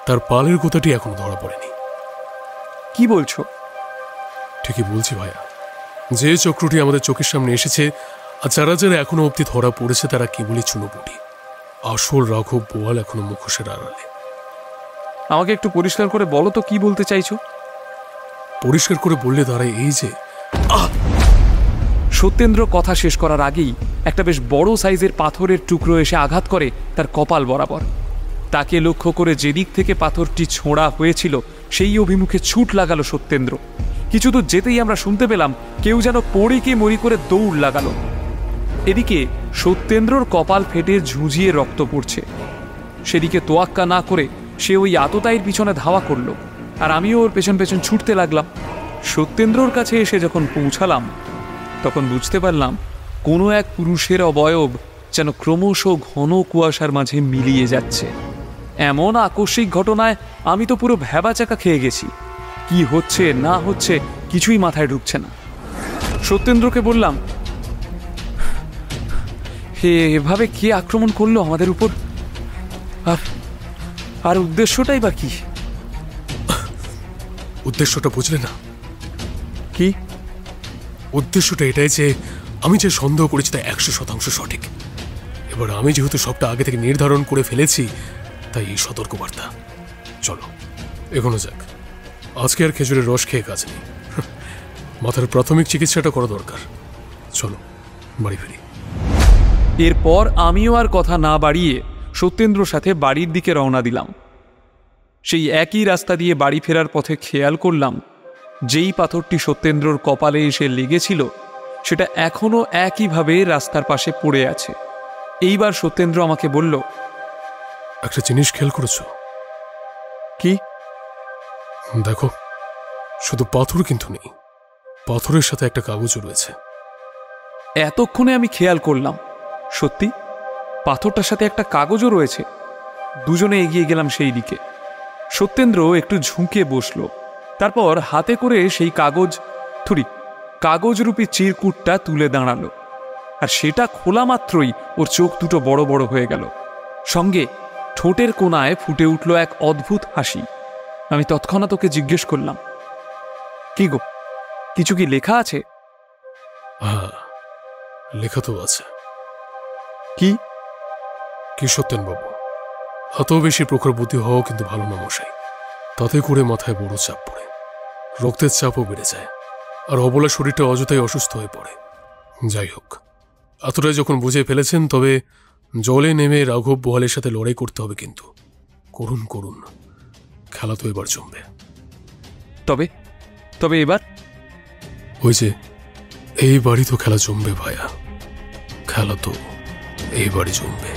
তার পালের গোতাটি এখনো ধরা পড়েনি। কি বলছো? ঠিকই বলছি ভাইয়া। যে চক্রটি আমাদের চোখের সামনে এসেছে আর যারা যারা এখনো অব্দি ধরা পড়েছে তারা কেবলই চুনোপুটি। আসল রাঘব বোয়াল এখনো মুখোশের আড়ালে। আমাকে একটু পরিষ্কার করে বলো তো, কি বলতে চাইছো? পরিষ্কার করে বললে দাঁড়ায় এই যে, সত্যেন্দ্র কথা শেষ করার আগেই একটা বেশ বড় সাইজের পাথরের টুকরো এসে আঘাত করে তার কপাল বরাবর। তাকে লক্ষ্য করে যেদিক থেকে পাথরটি ছোঁড়া হয়েছিল সেই অভিমুখে ছুট লাগালো সত্যেন্দ্র। কিছু দূর যেতেই আমরা শুনতে পেলাম কেউ যেন পড়ে কি মরি করে দৌড় লাগালো। এদিকে সত্যেন্দ্রর কপাল ফেটে ঝুঁঝিয়ে রক্ত পড়ছে। সেদিকে তোয়াক্কা না করে সে ওই আততায়ীর পিছনে ধাওয়া করলো, আর আমিও ওর পেছন পেছন ছুটতে লাগলাম। সত্যেন্দ্রর কাছে এসে যখন পৌঁছালাম তখন বুঝতে পারলাম কোনো এক পুরুষের অবয়ব যেন ক্রমশ ঘন কুয়াশার মাঝে মিলিয়ে যাচ্ছে। এমন আকস্মিক ঘটনায় আমি তো পুরো ভ্যাবাচাকা খেয়ে গেছি। কি হচ্ছে না হচ্ছে কিছুই মাথায় ঢুকছে না। সত্যেন্দ্রকে বললাম, হে, এভাবে কে আক্রমণ করলো আমাদের উপর? আর উদ্দেশ্যটাই বা কি? উদ্দেশ্যটা বুঝলে না? কি উদ্দেশ্যটা এটাই যে আমি যে সন্দেহ করেছি তা 100% সঠিক। এবার আমি যেহেতু সবটা আগে থেকে নির্ধারণ করে ফেলেছি, তাই এই সতর্কবার্তা। চলো এগোনো যাক। আজকে আর খেজুরের রস খেয়ে কাজ নেই, মাথার প্রাথমিক চিকিৎসাটা করা দরকার। চলো বাড়ি ফিরি। এরপর আমিও আর কথা না বাড়িয়ে সত্যেন্দ্রর সাথে বাড়ির দিকে রওনা দিলাম। সেই একই রাস্তা দিয়ে বাড়ি ফেরার পথে খেয়াল করলাম যেই পাথরটি সত্যেন্দ্রর কপালে এসে লেগেছিল সেটা এখনো একইভাবে রাস্তার পাশে পড়ে আছে। এইবার সত্যেন্দ্র আমাকে বলল, একটা জিনিস খেয়াল করেছো? কি? দেখো, শুধু পাথর কিন্তু নেই, পাথরের সাথে একটা কাগজও রয়েছে। এতক্ষণে আমি খেয়াল করলাম, সত্যি পাথরটার সাথে একটা কাগজও রয়েছে। দুজনে এগিয়ে গেলাম সেই দিকে। সত্যেন্দ্র একটু ঝুঁকে বসলো, তারপর হাতে করে সেই কাগজরূপী চিরকুটটা তুলে দাঁড়ালো, আর সেটা খোলা মাত্রই ওর চোখ দুটো বড় বড় হয়ে গেল। সঙ্গে ঠোঁটের কোণায় ফুটে উঠল এক অদ্ভুত হাসি। আমি তৎক্ষণাৎ ওকে জিজ্ঞেস করলাম, কি গো, কিছু কি লেখা আছে? হ্যাঁ, লেখা তো আছে। কি? কি সত্যেনবাবু, এত বেশি প্রখর বুদ্ধি হওয়া কিন্তু ভালো না মশাই। তাতে করে মাথায় বড় চাপ পড়ে, রক্তের চাপও বেড়ে যায়, আর অবলা শরীরটা অযথাই অসুস্থ হয়ে পড়ে। যাই হোক, এতটাই যখন বুঝে ফেলেছেন, তবে জলে নেমে রাঘব বোয়ালের সাথে লড়াই করতে হবে। কিন্তু করুন করুন, খেলা তো এবার জমবে। তবে তবে এবার ওই যে এই বাড়ি তো খেলা জমবে ভাইয়া, খেলা তো এই বাড়ি জমবে।